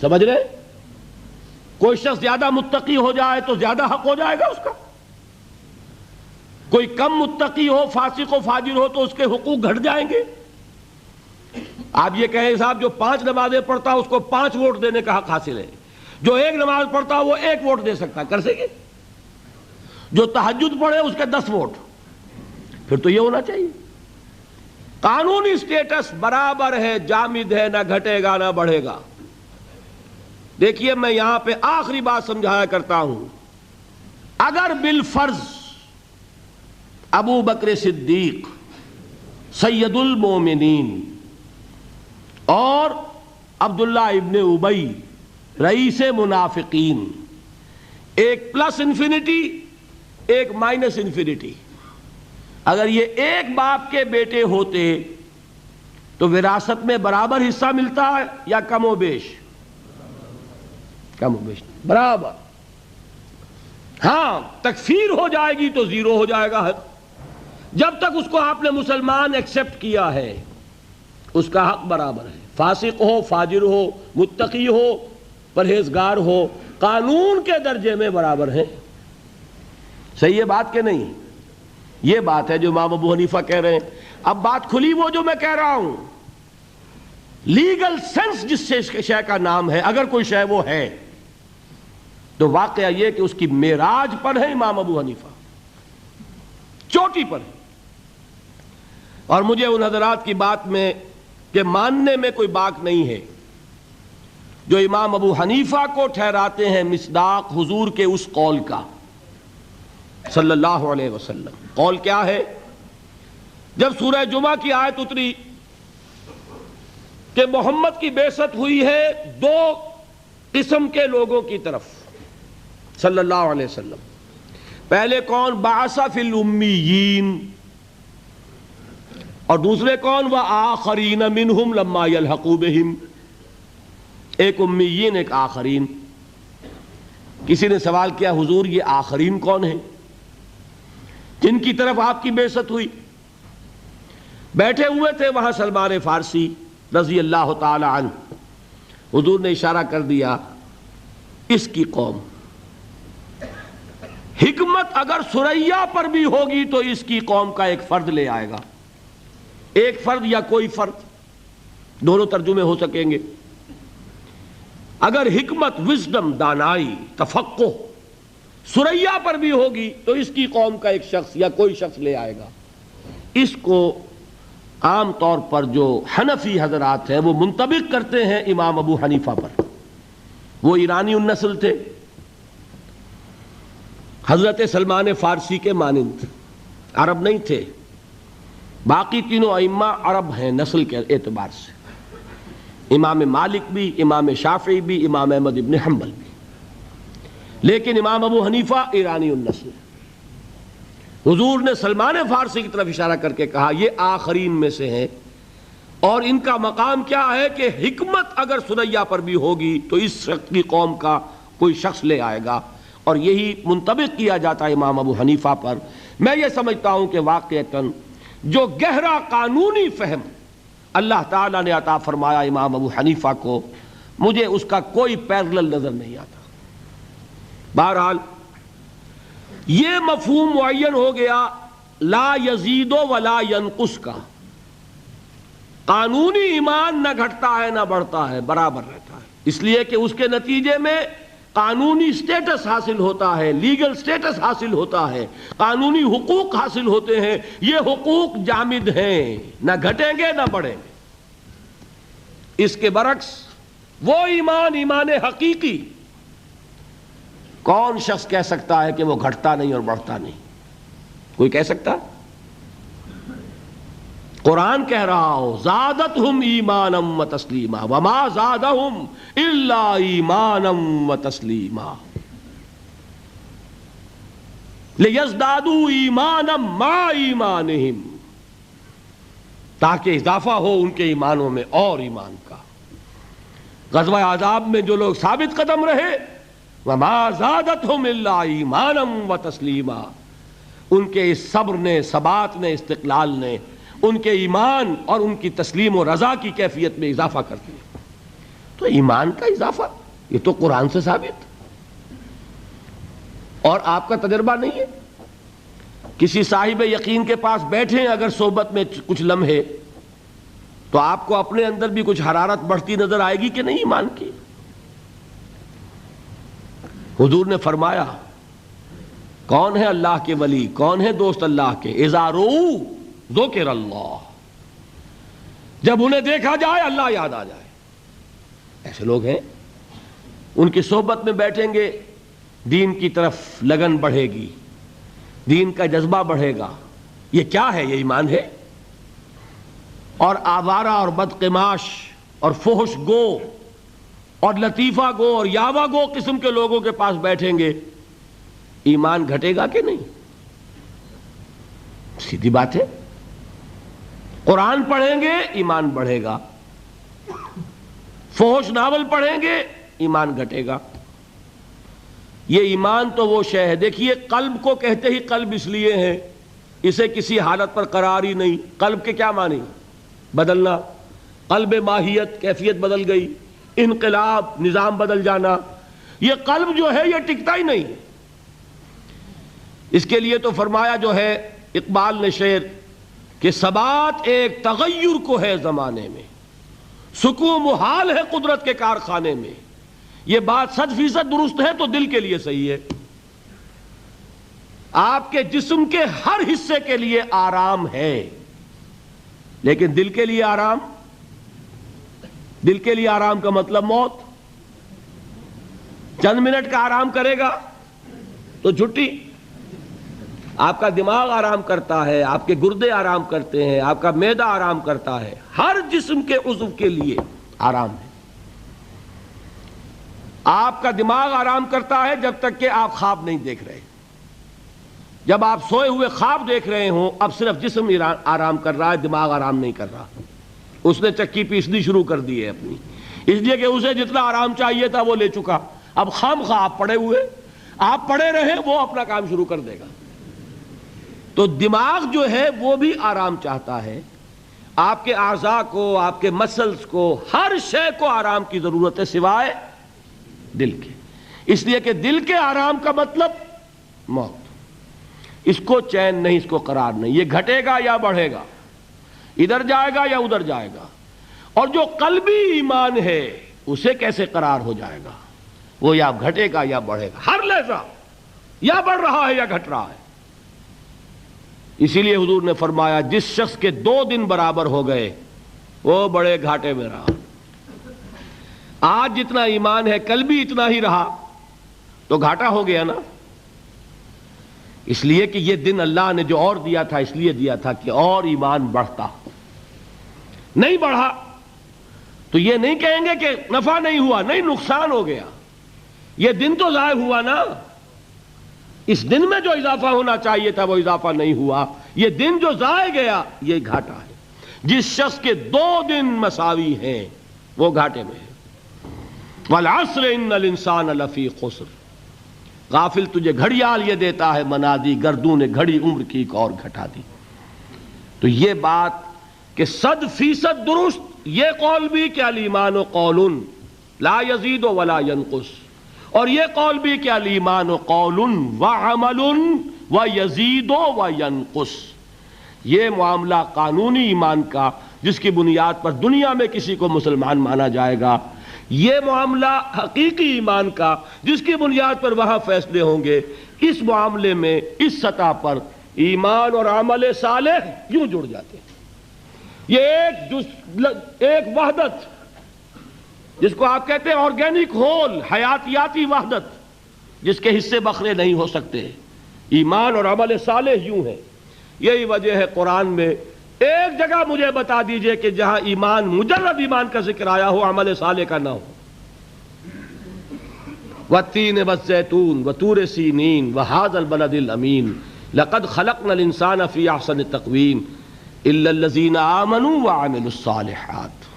سمجھ رہے؟ کوئی شخص زیادہ متقی ہو جائے تو زیادہ حق ہو جائے گا اس کا، کوئی کم متقی ہو، فاسق و فاجر ہو تو اس کے حقوق گھٹ جائیں گے۔ آپ یہ کہیں صاحب جو 5 نمازیں پڑھتا اس کو 5 ووٹ دینے کا حق حاصل ہے، جو 1 نماز پڑھتا وہ 1 ووٹ دے سکتا، کر سکے؟ جو تہجد پڑھے اس کے 10 ووٹ، پھر تو یہ ہونا چاہیے۔ قانونی سٹیٹس برابر ہے، جامد ہے، نہ گھٹے گا نہ بڑھے گا۔ دیکھیے میں یہاں پہ آخری بات سمجھایا کرتا ہوں اگر بالفرض ابو بکر صدیق سید المومنین اور عبداللہ ابن ابی رئیس منافقین ایک پلس انفینٹی ایک مائنس انفینٹی، اگر یہ ایک باپ کے بیٹے ہوتے تو وراثت میں برابر حصہ ملتا ہے یا کم و بیش؟ کم و بیش برابر. ہاں تکفیر ہو جائے گی تو زیرو ہو جائے گا حق. جب تک اس کو آپ نے مسلمان ایکسپٹ کیا ہے اس کا حق برابر ہے، فاسق ہو، فاجر ہو، متقی ہو، پرہیزگار ہو، قانون کے درجے میں برابر ہیں. صحیح ہے بات کہ نہیں؟ یہ بات ہے جو امام ابو حنیفہ کہہ رہے ہیں. اب بات کھلی وہ جو میں کہہ رہا ہوں، لیگل سینس جس سے شے کا نام ہے، اگر کوئی شے وہ ہے تو واقعہ یہ کہ اس کی معراج پر ہے امام ابو حنیفہ، چوٹی پر ہے. اور مجھے ان حضرات کی بات میں کہ ماننے میں کوئی باک نہیں ہے جو امام ابو حنیفہ کو ٹھہراتے ہیں مصداق حضور کے اس قول کا صلی اللہ علیہ وسلم. قول کیا ہے؟ جب سورہ جمعہ کی آیت اتری کہ محمد کی بعثت ہوئی ہے دو قسم کے لوگوں کی طرف صلی اللہ علیہ وسلم. پہلے کون؟ بعث فی الامیین، اور دوسرے کون؟ وآخرین منہم لما یلحقوا بہم. ایک امیین ایک آخرین. کسی نے سوال کیا حضور یہ آخرین کون ہیں جن کی طرف آپ کی بعثت ہوئی؟ بیٹھے ہوئے تھے وہاں سلمان فارسی رضی اللہ تعالی عنہ. حضور نے اشارہ کر دیا اس کی قوم. حکمت اگر ثریا پر بھی ہوگی تو اس کی قوم کا ایک فرد لے آئے گا. ایک فرد یا کوئی فرد، دونوں ترجمے ہو سکیں گے. اگر حکمت، وزڈم، دانائی، تفقہ ثریا پر بھی ہوگی تو اس کی قوم کا ایک شخص یا کوئی شخص لے آئے گا. اس کو عام طور پر جو حنفی حضرات ہیں وہ منطبق کرتے ہیں امام ابو حنیفہ پر. وہ ایرانی النسل تھے، حضرت سلمان فارسی کے مانند، عرب نہیں تھے. باقی تینوں ائمہ عرب ہیں نسل کے اعتبار سے، امام مالک بھی، امام شافعی بھی، امام احمد ابن حنبل بھی. لیکن امام ابو حنیفہ ایرانی النسل. حضور نے سلمان فارسی کی طرف اشارہ کر کے کہا یہ آخرین میں سے ہیں، اور ان کا مقام کیا ہے کہ حکمت اگر ثریا پر بھی ہوگی تو اس شخص کی قوم کا کوئی شخص لے آئے گا. اور یہی منطبق کیا جاتا ہے امام ابو حنیفہ پر. میں یہ سمجھتا ہوں کہ واقعتاً جو گہرا قانونی فہم اللہ تعالیٰ نے عطا فرمایا امام ابو حنیفہ کو، مجھے اس کا کوئی پیرلل نظر نہیں آتا. بہرحال یہ مفہوم معین ہو گیا لا یزید ولا ینقص کا. قانونی ایمان نہ گھٹتا ہے نہ بڑھتا ہے، برابر رہتا ہے، اس لیے کہ اس کے نتیجے میں قانونی سٹیٹس حاصل ہوتا ہے، لیگل سٹیٹس حاصل ہوتا ہے، قانونی حقوق حاصل ہوتے ہیں. یہ حقوق جامد ہیں، نہ گھٹیں گے نہ بڑھیں گے. اس کے برعکس وہ ایمان حقیقی کون شخص کہہ سکتا ہے کہ وہ گھٹتا نہیں اور بڑھتا نہیں؟ کوئی کہہ سکتا؟ قرآن کہہ رہا ہو زادتہم ایمانا و تسلیما وما زادہم الا ایمانا و تسلیما لیزدادوا ایمانا مع ایمانہم، تاکہ اضافہ ہو ان کے ایمانوں میں اور ایمان کا. غزوہ احزاب میں جو لوگ ثابت قدم رہے وما زادتہم الا ایمانا و تسلیما، ان کے اس صبر نے، ثبات نے، استقلال نے ان کے ایمان اور ان کی تسلیم و رضا کی کیفیت میں اضافہ کر دیا. تو ایمان کا اضافہ یہ تو قرآن سے ثابت، اور آپ کا تجربہ نہیں ہے. کسی صاحب یقین کے پاس بیٹھیں اگر صحبت میں کچھ لمحے تو آپ کو اپنے اندر بھی کچھ حرارت بڑھتی نظر آئے گی کہ نہیں ایمان کی. حضور نے فرمایا کون ہے اللہ کے ولی، کون ہے دوست اللہ کے؟ اذا رؤوا ذکر اللہ، جب انہیں دیکھا جائے اللہ یاد آ جائے. ایسے لوگ ہیں ان کی صحبت میں بیٹھیں گے دین کی طرف لگن بڑھے گی، دین کا جذبہ بڑھے گا۔ یہ کیا ہے؟ یہ ایمان ہے۔ اور آوارہ اور بدقماش اور فحش گو اور لطیفہ گو اور یاوہ گو قسم کے لوگوں کے پاس بیٹھیں گے، ایمان گھٹے گا کہ نہیں؟ سیدھی بات ہے۔ قرآن پڑھیں گے ایمان بڑھے گا، فحش ناول پڑھیں گے ایمان گھٹے گا۔ یہ ایمان تو وہ شے ہے، دیکھیے قلب کو کہتے ہی قلب اس لیے ہے، اسے کسی حالت پر قرار ہی نہیں۔ قلب کے کیا معنی؟ بدلنا، قلب ماہیت، کیفیت بدل گئی، انقلاب، نظام بدل جانا۔ یہ قلب جو ہے یہ ٹکتا ہی نہیں۔ اس کے لیے تو فرمایا جو ہے اقبال نے شعر کہ ثبات ایک تغیر کو ہے زمانے میں، سکون محال ہے قدرت کے کارخانے میں۔ یہ بات 100% درست ہے تو دل کے لیے صحیح ہے۔ آپ کے جسم کے ہر حصے کے لیے آرام ہے، لیکن دل کے لیے آرام؟ دل کے لیے آرام کا مطلب موت۔ چند منٹ کا آرام کرے گا تو چھٹی۔ آپ کا دماغ آرام کرتا ہے، آپ کے گردے آرام کرتے ہیں، آپ کا معدہ آرام کرتا ہے، ہر جسم کے عضو کے لیے آرام ہے۔ آپ کا دماغ آرام کرتا ہے جب تک کہ آپ خواب نہیں دیکھ رہے۔ جب آپ سوئے ہوئے خواب دیکھ رہے ہوں، اب صرف جسم آرام کر رہا ہے، دماغ آرام نہیں کر رہا۔ اس نے چکی پیسنی شروع کر دی ہے اپنی، اس لیے کہ اسے جتنا آرام چاہیے تھا وہ لے چکا۔ اب خام خواہ آپ پڑے ہوئے، آپ پڑے رہے، وہ اپنا کام شروع کر دے گا۔ تو دماغ جو ہے وہ بھی آرام چاہتا ہے۔ آپ کے اعضاء کو، آپ کے مسلز کو، ہر شے کو آرام کی ضرورت ہے سوائے دل کے۔ اس لیے کہ دل کے آرام کا مطلب موت۔ اس کو چین نہیں، اس کو قرار نہیں۔ یہ گھٹے گا یا بڑھے گا، ادھر جائے گا یا ادھر جائے گا۔ اور جو قلبی ایمان ہے اسے کیسے قرار ہو جائے گا؟ وہ یا گھٹے گا یا بڑھے گا، ہر لحظہ یا بڑھ رہا ہے یا گھٹ رہا ہے۔ اسی لیے حضور نے فرمایا جس شخص کے 2 دن برابر ہو گئے وہ بڑے گھاٹے میں رہا۔ آج جتنا ایمان ہے کل بھی اتنا ہی رہا تو گھاٹا ہو گیا نا۔ اس لیے کہ یہ دن اللہ نے جو اور دیا تھا اس لیے دیا تھا کہ اور ایمان بڑھتا۔ نہیں بڑھا تو یہ نہیں کہیں گے کہ نفع نہیں ہوا، نہیں نقصان ہو گیا۔ یہ دن تو ضائع ہوا نا، اس دن میں جو اضافہ ہونا چاہیے تھا وہ اضافہ نہیں ہوا۔ یہ دن جو ضائع گیا یہ گھاٹا ہے۔ جس شخص کے 2 دن مساوی ہیں وہ گھاٹے میں ہے۔ والعصر ان الانسان لفی خسر۔ غافل تجھے گھڑیال یہ دیتا ہے منادی، گردوں نے گھڑی عمر کی ایک اور گھٹا دی۔ تو یہ بات کہ 100% درست یہ قول بھی کہ الایمان قول لا یزید ولا ینقص، اور یہ قول بھی کہ الایمان قول وعمل ویزید وینقص۔ یہ معاملہ قانونی ایمان کا جس کی بنیاد پر دنیا میں کسی کو مسلمان مانا جائے گا، یہ معاملہ حقیقی ایمان کا جس کی بنیاد پر وہاں فیصلے ہوں گے۔ اس معاملے میں اس سطح پر ایمان اور عمل صالح یوں جڑ جاتے ہیں۔ یہ ایک وحدت جس کو آپ کہتے ہیں آرگینک ہول، حیاتیاتی وحدت، جس کے حصے بکھرے نہیں ہو سکتے۔ ایمان اور عمل صالح یوں ہے۔ یہی وجہ ہے قرآن میں ایک جگہ مجھے بتا دیجئے کہ جہاں ایمان، مجرد ایمان کا ذکر آیا ہو، عمل صالح کا نہ ہو۔ والتین والزیتون وطور سینین وہذا البلد الامین لقد خلقنا الانسان فی احسن تقویم الا الذین آمنوا وعملوا الصالحات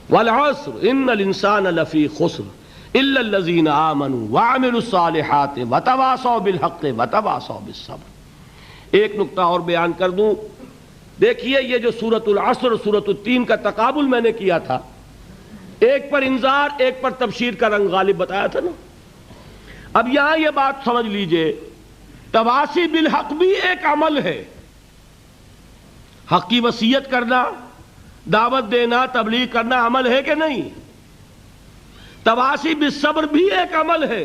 والعصر ان الانسان لفی خسر الا الذین آمنوا وعملوا الصالحات وتواصوا بالحق وتواصوا بالصبر۔ ایک نقطہ اور بیان کر دوں، دیکھیے یہ جو سورۃ العصر سورۃ التین کا تقابل میں نے کیا تھا، ایک پر انذار ایک پر تبشیر کا رنگ غالب بتایا تھا نا۔ اب یہاں یہ بات سمجھ لیجئے، تواصی بالحق بھی ایک عمل ہے۔ حق کی وصیت کرنا، دعوت دینا، تبلیغ کرنا عمل ہے کہ نہیں؟ تواصی بالصبر بھی ایک عمل ہے۔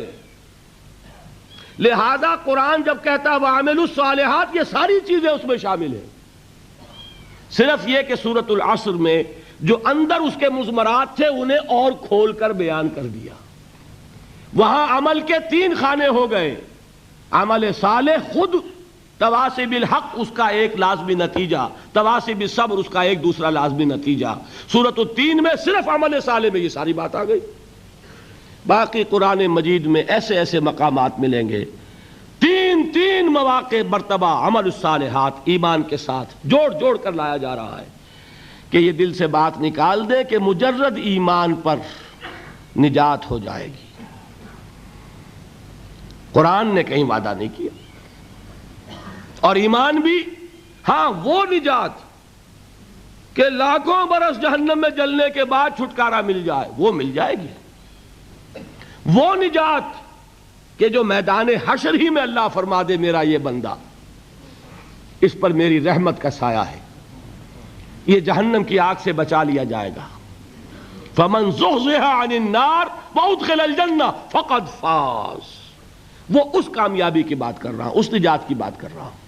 لہذا قرآن جب کہتا ہے وَعَمِلُوا الصَّالِحَاتِ، یہ ساری چیزیں اس میں شامل ہیں۔ صرف یہ کہ سورۃ العصر میں جو اندر اس کے مضمرات تھے انہیں اور کھول کر بیان کر دیا۔ وہاں عمل کے 3 خانے ہو گئے. عمل صالح خود تواصی بالحق اس کا ایک لازمی نتیجہ، تواصی بالصبر اس کا ایک دوسرا لازمی نتیجہ. سورۃ التین میں صرف عمل صالح میں یہ ساری بات آ گئی. باقی قرآن مجید میں ایسے ایسے مقامات ملیں گے، 3 مواقع مرتبہ عمل الصالحات ایمان کے ساتھ جوڑ جوڑ کر لایا جا رہا ہے کہ یہ دل سے بات نکال دے کہ مجرد ایمان پر نجات ہو جائے گی. قرآن نے کہیں وعدہ نہیں کیا. اور ایمان بھی ہاں وہ نجات کہ لاکھوں برس جہنم میں جلنے کے بعد چھٹکارا مل جائے، وہ مل جائے گی. وہ نجات کہ جو میدان حشر ہی میں اللہ فرما دے میرا یہ بندہ اس پر میری رحمت کا سایہ ہے، یہ جہنم کی آگ سے بچا لیا جائے گا. فمن زحزح عن النار وادخل الجنہ فقد فاز. وہ اس کامیابی کی بات کر رہا ہوں، اس نجات کی بات کر رہا ہوں.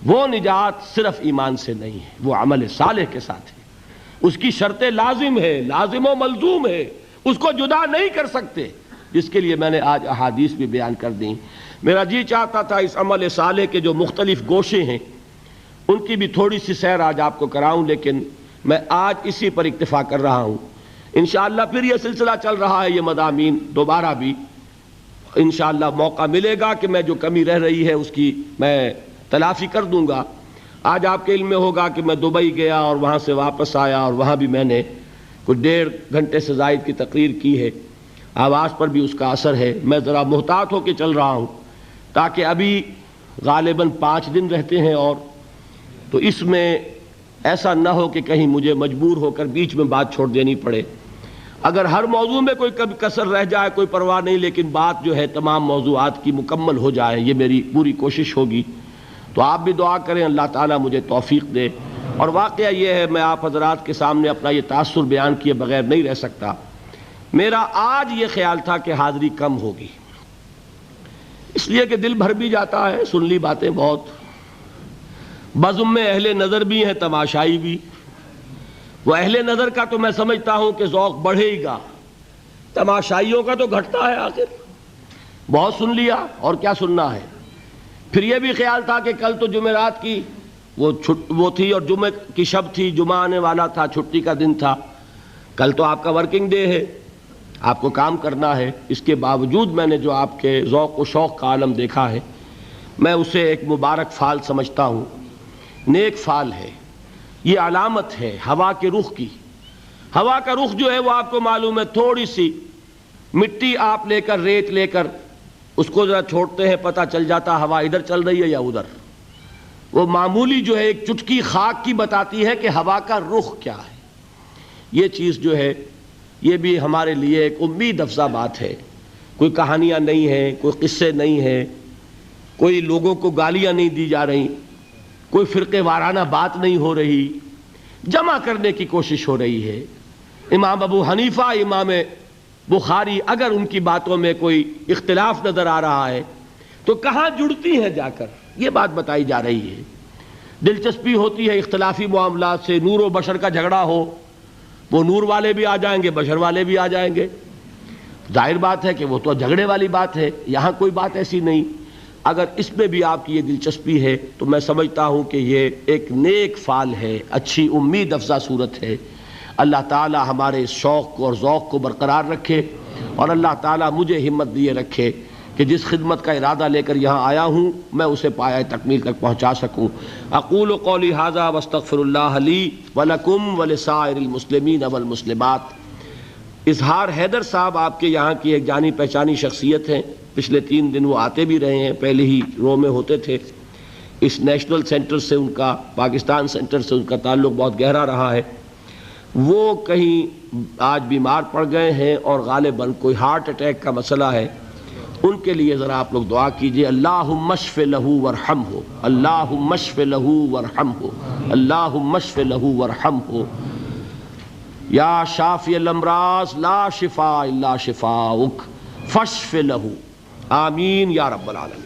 وہ نجات صرف ایمان سے نہیں ہے، وہ عمل صالح کے ساتھ ہے. اس کی شرط لازم ہے، لازم و ملزوم ہے، اس کو جدا نہیں کر سکتے، جس کے لیے میں نے آج احادیث بھی بیان کر دیں. میرا جی چاہتا تھا اس عمل صالح کے جو مختلف گوشے ہیں ان کی بھی تھوڑی سی سیر آج آپ کو کراؤں، لیکن میں آج اسی پر اکتفا کر رہا ہوں. انشاءاللہ پھر یہ سلسلہ چل رہا ہے، یہ مضامین دوبارہ بھی انشاءاللہ موقع ملے گا کہ میں جو کمی رہ رہی ہے اس کی میں تلافی کر دوں گا. آج آپ کے علم میں ہوگا کہ میں دبئی گیا اور وہاں سے واپس آیا اور وہاں بھی میں نے کچھ 1.5 گھنٹے سے زائد کی تقریر کی ہے. آواز پر بھی اس کا اثر ہے. میں ذرا محتاط ہو کے چل رہا ہوں تاکہ ابھی غالباً 5 دن رہتے ہیں، اور تو اس میں ایسا نہ ہو کہ کہیں مجھے مجبور ہو کر بیچ میں بات چھوڑ دینی پڑے. اگر ہر موضوع میں کوئی کبھی کسر رہ جائے کوئی پرواہ نہیں، لیکن بات جو ہے تمام موضوعات کی مکمل ہو جائے، یہ میری پوری کوشش ہوگی. تو آپ بھی دعا کریں اللہ تعالیٰ مجھے توفیق دے. اور واقعہ یہ ہے میں آپ حضرات کے سامنے اپنا یہ تاثر بیان کیے بغیر نہیں رہ سکتا. میرا آج یہ خیال تھا کہ حاضری کم ہوگی، اس لیے کہ دل بھر بھی جاتا ہے، سن لی باتیں بہت. بزم میں اہل نظر بھی ہیں، تماشائی بھی. وہ اہل نظر کا تو میں سمجھتا ہوں کہ ذوق بڑھے گا، تماشائیوں کا تو گھٹتا ہے. آخر بہت سن لیا اور کیا سننا ہے. پھر یہ بھی خیال تھا کہ کل تو جمعرات کی وہ تھی اور جمعہ کی شب تھی، جمعہ آنے والا تھا، چھٹی کا دن تھا. کل تو آپ کا ورکنگ ڈے ہے، آپ کو کام کرنا ہے. اس کے باوجود میں نے جو آپ کے ذوق و شوق کا عالم دیکھا ہے میں اسے ایک مبارک فعل سمجھتا ہوں، نیک فعل ہے. یہ علامت ہے ہوا کے رخ کی. ہوا کا رخ جو ہے وہ آپ کو معلوم ہے، تھوڑی سی مٹی آپ لے کر، ریت لے کر اس کو ذرا چھوڑتے ہیں، پتہ چل جاتا ہوا ادھر چل رہی ہے یا ادھر. وہ معمولی جو ہے ایک چٹکی خاک کی بتاتی ہے کہ ہوا کا رخ کیا ہے. یہ چیز جو ہے یہ بھی ہمارے لیے ایک امید افزا بات ہے. کوئی کہانیاں نہیں ہیں، کوئی قصے نہیں ہیں، کوئی لوگوں کو گالیاں نہیں دی جا رہی، کوئی فرقے وارانہ بات نہیں ہو رہی، جمع کرنے کی کوشش ہو رہی ہے. امام ابو حنیفہ، امام بخاری، اگر ان کی باتوں میں کوئی اختلاف نظر آ رہا ہے تو کہاں جڑتی ہیں جا کر، یہ بات بتائی جا رہی ہے. دلچسپی ہوتی ہے اختلافی معاملات سے. نور و بشر کا جھگڑا ہو، وہ نور والے بھی آ جائیں گے، بشر والے بھی آ جائیں گے. ظاہر بات ہے کہ وہ تو جھگڑے والی بات ہے. یہاں کوئی بات ایسی نہیں. اگر اس میں بھی آپ کی یہ دلچسپی ہے تو میں سمجھتا ہوں کہ یہ ایک نیک فعل ہے، اچھی امید افزا صورت ہے. اللہ تعالی ہمارے اس شوق کو اور ذوق کو برقرار رکھے، اور اللہ تعالی مجھے ہمت دیے رکھے کہ جس خدمت کا ارادہ لے کر یہاں آیا ہوں میں اسے پایہ تکمیل تک پہنچا سکوں. اقول قولی ھذا واستغفر اللہ لی ولکم ولسائر المسلمین والمسلمات. اظہار حیدر صاحب آپ کے یہاں کی ایک جانی پہچانی شخصیت ہیں. پچھلے 3 دن وہ آتے بھی رہے ہیں، پہلے ہی رو میں ہوتے تھے. اس نیشنل سینٹر سے ان کا، پاکستان سینٹر سے ان کا تعلق بہت گہرا رہا ہے. وہ کہیں آج بیمار پڑ گئے ہیں اور غالباً کوئی ہارٹ اٹیک کا مسئلہ ہے. ان کے لیے ذرا آپ لوگ دعا کیجئے. اللہم اشف لہ ورحمہ، اللہم اشف لہ ورحمہ، اللہم اشف لہ ورحمہ. یا شافی الامراض لا شفاء الا شفاؤک فاشف لہ. آمین یا رب العالمین.